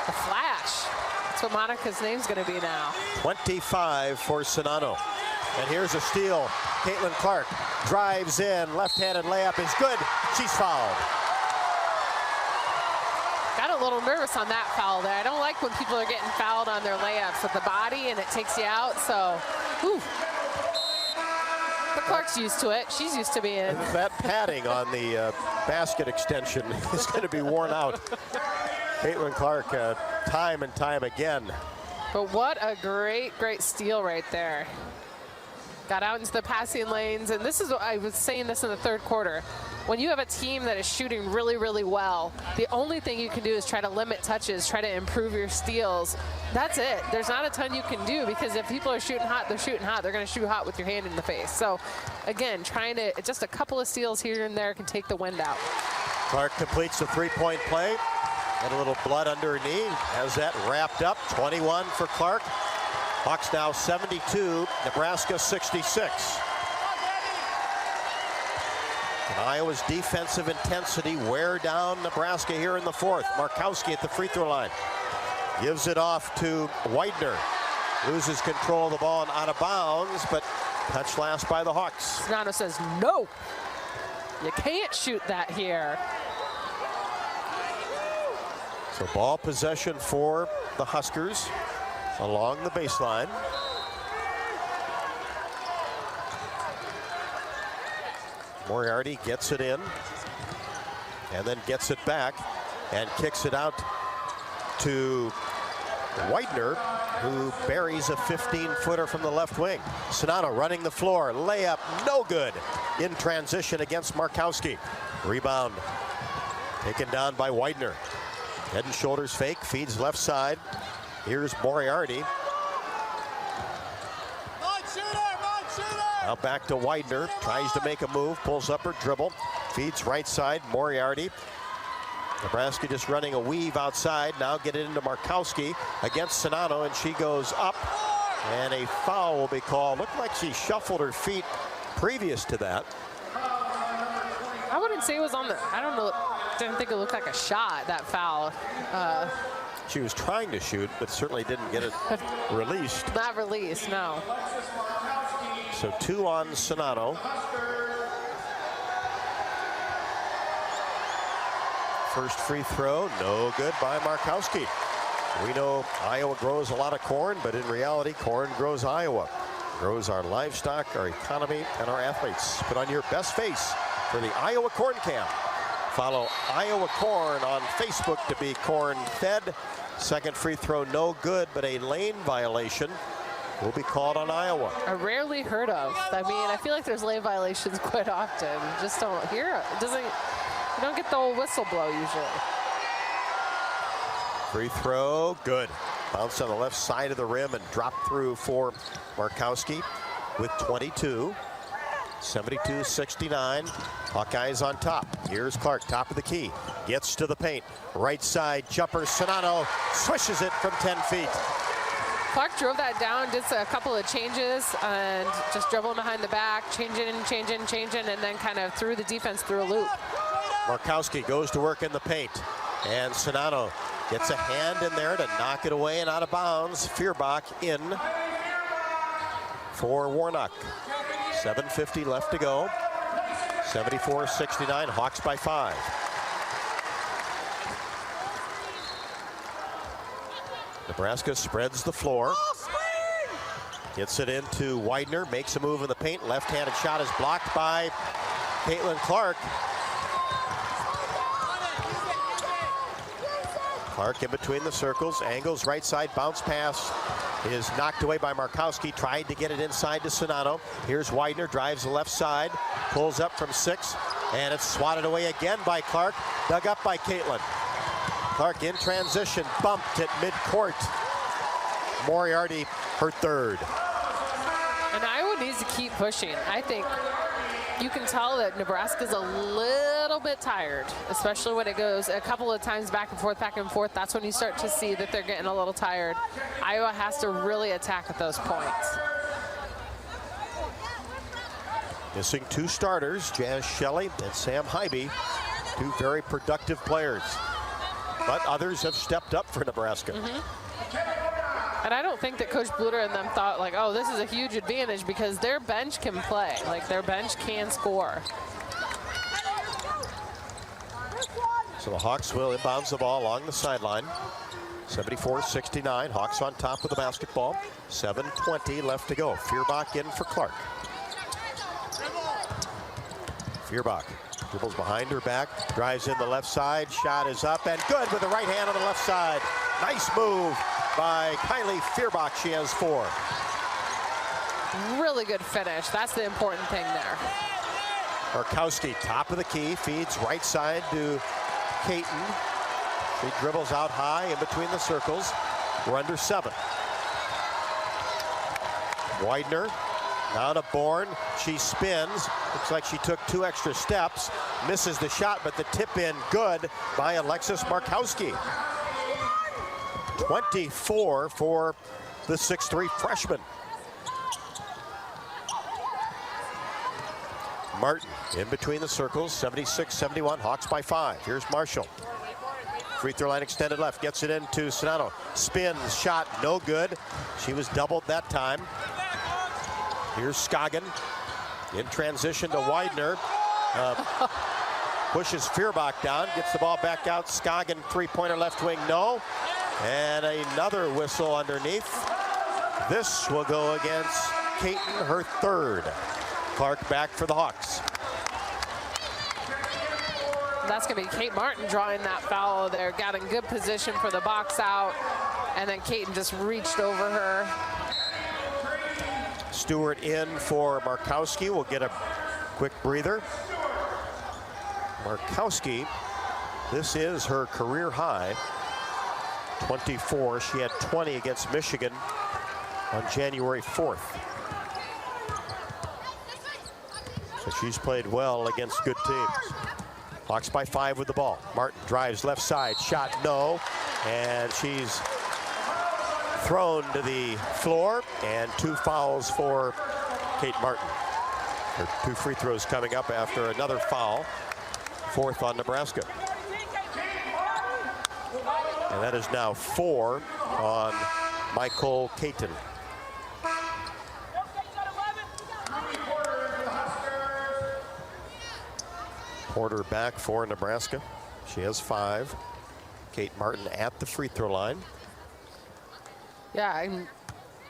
The flash. That's what Monica's name's going to be now. 25 for Sonata. And here's a steal. Caitlin Clark drives in. Left-handed layup is good. She's fouled. Got a little nervous on that foul there. I don't like when people are getting fouled on their layups with the body and it takes you out, so, whew. But Clark's used to it. She's used to being. That padding on the basket extension is going to be worn out. Caitlin Clark, time and time again. But what a great, great steal right there. Got out into the passing lanes, and this is what I was saying this in the third quarter. When you have a team that is shooting really, really well, the only thing you can do is try to limit touches, try to improve your steals. That's it. There's not a ton you can do because if people are shooting hot, they're shooting hot. They're going to shoot hot with your hand in the face. So, again, trying to, just a couple of steals here and there can take the wind out. Clark completes the three-point play. Got a little blood under her knee. Has that wrapped up. 21 for Clark. Hawks now 72, Nebraska 66. And Iowa's defensive intensity wear down Nebraska here in the fourth. Markowski at the free throw line. Gives it off to Widener. Loses control of the ball and out of bounds, but touched last by the Hawks. Nano says, no, you can't shoot that here. So ball possession for the Huskers along the baseline. Moriarty gets it in and then gets it back and kicks it out to Widener, who buries a 15-footer from the left wing. Sonata running the floor, layup no good in transition against Markowski. Rebound taken down by Widener. Head and shoulders fake, feeds left side. Here's Moriarty. Now back to Widener, tries to make a move, pulls up her dribble, feeds right side, Moriarty. Nebraska just running a weave outside, now get it into Markowski against Sonata, and she goes up, and a foul will be called. Looked like she shuffled her feet previous to that. I wouldn't say it was on the, I don't know, didn't think it looked like a shot, that foul. She was trying to shoot, but certainly didn't get it released. Not released, no. So 2 on Sonata. First free throw, no good by Markowski. We know Iowa grows a lot of corn, but in reality, corn grows Iowa. Grows our livestock, our economy, and our athletes. Put on your best face for the Iowa Corn Camp. Follow Iowa Corn on Facebook to be corn fed. Second free throw, no good, but a lane violation will be called on Iowa. Rarely heard of. I mean, I feel like there's lane violations quite often. Just don't hear it. It doesn't, you don't get the old whistle blow usually. Free throw, good. Bounced on the left side of the rim and dropped through for Markowski with 22. 72-69. Hawkeyes on top. Here's Clark, top of the key. Gets to the paint. Right side, jumper, Sonata swishes it from 10 feet. Clark drove that down, did a couple of changes, and just dribbling behind the back, changing, and then kind of threw the defense through a loop. Markowski goes to work in the paint, and Sonata gets a hand in there to knock it away and out of bounds. Feuerbach in for Warnock. 7:50 left to go. 74-69, Hawks by 5. Nebraska spreads the floor. Gets it into Widener, makes a move in the paint. Left-handed shot is blocked by Caitlin Clark. Clark in between the circles, angles right side, bounce pass is knocked away by Markowski. Tried to get it inside to Sonata. Here's Widener, drives the left side, pulls up from 6, and it's swatted away again by Clark. Dug up by Caitlin. Clark in transition, bumped at midcourt. Moriarty, her third. And Iowa needs to keep pushing. I think you can tell that Nebraska's a little bit tired, especially when it goes a couple of times back and forth, back and forth. That's when you start to see that they're getting a little tired. Iowa has to really attack at those points. Missing two starters, Jazz Shelley and Sam Hybe, two very productive players. But others have stepped up for Nebraska. And I don't think that Coach Bluder and them thought like, oh, this is a huge advantage because their bench can play. Like their bench can score. So the Hawks will inbounds the ball along the sideline. 74-69, Hawks on top of the basketball. 7:20 left to go. Feuerbach in for Clark. Feuerbach dribbles behind her back, drives in the left side, shot is up and good with the right hand on the left side. Nice move by Kylie Feuerbach. She has 4. Really good finish. That's the important thing there. Markowski, top of the key, feeds right side to Caton. She dribbles out high in between the circles. We're under 7. Widener, now to Bourne. She spins. Looks like she took 2 extra steps. Misses the shot, but the tip in good by Alexis Markowski. 24 for the 6'3" freshman. Martin in between the circles, 76-71, Hawks by 5. Here's Marshall. Free throw line extended left, gets it into Sonato. Spins, shot, no good. She was doubled that time. Here's Scoggin in transition to Widener. Pushes Feuerbach down, gets the ball back out. Scoggin, three-pointer left wing, no. And another whistle underneath. This will go against Caton, her third. Clark back for the Hawks. That's going to be Kate Martin drawing that foul there. Got in good position for the box out. And then Caton just reached over her. Stewart in for Markowski. We'll get a quick breather. Markowski, this is her career high. 24. She had 20 against Michigan on January 4th. So she's played well against good teams. Hawks by 5 with the ball. Martin drives left side, shot no, and she's thrown to the floor, and 2 fouls for Kate Martin. Her 2 free throws coming up after another foul. 4th on Nebraska. And that is now 4 on Michael Caton. Porter back for Nebraska. She has 5. Kate Martin at the free throw line. Yeah, and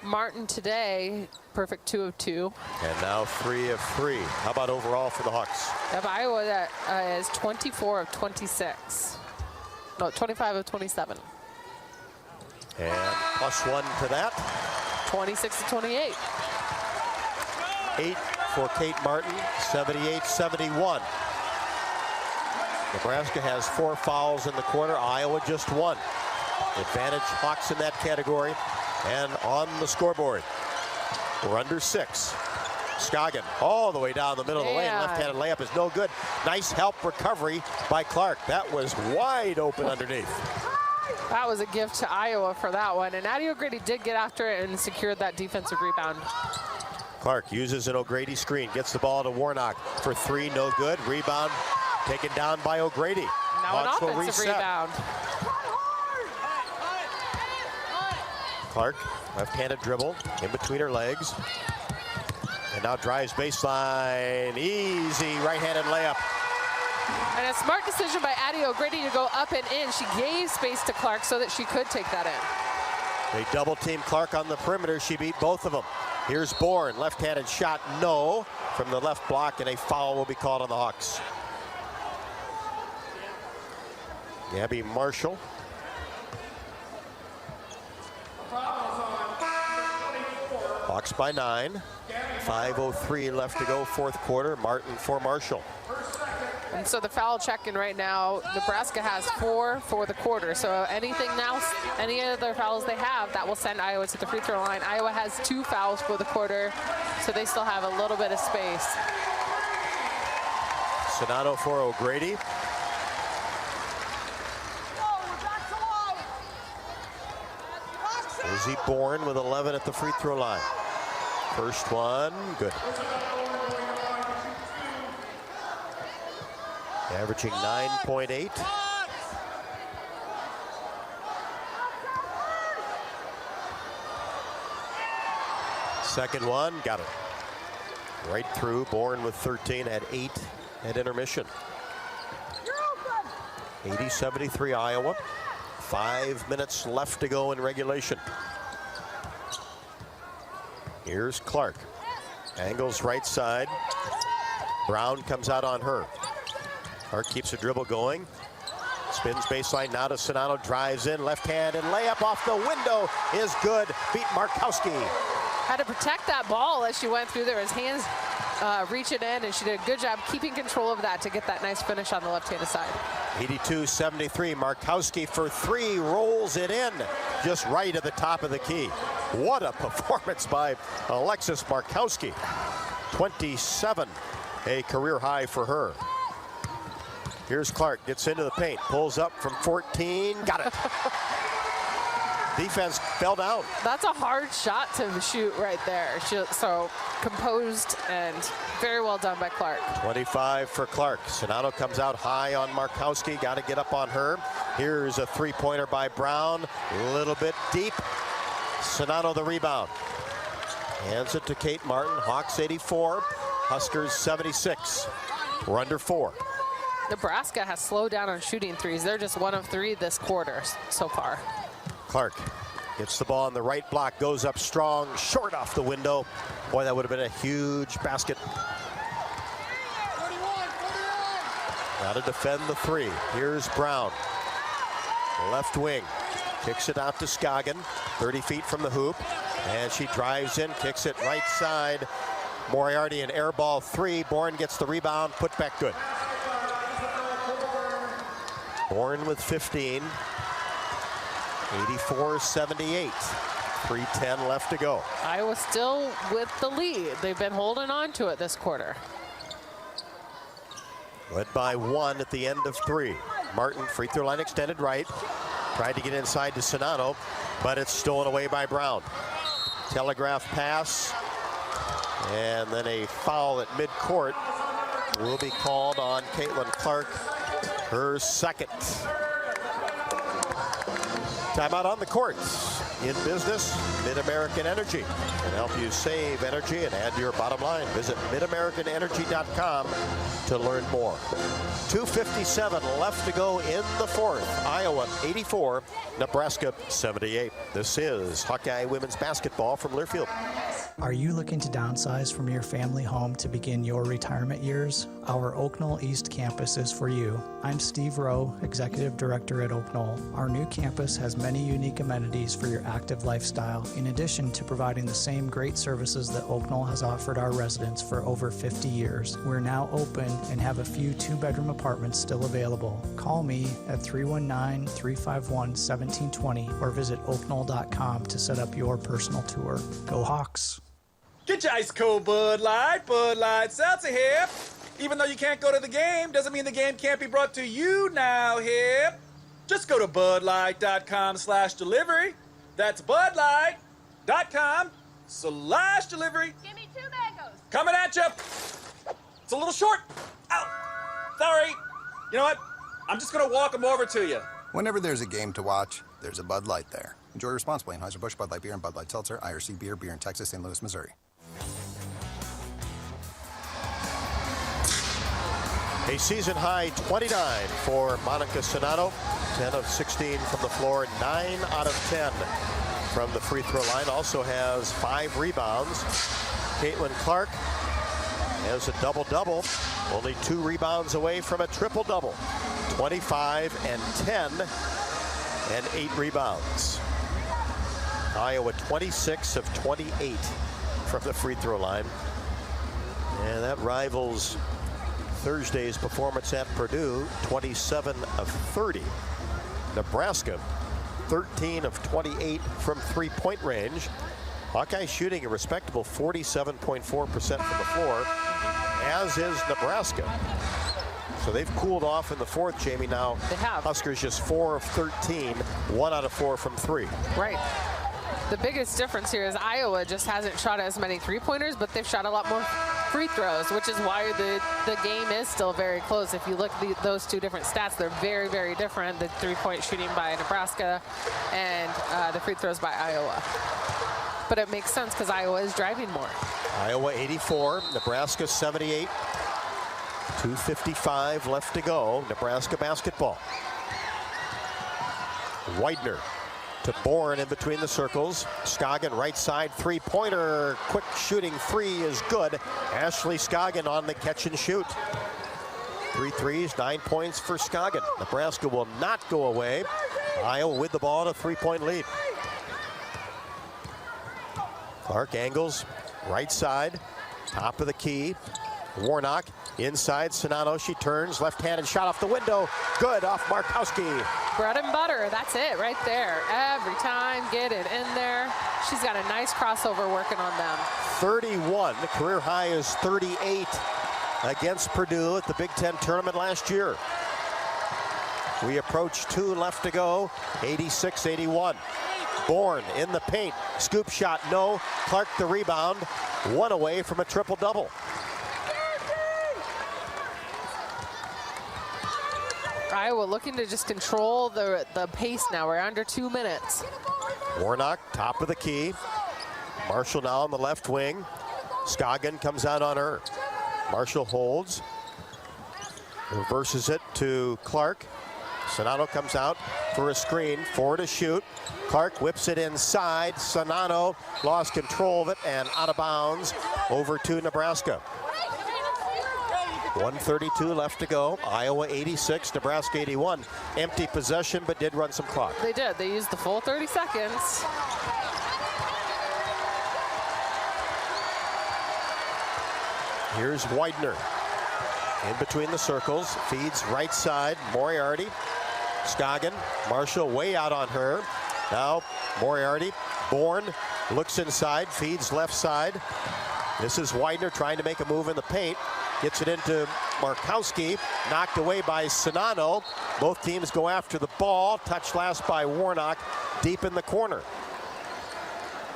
Martin today, perfect 2 of 2. And now 3 of 3. How about overall for the Hawks? Yep, Iowa is 24 of 26. No, 25 of 27. And +1 to that. 26 to 28. 8 for Kate Martin, 78-71. Nebraska has 4 fouls in the quarter. Iowa just 1. Advantage Hawks in that category. And on the scoreboard, we're under 6. Scoggin all the way down the middle of the lane. Left-handed layup is no good. Nice help recovery by Clark. That was wide open underneath. That was a gift to Iowa for that one. And Addie O'Grady did get after it and secured that defensive rebound. Clark uses an O'Grady screen. Gets the ball to Warnock for 3. No good. Rebound taken down by O'Grady. Now Hawks an offensive rebound. Clark, left-handed dribble in between her legs. And now drives baseline. Easy right-handed layup. And a smart decision by Addie O'Grady to go up and in. She gave space to Clark so that she could take that in. They double-team Clark on the perimeter. She beat both of them. Here's Bourne, left-handed shot, no, from the left block, and a foul will be called on the Hawks. Gabby Marshall. Hawks by 9. 5:03 left to go, 4th quarter. Martin for Marshall. And so the foul check-in right now, Nebraska has 4 for the quarter. So anything else, any other fouls they have, that will send Iowa to the free throw line. Iowa has 2 fouls for the quarter, so they still have a little bit of space. Sonato for O'Grady. Izzy Bourne with 11 at the free throw line. First one, good. Averaging 9.8. Second one, got it. Right through, Bourne with 13 at 8 at intermission. 80-73 Iowa. 5 minutes left to go in regulation. Here's Clark. Angles right side. Brown comes out on her. Clark keeps a dribble going. Spins baseline now to Sonato. Drives in, left hand, and layup off the window is good. Beat Markowski. Had to protect that ball as she went through there. His hands reaching in, and she did a good job keeping control of that to get that nice finish on the left-hand side. 82-73. Markowski for 3, rolls it in just right at the top of the key. What a performance by Alexis Markowski. 27, a career high for her. Here's Clark, gets into the paint, pulls up from 14, got it. Defense fell down. That's a hard shot to shoot right there. So composed and very well done by Clark. 25 for Clark. Sonato comes out high on Markowski. Got to get up on her. Here's a three-pointer by Brown. A little bit deep. Sonato the rebound. Hands it to Kate Martin. Hawks 84. Huskers 76. We're under 4. Nebraska has slowed down on shooting threes. They're just 1 of 3 this quarter so far. Clark gets the ball on the right block, goes up strong, short off the window. Boy, that would have been a huge basket. Got to defend the 3. Here's Brown. Left wing. Kicks it out to Scoggin. 30 feet from the hoop. And she drives in, kicks it right side. Moriarty an air ball 3. Bourne gets the rebound, put back good. Bourne with 15. 84-78. 3:10 left to go. Iowa still with the lead. They've been holding on to it this quarter. Led by 1 at the end of 3. Martin, free throw line extended right. Tried to get inside to Sonato, but it's stolen away by Brown. Telegraph pass. And then a foul at midcourt will be called on Caitlin Clark. Her second. Timeout on the courts. In business, Mid-American Energy can help you save energy and add to your bottom line. Visit midamericanenergy.com to learn more. 2:57 left to go in the 4th. Iowa 84, Nebraska 78. This is Hawkeye women's basketball from Learfield. Are you looking to downsize from your family home to begin your retirement years? Our Oak Knoll East campus is for you. I'm Steve Rowe, Executive Director at Oak Knoll. Our new campus has many unique amenities for your active lifestyle, in addition to providing the same great services that Oak Knoll has offered our residents for over 50 years. We're now open and have a few 2-bedroom apartments still available. Call me at 319-351-1720 or visit oakknoll.com to set up your personal tour. Go Hawks! Get your ice cold Bud Light Seltzer here. Even though you can't go to the game, doesn't mean the game can't be brought to you now here. Just go to budlight.com/delivery. That's budlight.com/delivery. Give me 2 mangoes. Coming at you. It's a little short. Ow. Sorry. You know what? I'm just going to walk them over to you. Whenever there's a game to watch, there's a Bud Light there. Enjoy responsibly. Anheuser-Busch, Bud Light Beer, and Bud Light Seltzer. IRC Beer, beer in Texas, St. Louis, Missouri. A season-high 29 for Monica Sonato. 10 of 16 from the floor, 9 out of 10 from the free throw line. Also has 5 rebounds. Caitlin Clark has a double-double. Only 2 rebounds away from a triple-double. 25 and 10 and 8 rebounds. Iowa 26 of 28 from the free throw line. And that rivals Thursday's performance at Purdue, 27 of 30. Nebraska, 13 of 28 from three-point range. Hawkeye shooting a respectable 47.4% from the floor, as is Nebraska. So they've cooled off in the fourth, Jamie. Now they have. Huskers just 4 of 13, 1 out of 4 from three. Right. The biggest difference here is Iowa just hasn't shot as many three-pointers, but they've shot a lot more free throws, which is why the game is still very close. If you look at those two different stats, they're very, very different. The three-point shooting by Nebraska and the free throws by Iowa. But it makes sense because Iowa is driving more. Iowa 84, Nebraska 78. 2:55 left to go. Nebraska basketball. Widener to Bourne in between the circles. Scoggin right side three-pointer. Quick shooting three is good. Ashley Scoggin on the catch and shoot. 3 threes, 9 points for Scoggin. Nebraska will not go away. Iowa with the ball and a three-point lead. Clark angles right side, top of the key. Warnock inside, Sonano, she turns, left-handed shot off the window, good off Markowski. Bread and butter, that's it right there. Every time, get it in there. She's got a nice crossover working on them. 31, the career high is 38 against Purdue at the Big Ten tournament last year. We approach 2 left to go, 86-81. Bourne in the paint, scoop shot, no. Clark the rebound, 1 away from a triple-double. Iowa looking to just control the pace now. We're under 2 minutes. Warnock, top of the key. Marshall now on the left wing. Scoggin comes out on her. Marshall holds. Reverses it to Clark. Sonano comes out for a screen. 4 to shoot. Clark whips it inside. Sonano lost control of it and out of bounds over to Nebraska. 1:32 left to go. Iowa 86, Nebraska 81. Empty possession, but did run some clock. They did. They used the full 30 seconds. Here's Widener. In between the circles, feeds right side, Moriarty. Scoggin, Marshall way out on her. Now Moriarty, Bourne looks inside, feeds left side. This is Widener trying to make a move in the paint. Gets it into Markowski, knocked away by Sonano. Both teams go after the ball. Touched last by Warnock, deep in the corner.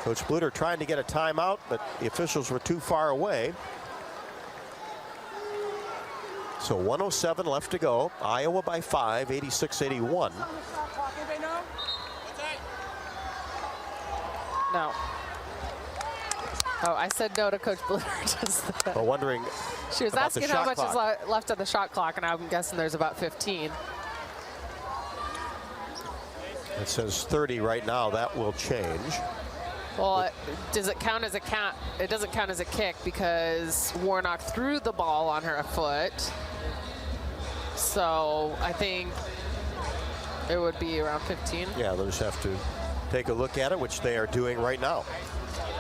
Coach Bluder trying to get a timeout, but the officials were too far away. So 1:07 left to go. Iowa by 5, 86-81. No. Oh, I said no to Coach Bluder. We're wondering. She was asking how much is left on the shot clock, and I'm guessing there's about 15. It says 30 right now. That will change. Well, does it count as a count? It doesn't count as a kick because Warnock threw the ball on her foot. So I think it would be around 15. Yeah, they'll just have to take a look at it, which they are doing right now.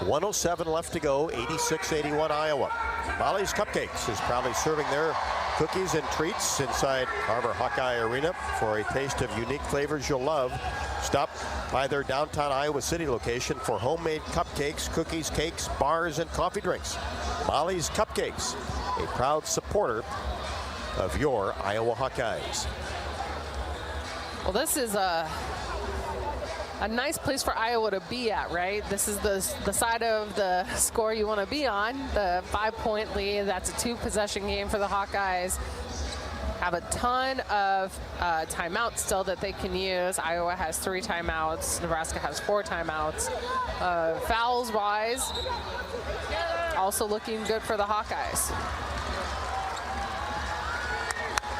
1:07 left to go, 86-81 Iowa. Molly's Cupcakes is proudly serving their cookies and treats inside Carver Hawkeye Arena. For a taste of unique flavors you'll love, stop by their downtown Iowa City location for homemade cupcakes, cookies, cakes, bars, and coffee drinks. Molly's Cupcakes, a proud supporter of your Iowa Hawkeyes. Well, this is a nice place for Iowa to be at, right? This is the side of the score you want to be on. The 5-point lead. That's a 2-possession game for the Hawkeyes. Have a ton of timeouts still that they can use. Iowa has 3 timeouts. Nebraska has 4 timeouts. Fouls-wise, also looking good for the Hawkeyes.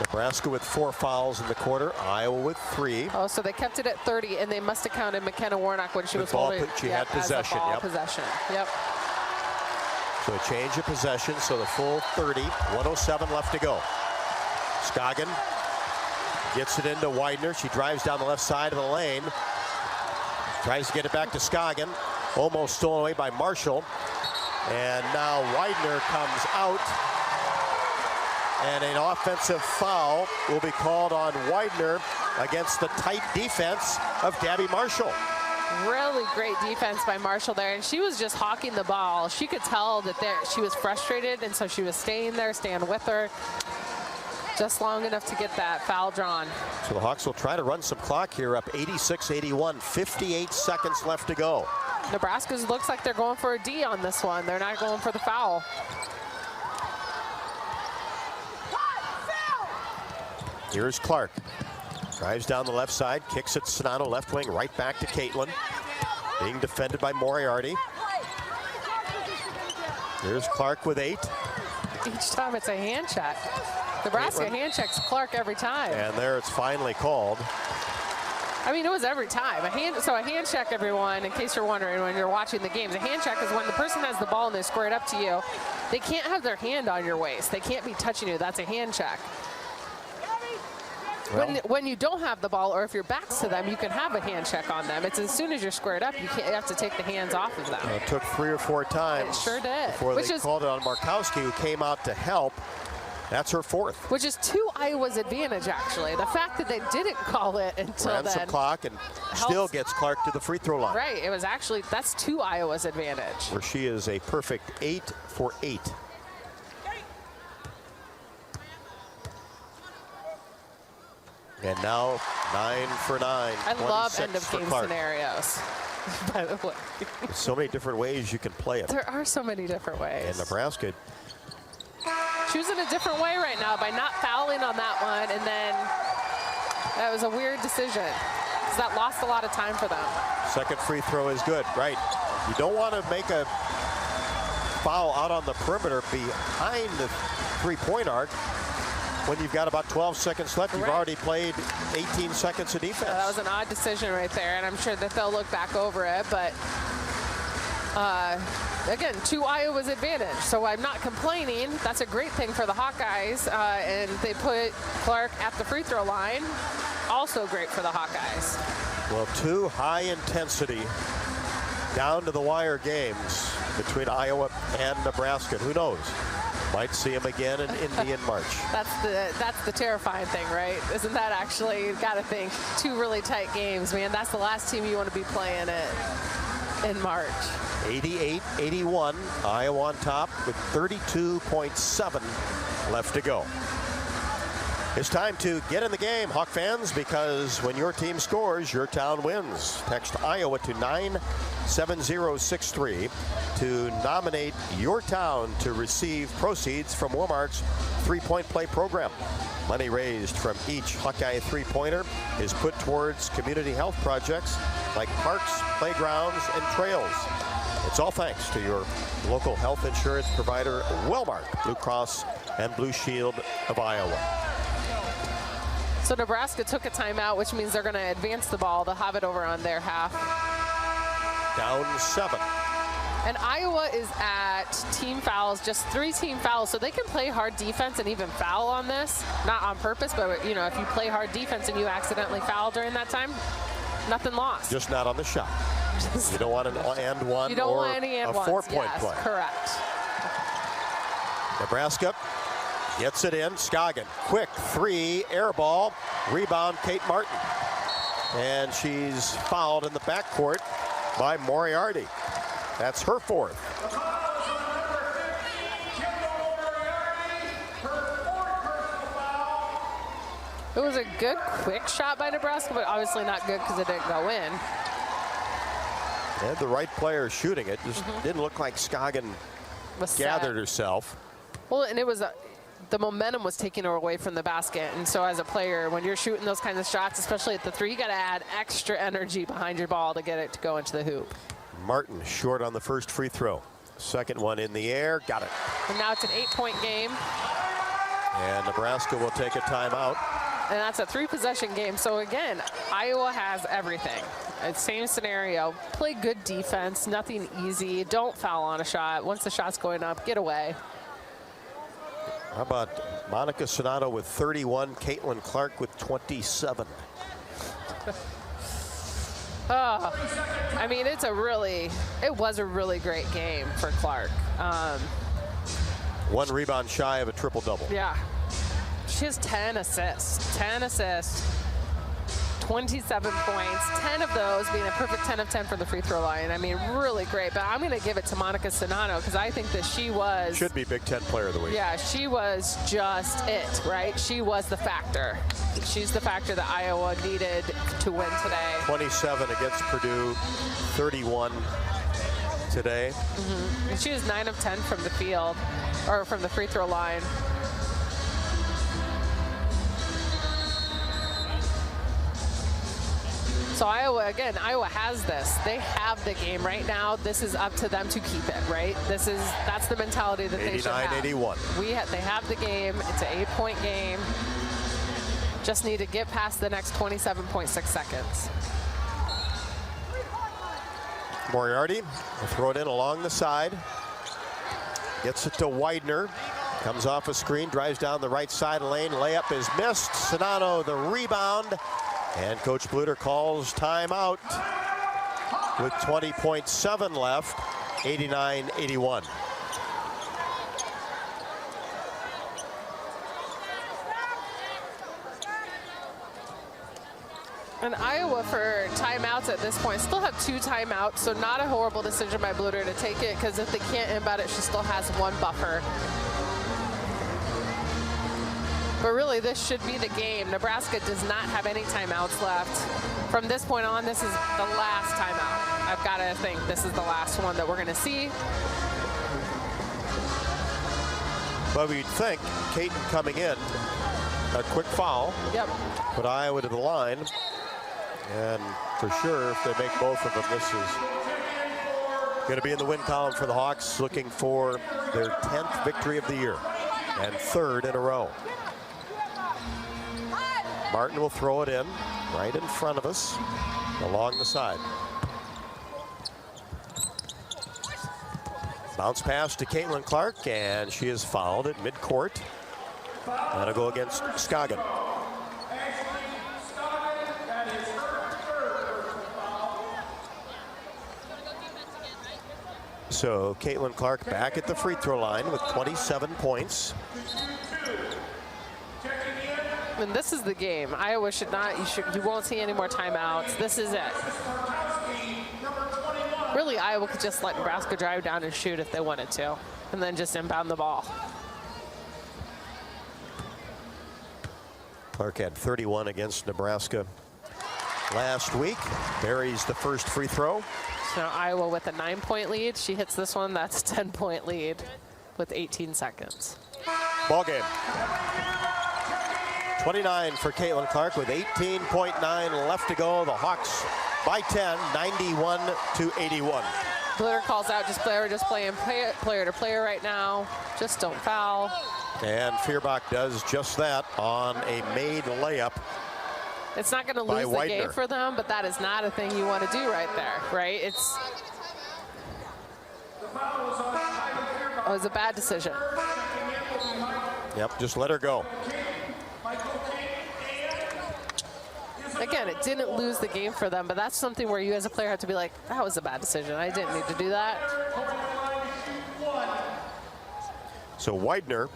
Nebraska with 4 fouls in the quarter, Iowa with 3. Oh, so they kept it at 30, and they must have counted McKenna Warnock when she was holding. She had possession. As a ball possession. Yep. So a change of possession, so the full 30. 1:07 left to go. Scoggin gets it into Widener. She drives down the left side of the lane. Tries to get it back to Scoggin. Almost stolen away by Marshall. And now Widener comes out And an offensive foul will be called on Widener against the tight defense of Gabby Marshall. Really great defense by Marshall there, and she was just hawking the ball. She could tell that she was frustrated, and so she was staying with her just long enough to get that foul drawn. So the Hawks will try to run some clock here, up 86-81, 58 seconds left to go. Nebraska looks like they're going for a D on this one. They're not going for the foul. Here's Clark. Drives down the left side, kicks it Sonato left wing, right back to Caitlin. Being defended by Moriarty. Here's Clark with 8. Each time it's a hand check. Nebraska hand checks Clark every time. And there it's finally called. I mean, it was every time. A hand check, everyone, in case you're wondering when you're watching the games. A hand check is when the person has the ball and they square it up to you. They can't have their hand on your waist. They can't be touching you. That's a hand check. Well, when you don't have the ball, or if your back's to them, you can have a hand check on them. It's as soon as you're squared up, you have to take the hands off of them. It took 3 or 4 times. It sure did. Before they called it on Markowski, who came out to help. That's her 4th. Which is to Iowa's advantage, actually. The fact that they didn't call it until Ran then. some clock and still gets Clark to the free throw line. Right. It was actually, that's to Iowa's advantage. Where she is a perfect 8 for 8. And now 9 for 9. I love end of game scenarios, by the way. So many different ways you can play it. There are so many different ways. And Nebraska choosing a different way right now by not fouling on that one, and then that was a weird decision because that lost a lot of time for them. Second free throw is good, right? You don't want to make a foul out on the perimeter behind the three-point arc when you've got about 12 seconds left. You've already played 18 seconds of defense. That was an odd decision right there, and I'm sure that they'll look back over it, but again, to Iowa's advantage. So I'm not complaining. That's a great thing for the Hawkeyes, and they put Clark at the free throw line. Also great for the Hawkeyes. Well, 2 high-intensity, down-to-the-wire games between Iowa and Nebraska. Who knows? Might see them again in Indy in March. That's the terrifying thing, right? Isn't that actually, you've got to think, 2 really tight games, man. That's the last team you want to be playing it in March. 88-81, Iowa on top with 32.7 left to go. It's time to get in the game, Hawk fans, because when your team scores, your town wins. Text Iowa to 97063 to nominate your town to receive proceeds from Walmart's three-point play program. Money raised from each Hawkeye three-pointer is put towards community health projects like parks, playgrounds, and trails. It's all thanks to your local health insurance provider, Walmart, Blue Cross and Blue Shield of Iowa. So Nebraska took a timeout, which means they're going to advance the ball. They'll have it over on their half. Down 7. And Iowa is at team fouls, just 3 team fouls, so they can play hard defense and even foul on this. Not on purpose, but you know, if you play hard defense and you accidentally foul during that time, nothing lost. Just not on the shot. You don't want an and one you don't or want any and a ones. 4-point Yes, play. correct. Nebraska gets it in. Scoggin, quick 3, air ball, rebound Kate Martin. And she's fouled in the backcourt by Moriarty. That's her 4th. It was a good quick shot by Nebraska, but obviously not good because it didn't go in. They had the right player shooting it. Just didn't look like Scoggin gathered herself. Well, and it was the momentum was taking her away from the basket, and so as a player, when you're shooting those kinds of shots, especially at the 3, you got to add extra energy behind your ball to get it to go into the hoop. Martin short on the first free throw. Second one in the air, got it. And now it's an 8-point game. And Nebraska will take a timeout. And that's a 3-possession game. So again, Iowa has everything. It's same scenario. Play good defense, nothing easy. Don't foul on a shot. Once the shot's going up, get away. How about Monica Sonato with 31, Caitlin Clark with 27. I mean, it was a really great game for Clark. 1 rebound shy of a triple-double. Yeah. She has 10 assists. 10 assists. 27 points, 10 of those being a perfect 10 of 10 for the free throw line. I mean, really great. But I'm going to give it to Monica Sonano because I think that she was... Should be Big Ten Player of the Week. Yeah, she was just it, right? She was the factor. She's the factor that Iowa needed to win today. 27 against Purdue, 31 today. And she was 9 of 10 from the field, or from the free throw line. So Iowa, again, Iowa has this. They have the game right now. This is up to them to keep it, right? That's the mentality that they should have. 89-81. They have the game. It's an 8-point game. Just need to get past the next 27.6 seconds. Moriarty will throw it in along the side. Gets it to Widener. Comes off a screen, drives down the right side lane. Layup is missed. Sonano the rebound. And Coach Bluder calls timeout with 20.7 left, 89-81. And Iowa for timeouts at this point still have 2 timeouts, so not a horrible decision by Bluder to take it, because if they can't inbound it, she still has 1 buffer. But really, this should be the game. Nebraska does not have any timeouts left. From this point on, this is the last timeout. I've got to think this is the last one that we're going to see. But we'd think Caton coming in, a quick foul. Yep. Put Iowa to the line. And for sure, if they make both of them, this is going to be in the win column for the Hawks, looking for their 10th victory of the year and 3rd in a row. Martin will throw it in right in front of us along the side. Bounce pass to Caitlin Clark, and she is fouled at midcourt. That'll go against Scoggin. So Caitlin Clark back at the free throw line with 27 points. And this is the game. Iowa should not, you won't see any more timeouts. This is it. Really, Iowa could just let Nebraska drive down and shoot if they wanted to, and then just inbound the ball. Clark had 31 against Nebraska last week. Buries the first free throw. So now Iowa with a 9-point lead. She hits this one, that's a 10-point lead with 18 seconds. Ball game. 29 for Caitlin Clark with 18.9 left to go. The Hawks by 10, 91-81. Bluder calls out just playing player to player right now. Just don't foul. And Feuerbach does just that on a made layup. It's not going to lose the game for them, but that is not a thing you want to do right there, right? It was a bad decision. Yep, just let her go. Again, it didn't lose the game for them, but that's something where you as a player have to be like, that was a bad decision. I didn't need to do that. So Widener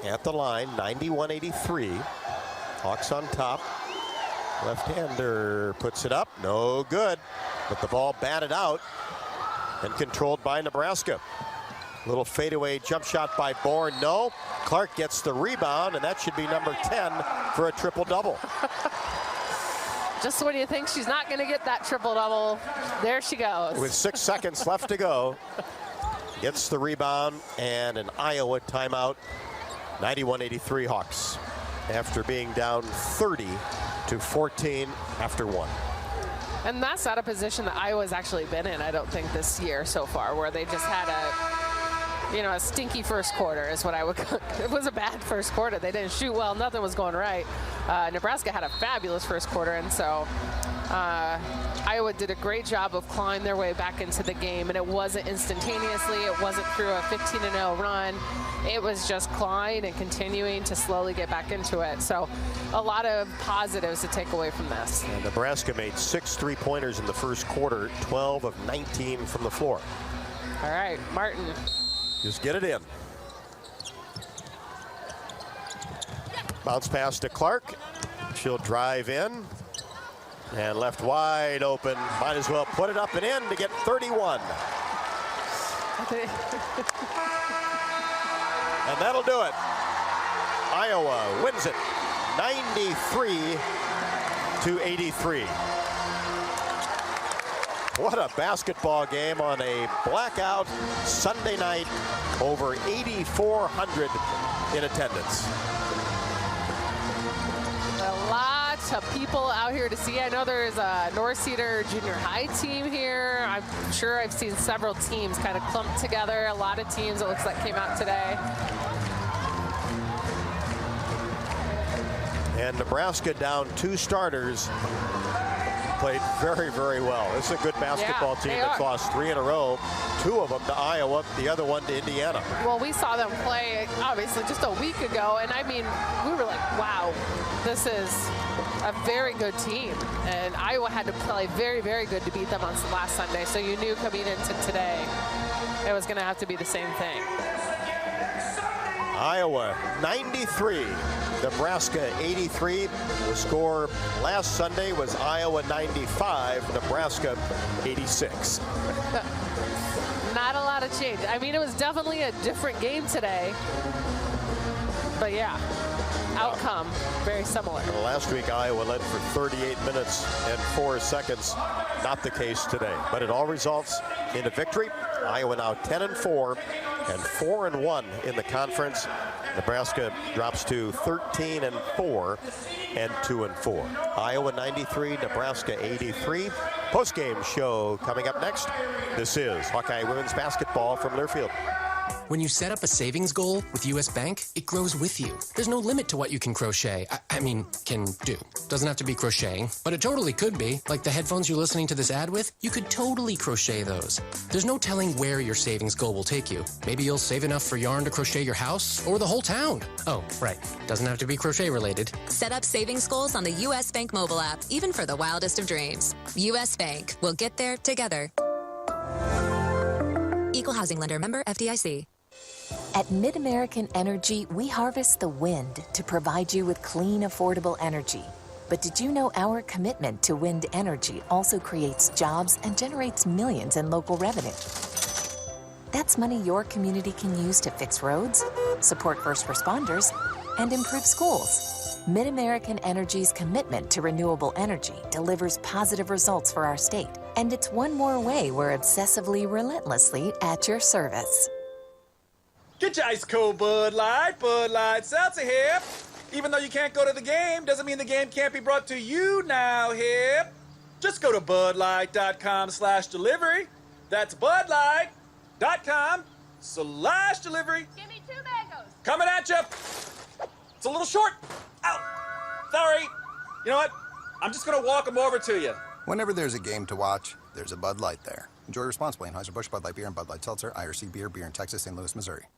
at the line, 91-83. Hawks on top. Left-hander puts it up, no good. But the ball batted out and controlled by Nebraska. Little fadeaway jump shot by Bourne, no. Clark gets the rebound, and that should be number 10 for a triple-double. Just when you think she's not going to get that triple-double, there she goes. With 6 seconds left to go, gets the rebound and an Iowa timeout. 91-83 Hawks after being down 30-14 after 1. And that's not a position that Iowa's actually been in, I don't think, this year so far, where they just had a stinky first quarter is what I would call it. It was a bad first quarter. They didn't shoot well. Nothing was going right. Nebraska had a fabulous first quarter, and so Iowa did a great job of clawing their way back into the game, and it wasn't instantaneously. It wasn't through a 15-0 run. It was just clawing and continuing to slowly get back into it. So a lot of positives to take away from this. And Nebraska made 6 3-pointers in the first quarter, 12 of 19 from the floor. All right, Martin. Just get it in. Bounce pass to Clark. She'll drive in. And left wide open. Might as well put it up and in to get 31. And that'll do it. Iowa wins it 93-83. What a basketball game on a blackout Sunday night. Over 8,400 in attendance. A lot of people out here to see. I know there's a North Cedar junior high team here. I'm sure I've seen several teams kind of clumped together. A lot of teams, it looks like, came out today. And Nebraska down 2 starters. Played very, very well. This is a good basketball team that's lost 3 in a row. 2 of them to Iowa, the other one to Indiana. Well, we saw them play, obviously, just a week ago. And, I mean, we were like, wow, this is a very good team. And Iowa had to play very, very good to beat them on last Sunday. So you knew coming into today it was going to have to be the same thing. Iowa 93, Nebraska 83. The score last Sunday was Iowa 95, Nebraska 86. Not a lot of change. I mean, it was definitely a different game today. But yeah, outcome very similar. Last week Iowa led for 38 minutes and 4 seconds. Not the case today, but it all results in a victory. Iowa now 10-4 and 4-1 in the conference. Nebraska drops to 13-4 and 2-4. Iowa 93, Nebraska 83. Post-game show coming up next. This is Hawkeye women's basketball from Learfield. When you set up a savings goal with U.S. Bank, it grows with you. There's no limit to what you can crochet. Can do. Doesn't have to be crocheting, but it totally could be. Like the headphones you're listening to this ad with, you could totally crochet those. There's no telling where your savings goal will take you. Maybe you'll save enough for yarn to crochet your house or the whole town. Oh, right. Doesn't have to be crochet related. Set up savings goals on the U.S. Bank mobile app, even for the wildest of dreams. U.S. Bank. We'll get there together. Equal housing lender, member FDIC. At MidAmerican Energy, we harvest the wind to provide you with clean, affordable energy. But did you know our commitment to wind energy also creates jobs and generates millions in local revenue? That's money your community can use to fix roads, support first responders, and improve schools. MidAmerican Energy's commitment to renewable energy delivers positive results for our state. And it's one more way we're obsessively, relentlessly at your service. Get your ice cold Bud Light Seltzer here. Even though you can't go to the game, doesn't mean the game can't be brought to you now here. Just go to budlight.com/delivery. That's budlight.com/delivery. Give me 2 mangoes. Coming at you. It's a little short. Ow. Sorry. You know what? I'm just going to walk them over to you. Whenever there's a game to watch, there's a Bud Light there. Enjoy responsibly. Anheuser-Busch, Bud Light Beer, and Bud Light Seltzer, IRC Beer in Texas, St. Louis, Missouri.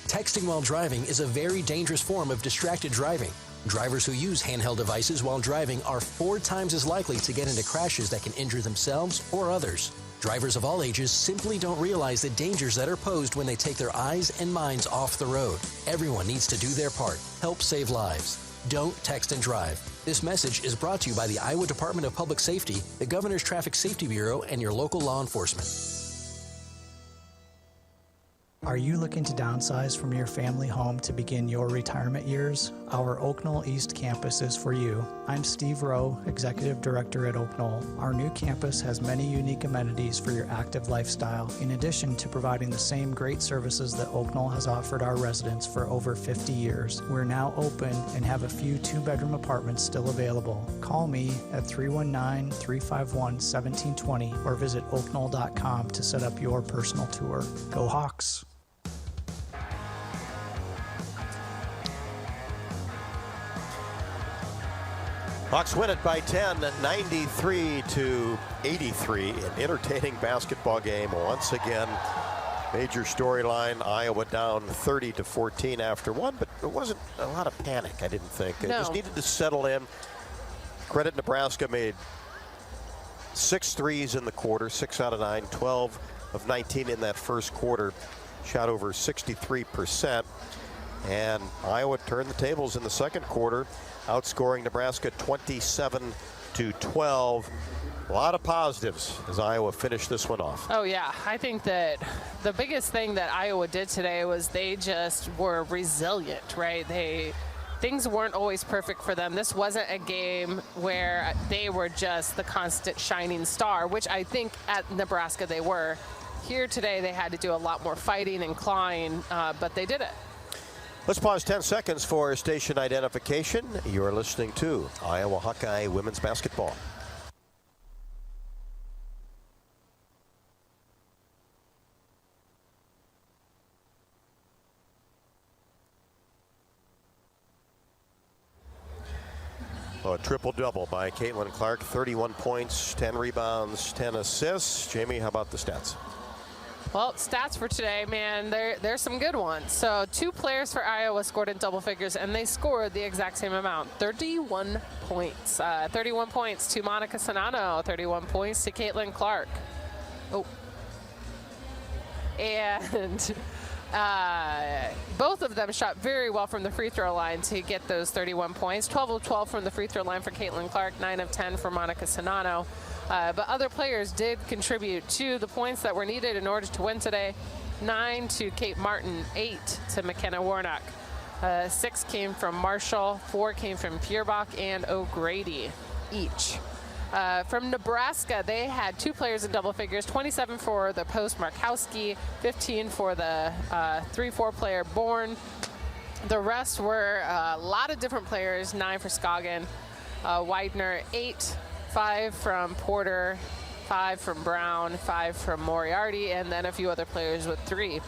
Texting while driving is a very dangerous form of distracted driving. Drivers who use handheld devices while driving are 4 times as likely to get into crashes that can injure themselves or others. Drivers of all ages simply don't realize the dangers that are posed when they take their eyes and minds off the road. Everyone needs to do their part. Help save lives. Don't text and drive. This message is brought to you by the Iowa Department of Public Safety, the Governor's Traffic Safety Bureau, and your local law enforcement. Are you looking to downsize from your family home to begin your retirement years? Our Oak Knoll East campus is for you. I'm Steve Rowe, Executive Director at Oak Knoll. Our new campus has many unique amenities for your active lifestyle, in addition to providing the same great services that Oak Knoll has offered our residents for over 50 years. We're now open and have a few 2-bedroom apartments still available. Call me at 319-351-1720 or visit oakknoll.com to set up your personal tour. Go Hawks! Hawks win it by 10, 93-83. An entertaining basketball game once again. Major storyline, Iowa down 30-14 after one, but there wasn't a lot of panic, I didn't think. They just needed to settle in. Credit Nebraska made 6 threes in the quarter, 6 out of 9, 12 of 19 in that first quarter. Shot over 63%. And Iowa turned the tables in the second quarter, outscoring Nebraska 27-12. A lot of positives as Iowa finished this one off. Oh, yeah. I think that the biggest thing that Iowa did today was they just were resilient, right? Things weren't always perfect for them. This wasn't a game where they were just the constant shining star, which I think at Nebraska they were. Here today they had to do a lot more fighting and clawing, but they did it. Let's pause 10 seconds for station identification. You're listening to Iowa Hawkeye Women's Basketball. A triple-double by Caitlin Clark, 31 points, 10 rebounds, 10 assists. Jamie, how about the stats? Well, stats for today, man, there's some good ones. So 2 players for Iowa scored in double figures, and they scored the exact same amount, 31 points. 31 points to Monica Sonano, 31 points to Caitlin Clark. Oh. And both of them shot very well from the free throw line to get those 31 points. 12 of 12 from the free throw line for Caitlin Clark, 9 of 10 for Monica Sonano. But other players did contribute to the points that were needed in order to win today. 9 to Kate Martin, 8 to McKenna Warnock. 6 came from Marshall, 4 came from Pierbach and O'Grady each. From Nebraska, they had 2 players in double figures, 27 for the post Markowski, 15 for the 3-4 player Bourne. The rest were a lot of different players, 9 for Scoggin, Widener, 8, 5 from Porter, 5 from Brown, 5 from Moriarty, and then a few other players with 3.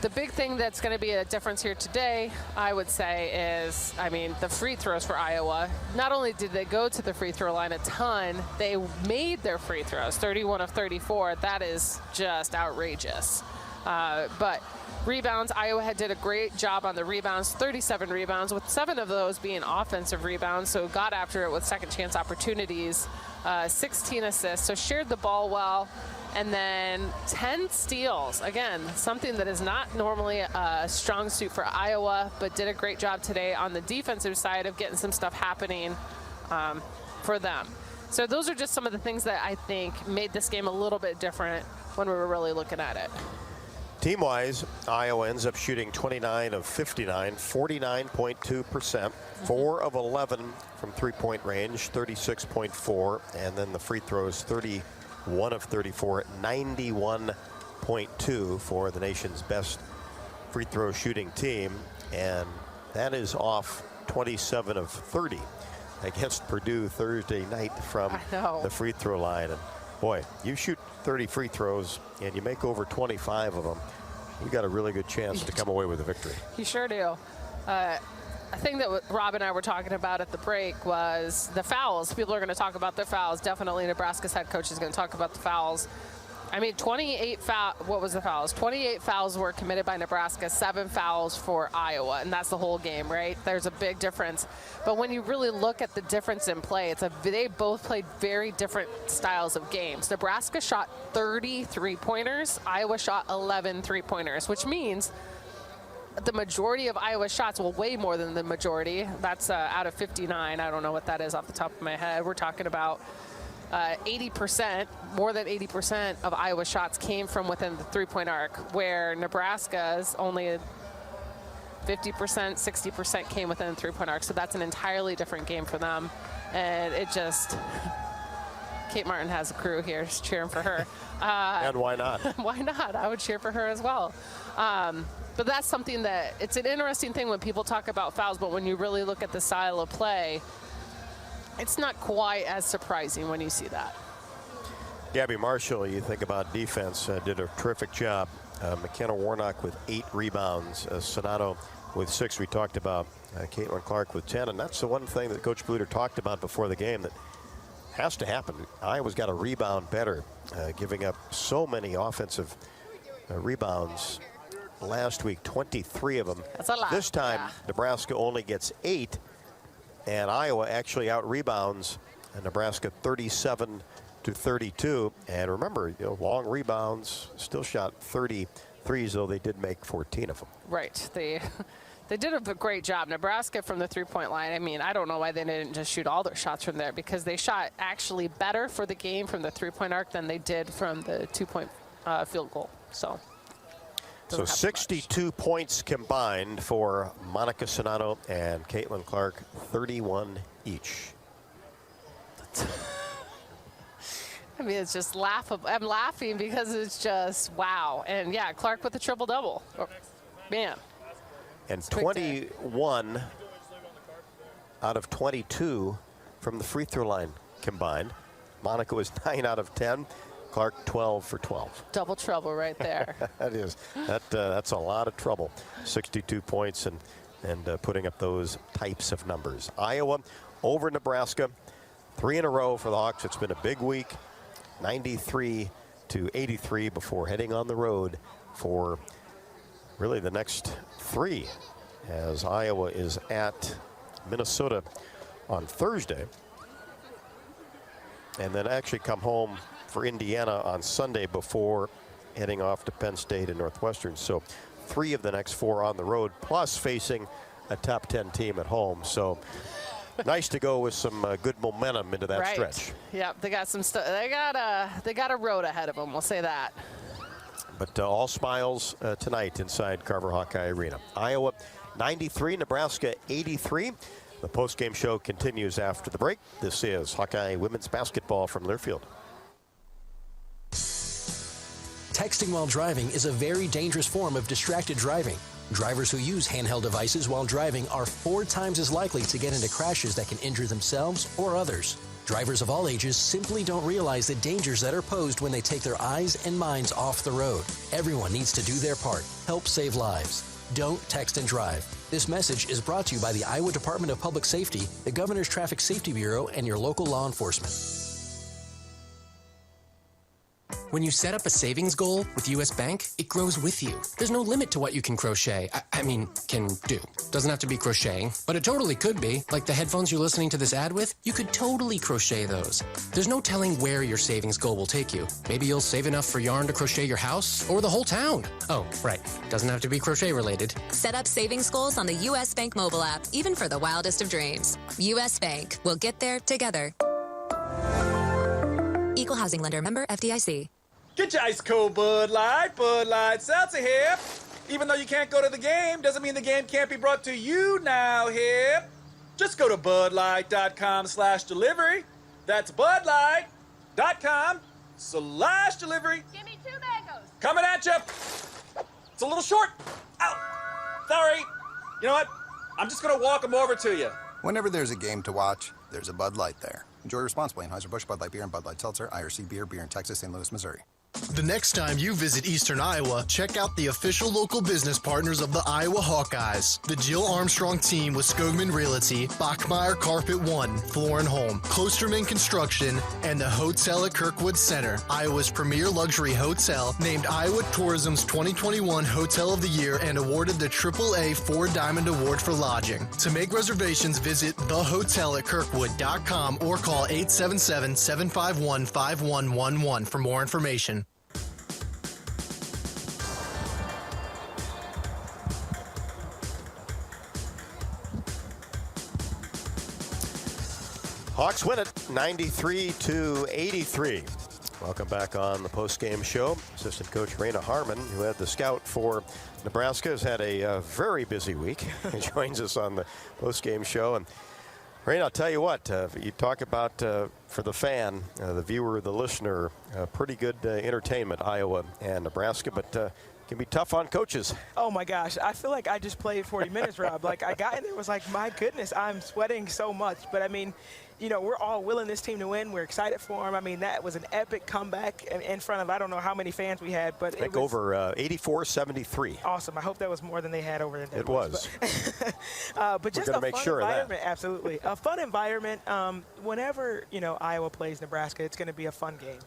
The big thing that's going to be a difference here today, I would say, is, the free throws for Iowa. Not only did they go to the free throw line a ton, they made their free throws, 31 of 34. That is just outrageous. But rebounds, Iowa did a great job on the rebounds, 37 rebounds, with 7 of those being offensive rebounds, so got after it with second chance opportunities, 16 assists, so shared the ball well. And then 10 steals. Again, something that is not normally a strong suit for Iowa, but did a great job today on the defensive side of getting some stuff happening for them. So those are just some of the things that I think made this game a little bit different when we were really looking at it. Team-wise, Iowa ends up shooting 29 of 59, 49.2%, 4 of 11 from three-point range, 36.4, and then the free throws, 31 of 34 at 91.2 for the nation's best free throw shooting team, and that is off 27 of 30 against Purdue Thursday night from the free throw line. And boy, you shoot 30 free throws and you make over 25 of them, you got a really good chance to come away with a victory. You sure do. A thing that Rob and I were talking about at the break was the fouls. People are going to talk about the fouls. Definitely Nebraska's head coach is going to talk about the fouls. 28 fouls? 28 fouls were committed by Nebraska, 7 fouls for Iowa, and that's the whole game, right? There's a big difference. But when you really look at the difference in play, they both played very different styles of games. Nebraska shot 30 three-pointers. Iowa shot 11 three-pointers, which means the majority of Iowa's shots, well, way more than the majority. That's out of 59. I don't know what that is off the top of my head. We're talking about 80%, more than 80% of Iowa's shots came from within the three-point arc, where Nebraska's only 50%, 60% came within the three-point arc. So that's an entirely different game for them. And it just, Kate Martin has a crew here just cheering for her. And why not? Why not? I would cheer for her as well. But that's something that, it's an interesting thing when people talk about fouls, but when you really look at the style of play, it's not quite as surprising when you see that. Gabby Marshall, you think about defense, did a terrific job. McKenna Warnock with 8 rebounds. Sonano with 6. We talked about Caitlin Clark with 10. And that's the one thing that Coach Bluder talked about before the game that has to happen. Iowa's got to rebound better, giving up so many offensive rebounds. Last week, 23 of them. That's a lot. This time, Nebraska only gets 8. And Iowa actually out-rebounds Nebraska 37-32. And remember, long rebounds, still shot 33% threes, though they did make 14 of them. Right. They did a great job. Nebraska from the three-point line, I mean, I don't know why they didn't just shoot all their shots from there, because they shot actually better for the game from the three-point arc than they did from the two-point field goal. So 62 points combined for Monica Sonano and Caitlin Clark, 31 each. I mean, it's just laughable. I'm laughing because it's just, wow. And, yeah, Clark with a triple-double. Oh, man. And 21 out of 22 from the free throw line combined. Monica was 9 out of 10. Clark 12 for 12. Double trouble right there. That is. That's a lot of trouble. 62 points and putting up those types of numbers. Iowa over Nebraska. 3 in a row for the Hawks. It's been a big week. 93-83 before heading on the road for really the next 3, as Iowa is at Minnesota on Thursday, and then actually come home for Indiana on Sunday before heading off to Penn State and Northwestern. So 3 of the next 4 on the road, plus facing a top 10 team at home. So nice to go with some good momentum into that stretch. Yep, they got some stuff. They got a road ahead of them. We'll say that. But all smiles tonight inside Carver Hawkeye Arena. Iowa 93, Nebraska 83. The postgame show continues after the break. This is Hawkeye women's basketball from Learfield. Texting while driving is a very dangerous form of distracted driving. Drivers who use handheld devices while driving are 4 times as likely to get into crashes that can injure themselves or others. Drivers of all ages simply don't realize the dangers that are posed when they take their eyes and minds off the road. Everyone needs to do their part. Help save lives. Don't text and drive. This message is brought to you by the Iowa Department of Public Safety, the Governor's Traffic Safety Bureau, and your local law enforcement. When you set up a savings goal with U.S. Bank, it grows with you. There's no limit to what you can crochet. Can do. Doesn't have to be crocheting, but it totally could be. Like the headphones you're listening to this ad with, you could totally crochet those. There's no telling where your savings goal will take you. Maybe you'll save enough for yarn to crochet your house or the whole town. Oh, right. Doesn't have to be crochet related. Set up savings goals on the U.S. Bank mobile app, even for the wildest of dreams. U.S. Bank. We'll get there together. Equal housing lender, member FDIC. Get your ice cold Bud Light Seltzer here. Even though you can't go to the game, doesn't mean the game can't be brought to you now here. Just go to budlight.com/delivery. That's budlight.com/delivery. Give me 2 mangoes. Coming at you. It's a little short. Ow. Sorry. You know what? I'm just going to walk them over to you. Whenever there's a game to watch, there's a Bud Light there. Enjoy responsibly. Anheuser-Busch, Bud Light Beer, and Bud Light Seltzer, IRC Beer in Texas, St. Louis, Missouri. The next time you visit Eastern Iowa, check out the official local business partners of the Iowa Hawkeyes. The Jill Armstrong team with Skogman Realty, Bachmeyer Carpet One, Floor and Home, Klosterman Construction, and the Hotel at Kirkwood Center, Iowa's premier luxury hotel, named Iowa Tourism's 2021 Hotel of the Year and awarded the AAA 4-Diamond Award for lodging. To make reservations, visit thehotelatkirkwood.com or call 877-751-5111 for more information. Hawks win it 93-83. Welcome back on the postgame show. Assistant coach Raina Harmon, who had the scout for Nebraska, has had a very busy week. He joins us on the postgame show. And Raina, I'll tell you what, you talk about for the fan, the viewer, the listener, pretty good entertainment, Iowa and Nebraska, but can be tough on coaches. Oh my gosh, I feel like I just played 40 minutes, Rob. Like I got in there, was like, my goodness, I'm sweating so much. But I mean, you know, we're all willing this team to win. We're excited for them. I mean, that was an epic comeback in front of, I don't know how many fans we had, but it was over 84-73. Awesome. I hope that was more than they had over in It was. But just a fun environment, that. Absolutely. A fun environment. Whenever, you know, Iowa plays Nebraska, it's going to be a fun game.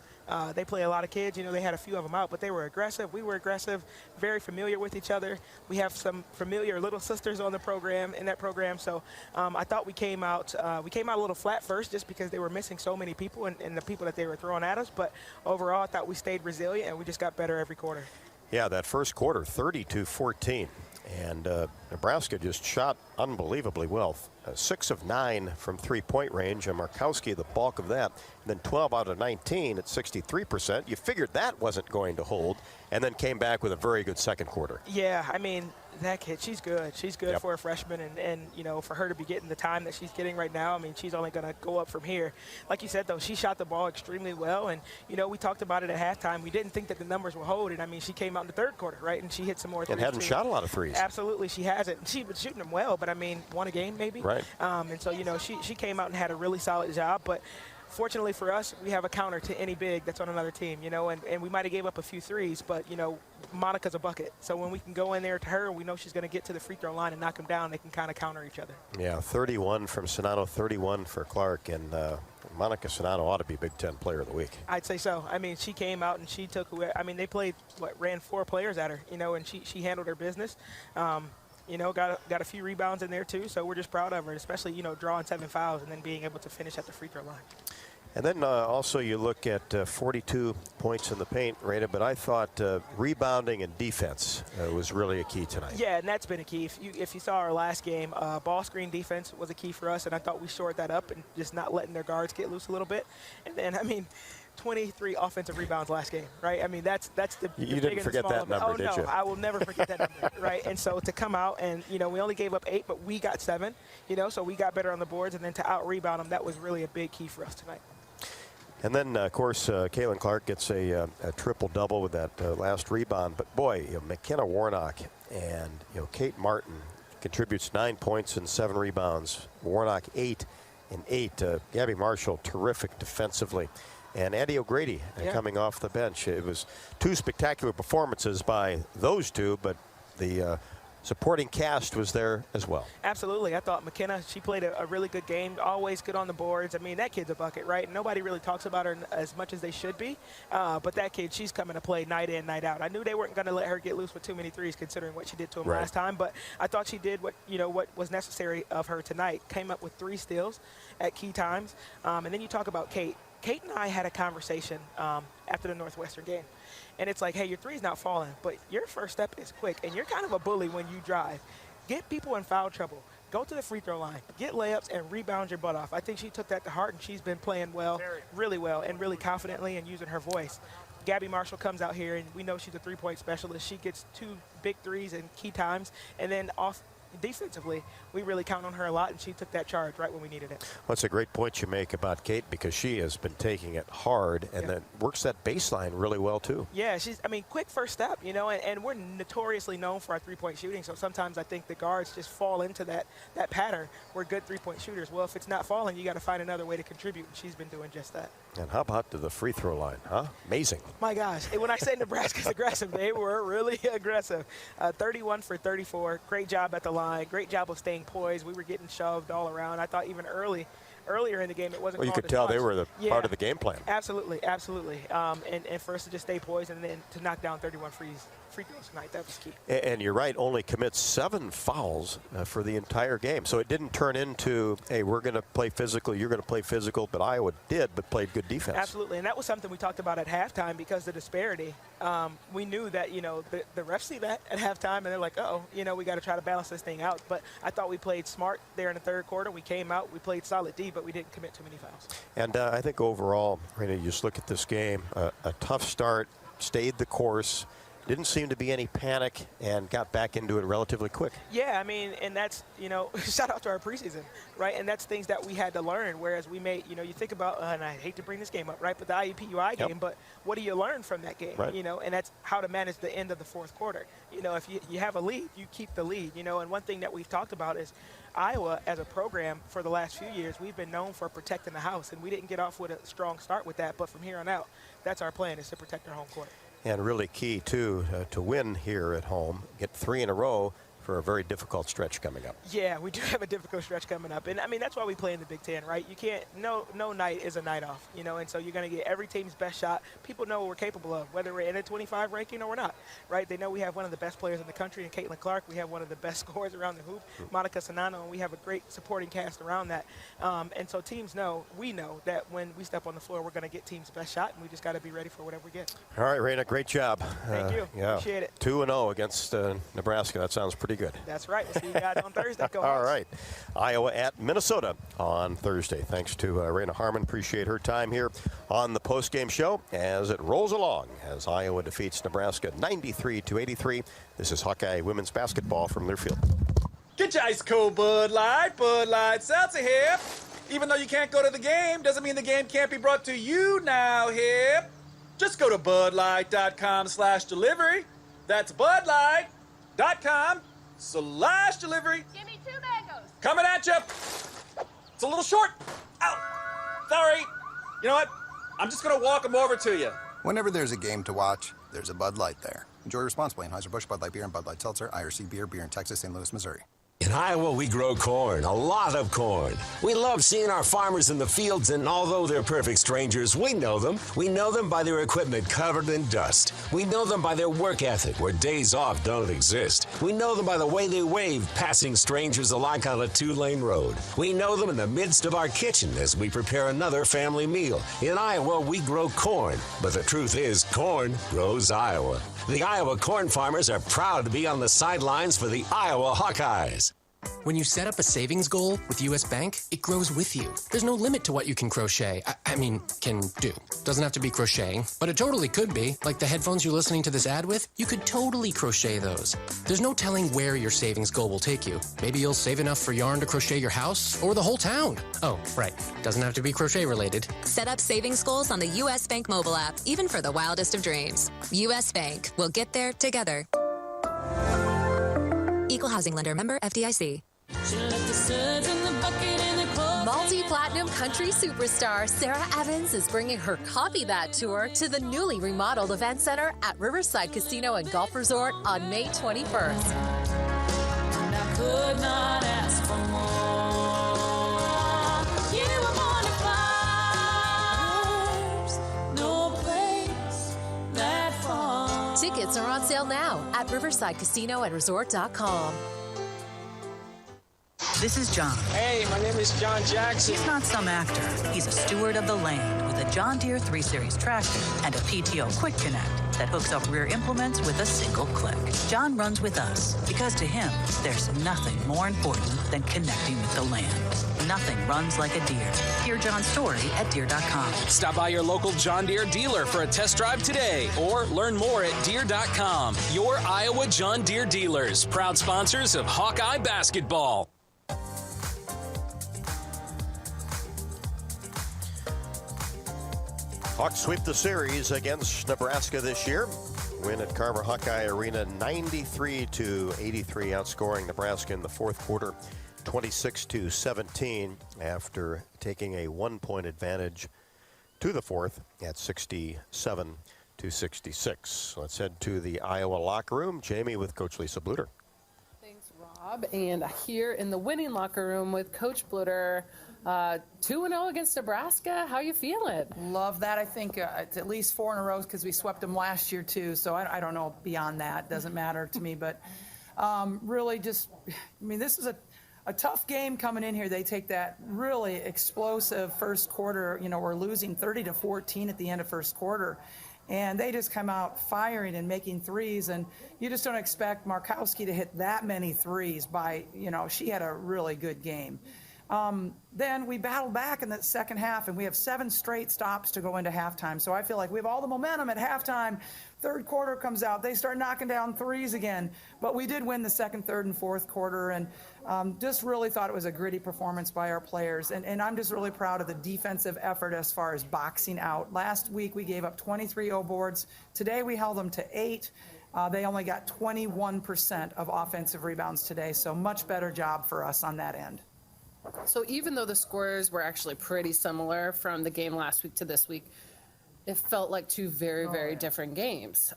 They play a lot of kids. You know, they had a few of them out, but they were aggressive. We were aggressive, very familiar with each other. We have some familiar little sisters on the program, in that program. So I thought we came out a little flat first just because they were missing so many people and the people that they were throwing at us. But overall, I thought we stayed resilient and we just got better every quarter. Yeah, that first quarter, 32-14. And Nebraska just shot unbelievably well. 6 of 9 from three-point range, and Markowski the bulk of that. And then 12 out of 19 at 63%. You figured that wasn't going to hold, and then came back with a very good second quarter. Yeah, I mean, that kid, she's good. She's good for a freshman, and you know, for her to be getting the time that she's getting right now, I mean, she's only going to go up from here. Like you said, though, she shot the ball extremely well, and, you know, we talked about it at halftime. We didn't think that the numbers were holding. I mean, she came out in the third quarter, right, and she hit some more threes. And hadn't shot a lot of threes. Absolutely, she hasn't. She was shooting them well, but, I mean, won a game maybe. Right. And so, you know, she came out and had a really solid job, but fortunately for us, we have a counter to any big that's on another team, you know, and we might have gave up a few threes, but, you know, Monica's a bucket. So when we can go in there to her, we know she's going to get to the free throw line and knock them down. They can kind of counter each other. Yeah, 31 from Sonato, 31 for Clark, and Monica Sonato ought to be Big Ten Player of the Week. I'd say so. I mean, she came out and she took – I mean, they played, ran 4 players at her, you know, and she handled her business. You know, got a few rebounds in there, too, so we're just proud of her, especially, you know, drawing 7 fouls and then being able to finish at the free throw line. And then also you look at 42 points in the paint, Rita, but I thought rebounding and defense was really a key tonight. Yeah, and that's been a key. If you saw our last game, ball screen defense was a key for us, and I thought we shored that up and just not letting their guards get loose a little bit. And then, I mean, 23 offensive rebounds last game, right? I mean, that's the You didn't forget that number, did you? Oh, no, I will never forget that number, right? And so to come out and, you know, we only gave up 8, but we got 7, you know, so we got better on the boards, and then to out-rebound them, that was really a big key for us tonight. And then, of course, Kaylin Clark gets a triple-double with that last rebound. But, boy, you know, McKenna Warnock and, you know, Kate Martin contributes 9 points and 7 rebounds. Warnock 8 and 8. Gabby Marshall, terrific defensively. And Addie O'Grady coming off the bench. It was 2 spectacular performances by those two, but the supporting cast was there as well. Absolutely. I thought McKenna, she played a really good game, always good on the boards. I mean, that kid's a bucket, right? Nobody really talks about her as much as they should be, but that kid, she's coming to play night in, night out. I knew they weren't going to let her get loose with too many threes considering what she did to them last time, but I thought she did what was necessary of her tonight. Came up with 3 steals at key times. And then you talk about Kate. Kate and I had a conversation after the Northwestern game. And it's like, hey, your three's not falling, but your first step is quick, and you're kind of a bully when you drive. Get people in foul trouble. Go to the free throw line. Get layups and rebound your butt off. I think she took that to heart, and she's been playing well, really well, and really confidently and using her voice. Gabby Marshall comes out here, and we know she's a three-point specialist. She gets 2 big threes in key times, and then off defensively, we really count on her a lot, and she took that charge right when we needed it. Well, that's a great point you make about Kate, because she has been taking it hard and then works that baseline really well, too. Yeah, I mean, quick first step, you know, and we're notoriously known for our three-point shooting, so sometimes I think the guards just fall into that pattern. We're good three-point shooters. Well, if it's not falling, you got to find another way to contribute, and she's been doing just that. And how about to the free throw line, huh? Amazing. My gosh, when I say Nebraska's aggressive, they were really aggressive. 31 for 34, great job at the line, great job of staying poised. We were getting shoved all around. I thought even earlier in the game it wasn't. Well, you could tell they were part of the game plan. Absolutely, absolutely. And for us to just stay poised and then to knock down 31 free throws tonight, that was key. And you're right, only commits 7 fouls for the entire game. So it didn't turn into, hey, we're going to play physical, you're going to play physical, but Iowa did, but played good defense. Absolutely, and that was something we talked about at halftime because the disparity. We knew that, you know, the refs see that at halftime, and they're like, uh-oh, you know, we got to try to balance this thing out. But I thought we played smart there in the third quarter. We came out, we played solid D, but we didn't commit too many fouls. And I think overall, Rena, you just look at this game, a tough start, stayed the course, didn't seem to be any panic, and got back into it relatively quick. Yeah, I mean, and that's, you know, shout out to our preseason, right? And that's things that we had to learn, whereas we made, you know, you think about, and I hate to bring this game up, right, but the IUPUI game, but what do you learn from that game, you know, and that's how to manage the end of the fourth quarter. You know, if you have a lead, you keep the lead, you know, and one thing that we've talked about is Iowa as a program for the last few years, we've been known for protecting the house, and we didn't get off with a strong start with that, but from here on out, that's our plan, is to protect our home court. And really key, too, to win here at home, get 3 in a row for a very difficult stretch coming up. Yeah, we do have a difficult stretch coming up. And, I mean, that's why we play in the Big Ten, right? You can't – no night is a night off, you know, and so you're going to get every team's best shot. People know what we're capable of, whether we're in a 25 ranking or we're not, right? They know we have one of the best players in the country in Caitlin Clark. We have one of the best scorers around the hoop, Monica Sanano, and we have a great supporting cast around that. And so teams know, we know that when we step on the floor, we're going to get team's best shot, and we just got to be ready for whatever we get. All right, Raina, great job. Thank you. Yeah. Appreciate it. 2-0 against Nebraska. That sounds pretty good. That's right. We'll see you guys on Thursday. Go All Hawks. right. Iowa at Minnesota on Thursday. Thanks to Raina Harmon. Appreciate her time here on the postgame show as it rolls along as Iowa defeats Nebraska 93-83. This is Hawkeye women's basketball from Learfield. Get your ice cold Bud Light Seltzer here. Even though you can't go to the game, doesn't mean the game can't be brought to you now here. Just go to budlight.com/delivery. That's budlight.com/delivery. Give me 2 mangoes. Coming at you. It's a little short. Ow. Sorry. You know what? I'm just going to walk them over to you. Whenever there's a game to watch, there's a Bud Light there. Enjoy responsibly. Anheuser-Busch, Bud Light Beer, and Bud Light Seltzer, IRC Beer, beer in Texas, St. Louis, Missouri. In Iowa, we grow corn, a lot of corn. We love seeing our farmers in the fields, and although they're perfect strangers, we know them. We know them by their equipment covered in dust. We know them by their work ethic, where days off don't exist. We know them by the way they wave, passing strangers alike on a 2-lane road. We know them in the midst of our kitchen as we prepare another family meal. In Iowa, we grow corn, but the truth is, corn grows Iowa. The Iowa corn farmers are proud to be on the sidelines for the Iowa Hawkeyes. When you set up a savings goal with U.S. Bank, it grows with you. There's no limit to what you can crochet. Can do. Doesn't have to be crocheting, but it totally could be. Like the headphones you're listening to this ad with, you could totally crochet those. There's no telling where your savings goal will take you. Maybe you'll save enough for yarn to crochet your house or the whole town. Oh, right. Doesn't have to be crochet related. Set up savings goals on the U.S. Bank mobile app, even for the wildest of dreams. U.S. Bank. We'll get there together. Equal housing lender, member FDIC. Multi-platinum country superstar Sarah Evans is bringing her Copy That tour to the newly remodeled event center at Riverside Casino and Golf Resort on May 21st. And I could not ask for more. You were born to fly. No place that far. Tickets are on sale now at riversidecasinoandresort.com. This is John. Hey, my name is John Jackson. He's not some actor. He's a steward of the land with a John Deere 3 Series tractor and a PTO Quick Connect that hooks up rear implements with a single click. John runs with us because to him, there's nothing more important than connecting with the land. Nothing runs like a Deere. Hear John's story at Deere.com. Stop by your local John Deere dealer for a test drive today or learn more at Deere.com. Your Iowa John Deere dealers, proud sponsors of Hawkeye basketball. Hawks sweep the series against Nebraska this year. Win at Carver Hawkeye Arena 93-83, outscoring Nebraska in the fourth quarter 26-17 after taking a 1-point advantage to the fourth at 67-66. Let's head to the Iowa locker room. Jamie with Coach Lisa Bluder. Thanks, Rob. And here in the winning locker room with Coach Bluder. 2-0 against Nebraska. How you feeling? Love that. I think it's at least 4 in a row because we swept them last year too. So I don't know beyond that. Doesn't matter to me. But really just, this is a tough game coming in here. They take that really explosive first quarter. We're losing 30-14 at the end of first quarter. And they just come out firing and making threes. And you just don't expect Markowski to hit that many threes she had a really good game. Then we battle back in the second half, and we have 7 straight stops to go into halftime. So I feel like we have all the momentum at halftime. Third quarter comes out. They start knocking down threes again. But we did win the second, third, and fourth quarter, and just really thought it was a gritty performance by our players. And I'm just really proud of the defensive effort as far as boxing out. Last week we gave up 23 O-boards. Today we held them to 8. They only got 21% of offensive rebounds today, so much better job for us on that end. So even though the scores were actually pretty similar from the game last week to this week, it felt like 2 very, very different games.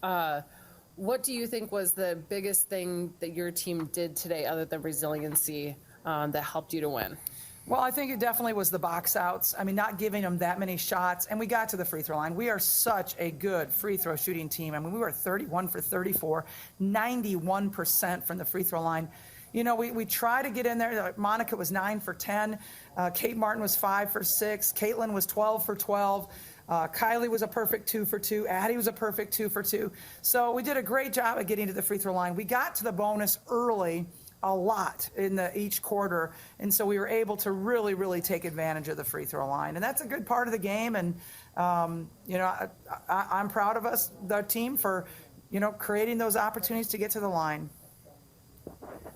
What do you think was the biggest thing that your team did today other than resiliency that helped you to win? Well, I think it definitely was the box outs. I mean, not giving them that many shots, and we got to the free throw line. We are such a good free throw shooting team. I mean, we were 31 for 34, 91% from the free throw line. You know, we try to get in there. Monica was 9 for 10. Kate Martin was 5 for 6. Caitlin was 12 for 12. Kylie was a perfect 2 for 2. Addie was a perfect 2 for 2. So we did a great job of getting to the free throw line. We got to the bonus early a lot in each quarter, and so we were able to really, really take advantage of the free throw line. And that's a good part of the game, and, you know, I'm proud of us, the team, for, you know, creating those opportunities to get to the line.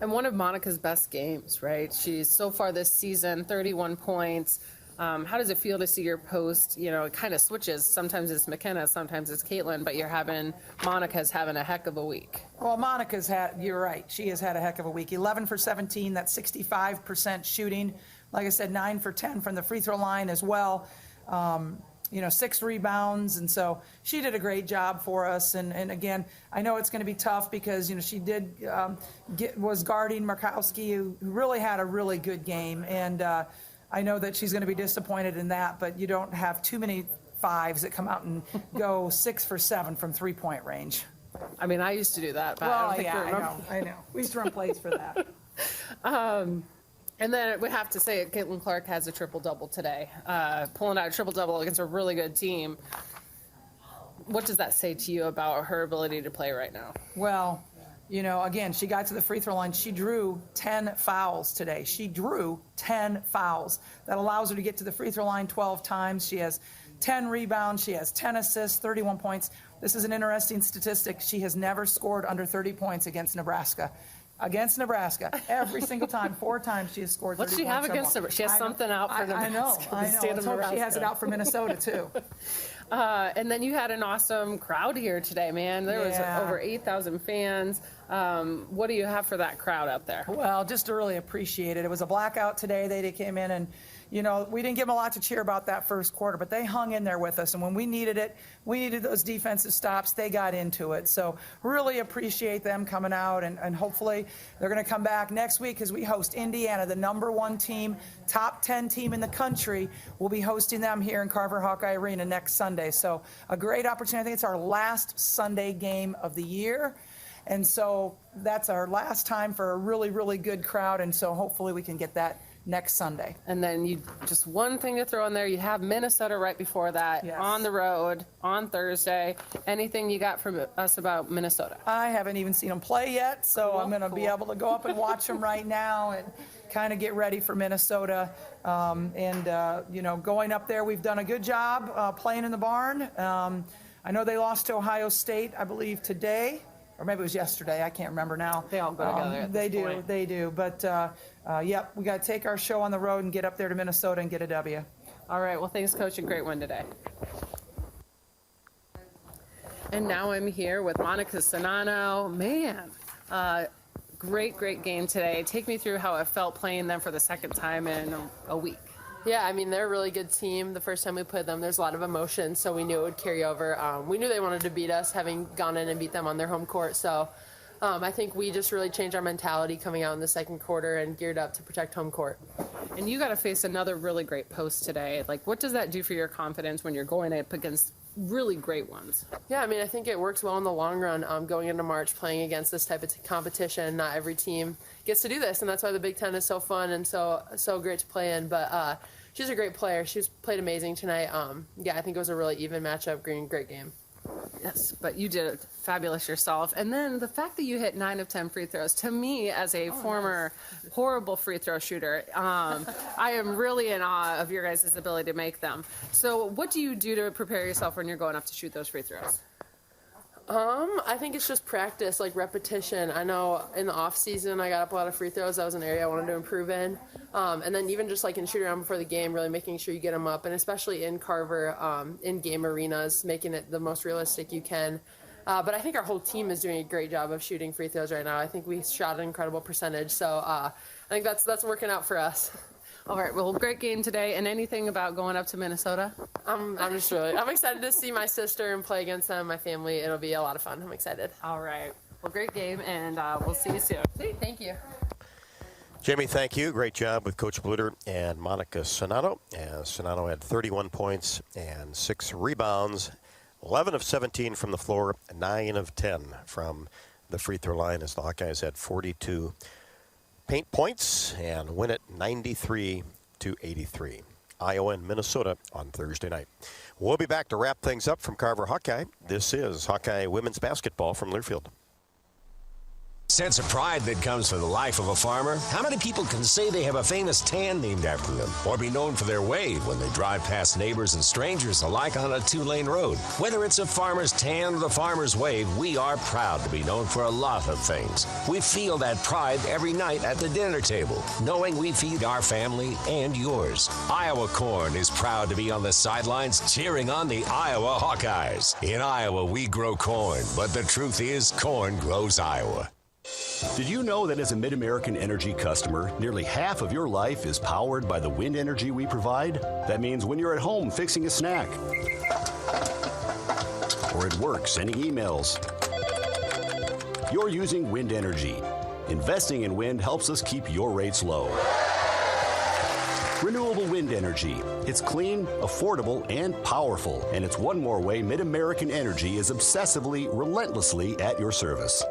And one of Monica's best games, right? She's so far this season, 31 points. How does it feel to see your post? You know, it kind of switches. Sometimes it's McKenna, sometimes it's Caitlin, but Monica's having a heck of a week. Well, you're right. She has had a heck of a week. 11 for 17, that's 65% shooting. Like I said, 9 for 10 from the free throw line as well. You know, 6 rebounds, and so she did a great job for us. And again, I know it's going to be tough because, you know, she was guarding Markowski, who really had a really good game, and I know that she's going to be disappointed in that, but you don't have too many 5s that come out and go 6 for 7 from 3-point range. I mean, I used to do that, but well, I don't think I know. We used to run plays for that. And then we have to say it, Caitlin Clark has a triple-double today, pulling out a triple-double against a really good team. What does that say to you about her ability to play right now? Well, you know, again, she got to the free throw line. She drew 10 fouls today. She drew 10 fouls. That allows her to get to the free throw line 12 times. She has 10 rebounds. She has 10 assists, 31 points. This is an interesting statistic. She has never scored under 30 points against Nebraska. Against Nebraska, every single time, 4 times she has scored 30 points. What's she have against Nebraska? She has something out for Nebraska. I know. Let's hope she has it out for Minnesota, too. And then you had an awesome crowd here today, man. There was over 8,000 fans. What do you have for that crowd out there? Well, just to really appreciate it. It was a blackout today. They came in and, you know, we didn't give them a lot to cheer about that first quarter, but they hung in there with us. And when we needed it, we needed those defensive stops. They got into it. So really appreciate them coming out, and hopefully they're going to come back next week because we host Indiana, the #1 team, top 10 team in the country. We'll be hosting them here in Carver Hawkeye Arena next Sunday. So a great opportunity. I think it's our last Sunday game of the year. And so that's our last time for a really, really good crowd. And so hopefully we can get that next Sunday. And then you just one thing to throw in there, you have Minnesota right before that, on the road on Thursday. Anything you got from us about Minnesota? I haven't even seen them play yet, so I'm going to be able to go up and watch them right now and kind of get ready for Minnesota. You know, going up there, we've done a good job playing in the barn. I know they lost to Ohio State, I believe, today. Or maybe it was yesterday. I can't remember now. They all go together at this point. They do. But, yep, we got to take our show on the road and get up there to Minnesota and get a W. All right. Well, thanks, Coach, and great win today. And now I'm here with Monica Sonano. Man, great game today. Take me through how it felt playing them for the second time in a week. Yeah, I mean, they're a really good team. The first time we played them, there's a lot of emotion, so we knew it would carry over. We knew they wanted to beat us, having gone in and beat them on their home court. So I think we just really changed our mentality coming out in the second quarter and geared up to protect home court. And you got to face another really great post today. Like, what does that do for your confidence when you're going up against really great ones? Yeah, I mean, I think it works well in the long run. Going into March, playing against this type of competition, not every team gets to do this, and that's why the Big Ten is so fun and so great to play in. But she's a great player. She's played amazing tonight. I think it was a really even matchup. Great game. Yes, but you did fabulous yourself. And then the fact that you hit 9 of 10 free throws, to me, as a former horrible free throw shooter, I am really in awe of your guys' ability to make them. So what do you do to prepare yourself when you're going up to shoot those free throws? I think it's just practice, like repetition. I know in the off season I got up a lot of free throws. That was an area I wanted to improve in. And then even just like in shoot around before the game, really making sure you get them up, and especially in Carver, in game arenas, making it the most realistic you can. But I think our whole team is doing a great job of shooting free throws right now. I think we shot an incredible percentage. So I think that's working out for us. All right, well, great game today. And anything about going up to Minnesota? I'm excited to see my sister and play against them, my family. It'll be a lot of fun. I'm excited. All right. Well, great game, and we'll see you soon. Thank you. Jamie, thank you. Great job with Coach Bluder and Monica Sonato. Sonato had 31 points and 6 rebounds, 11 of 17 from the floor, 9 of 10 from the free throw line, as the Hawkeyes had 42 paint points and win it 93-83. Iowa and Minnesota on Thursday night. We'll be back to wrap things up from Carver Hawkeye. This is Hawkeye women's basketball from Learfield. Sense of pride that comes from the life of a farmer. How many people can say they have a famous tan named after them, or be known for their wave when they drive past neighbors and strangers alike on a 2-lane road? Whether it's a farmer's tan or the farmer's wave, we are proud to be known for a lot of things. We feel that pride every night at the dinner table, knowing we feed our family and yours. Iowa Corn is proud to be on the sidelines cheering on the Iowa Hawkeyes. In Iowa, we grow corn, but the truth is, corn grows Iowa. Did you know that as a Mid-American Energy customer, nearly half of your life is powered by the wind energy we provide? That means when you're at home fixing a snack, or at work sending emails, you're using wind energy. Investing in wind helps us keep your rates low. Renewable wind energy. It's clean, affordable, and powerful. And it's one more way Mid-American Energy is obsessively, relentlessly at your service.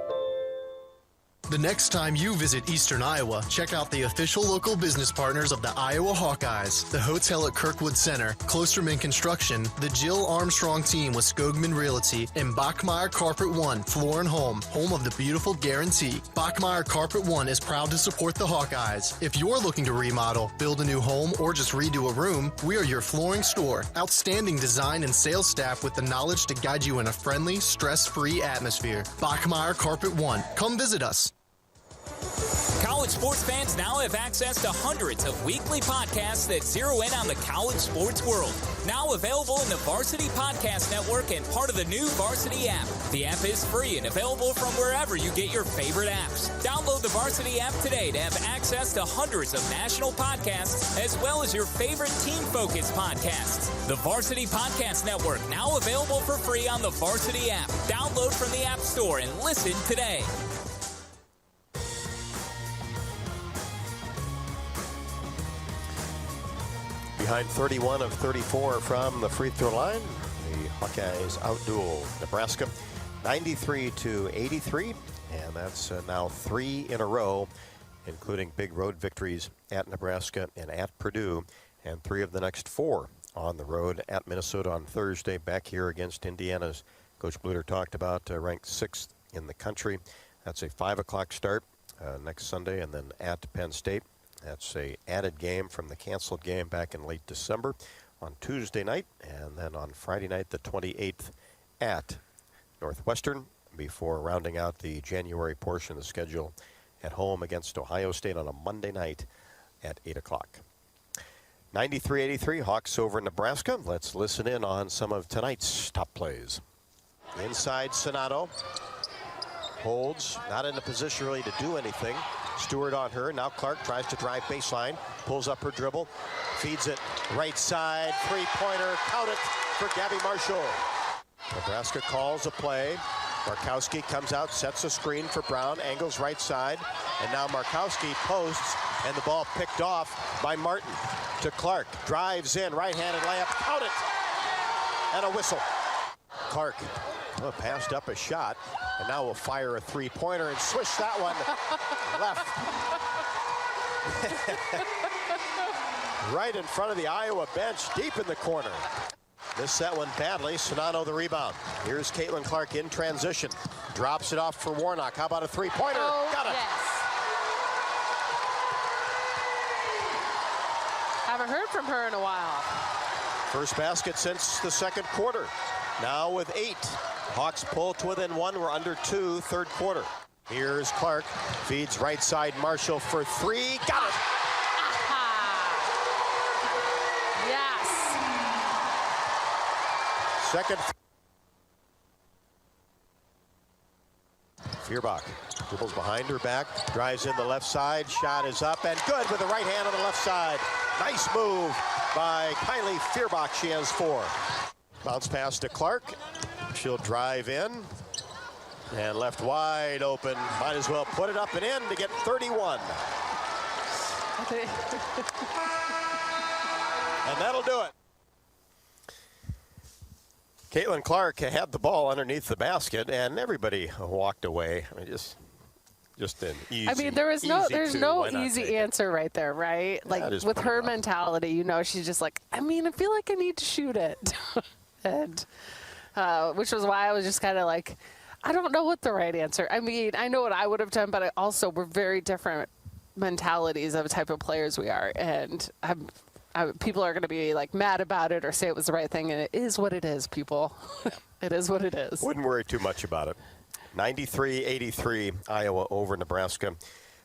The next time you visit Eastern Iowa, check out the official local business partners of the Iowa Hawkeyes, the hotel at Kirkwood Center, Klosterman Construction, the Jill Armstrong team with Skogman Realty, and Bachmeyer Carpet One, Floor and Home of the beautiful Guarantee. Bachmeyer Carpet One is proud to support the Hawkeyes. If you're looking to remodel, build a new home, or just redo a room, we are your flooring store. Outstanding design and sales staff with the knowledge to guide you in a friendly, stress-free atmosphere. Bachmeyer Carpet One. Come visit us. College sports fans now have access to hundreds of weekly podcasts that zero in on the college sports world. Now available in the Varsity Podcast Network and part of the new Varsity app. The app is free and available from wherever you get your favorite apps. Download the Varsity app today to have access to hundreds of national podcasts as well as your favorite team-focused podcasts. The Varsity Podcast Network, now available for free on the Varsity app. Download from the App Store and listen today. Behind 31 of 34 from the free throw line, the Hawkeyes outduel Nebraska 93-83, and that's now 3 in a row, including big road victories at Nebraska and at Purdue, and 3 of the next 4 on the road at Minnesota on Thursday, back here against Indiana's Coach Bluder talked about, ranked 6th in the country. That's a 5 o'clock start next Sunday, and then at Penn State. That's a added game from the canceled game back in late December on Tuesday night, and then on Friday night, the 28th at Northwestern, before rounding out the January portion of the schedule at home against Ohio State on a Monday night at 8 o'clock. 93-83, Hawks over Nebraska. Let's listen in on some of tonight's top plays. Inside, Sonato holds, not in a position really to do anything. Stewart on her. Now Clark tries to drive baseline, pulls up her dribble, feeds it right side, three-pointer, count it for Gabby Marshall. Nebraska calls a play. Markowski comes out, sets a screen for Brown, angles right side, and now Markowski posts, and the ball picked off by Martin to Clark. Drives in, right-handed layup, count it, and a whistle. Clark passed up a shot, and now will fire a three-pointer and swish that one left. Right in front of the Iowa bench, deep in the corner. Missed that one badly. Sonato the rebound. Here's Caitlin Clark in transition. Drops it off for Warnock. How about a three-pointer? Oh, got it. Yes. Haven't heard from her in a while. First basket since the second quarter. Now with 8. Hawks pull to within 1. We're under 2, third quarter. Here's Clark. Feeds right side Marshall for 3. Got it. Yes. Second. Feuerbach dribbles behind her back, drives in the left side, shot is up and good with the right hand on the left side. Nice move by Kylie Feuerbach. She has 4. Bounce pass to Clark. She'll drive in and left wide open. Might as well put it up and in to get 31. And that'll do it. Caitlin Clark had the ball underneath the basket, and everybody walked away. I mean, just an easy. I mean, there's no easy answer right there, right? Like with her mentality, you know, she's just like, I mean, I feel like I need to shoot it, and which was why I was just kind of like, I don't know what the right answer. I mean, I know what I would have done, but we're very different mentalities of the type of players we are, and people are going to be like mad about it or say it was the right thing, and it is what it is, people. It is what it is. Wouldn't worry too much about it. 93-83, Iowa over Nebraska.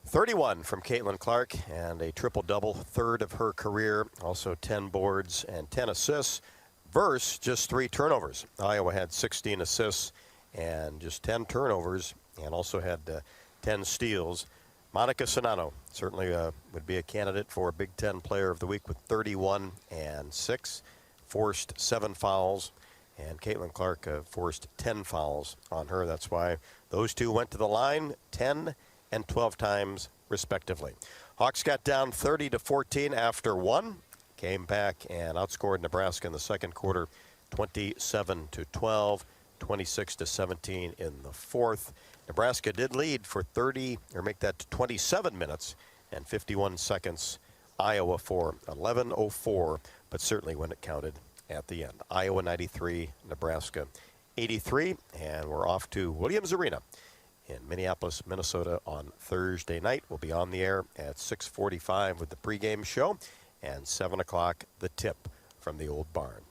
31 from Caitlin Clark, and a triple-double, 3rd of her career. Also 10 boards and 10 assists versus just 3 turnovers. Iowa had 16 assists and just 10 turnovers, and also had 10 steals. Monica Sonano certainly would be a candidate for a Big Ten Player of the Week with 31 and 6. Forced 7 fouls, and Caitlin Clark forced 10 fouls on her. That's why those two went to the line 10 and 12 times, respectively. Hawks got down 30-14 after 1. Came back and outscored Nebraska in the second quarter 27-12, 26-17 in the fourth. Nebraska did lead for 27 minutes and 51 seconds. Iowa for 11:04, but certainly when it counted at the end. Iowa 93, Nebraska 83, and we're off to Williams Arena in Minneapolis, Minnesota on Thursday night. We'll be on the air at 6:45 with the pregame show, and 7 o'clock the tip from the old barn.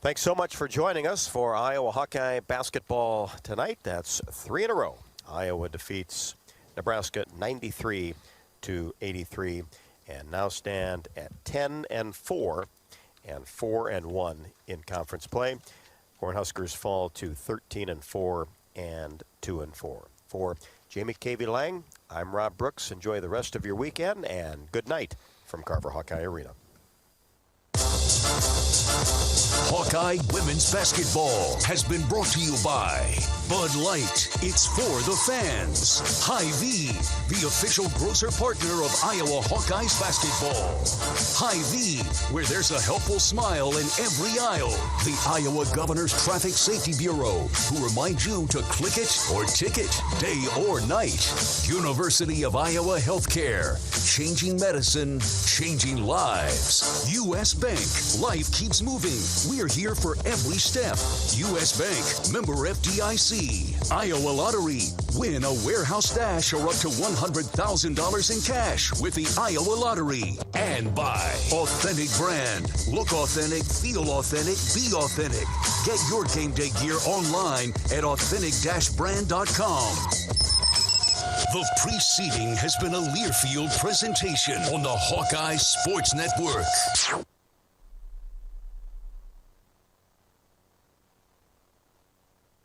Thanks so much for joining us for Iowa Hawkeye basketball tonight. That's 3 in a row. Iowa defeats Nebraska 93-83, and now stand at 10-4 and 4-1 in conference play. Cornhuskers fall to 13-4 and 2-4. For Jamie Cavey Lang, I'm Rob Brooks. Enjoy the rest of your weekend, and good night from Carver Hawkeye Arena. Hawkeye women's basketball has been brought to you by Bud Light. It's for the fans. Hy-Vee, the official grocer partner of Iowa Hawkeyes basketball. Hy-Vee, where there's a helpful smile in every aisle. The Iowa Governor's Traffic Safety Bureau, who reminds you to click it or ticket, day or night. University of Iowa Healthcare, changing medicine, changing lives. U.S. Bank, life keeps moving. We're here for every step. U.S. Bank, member FDIC. Iowa Lottery, win a warehouse dash or up to $100,000 in cash with the Iowa Lottery. And by Authentic Brand. Look authentic, feel authentic, be authentic. Get your game day gear online at authentic-brand.com. The preceding has been a Learfield presentation on the Hawkeye Sports Network.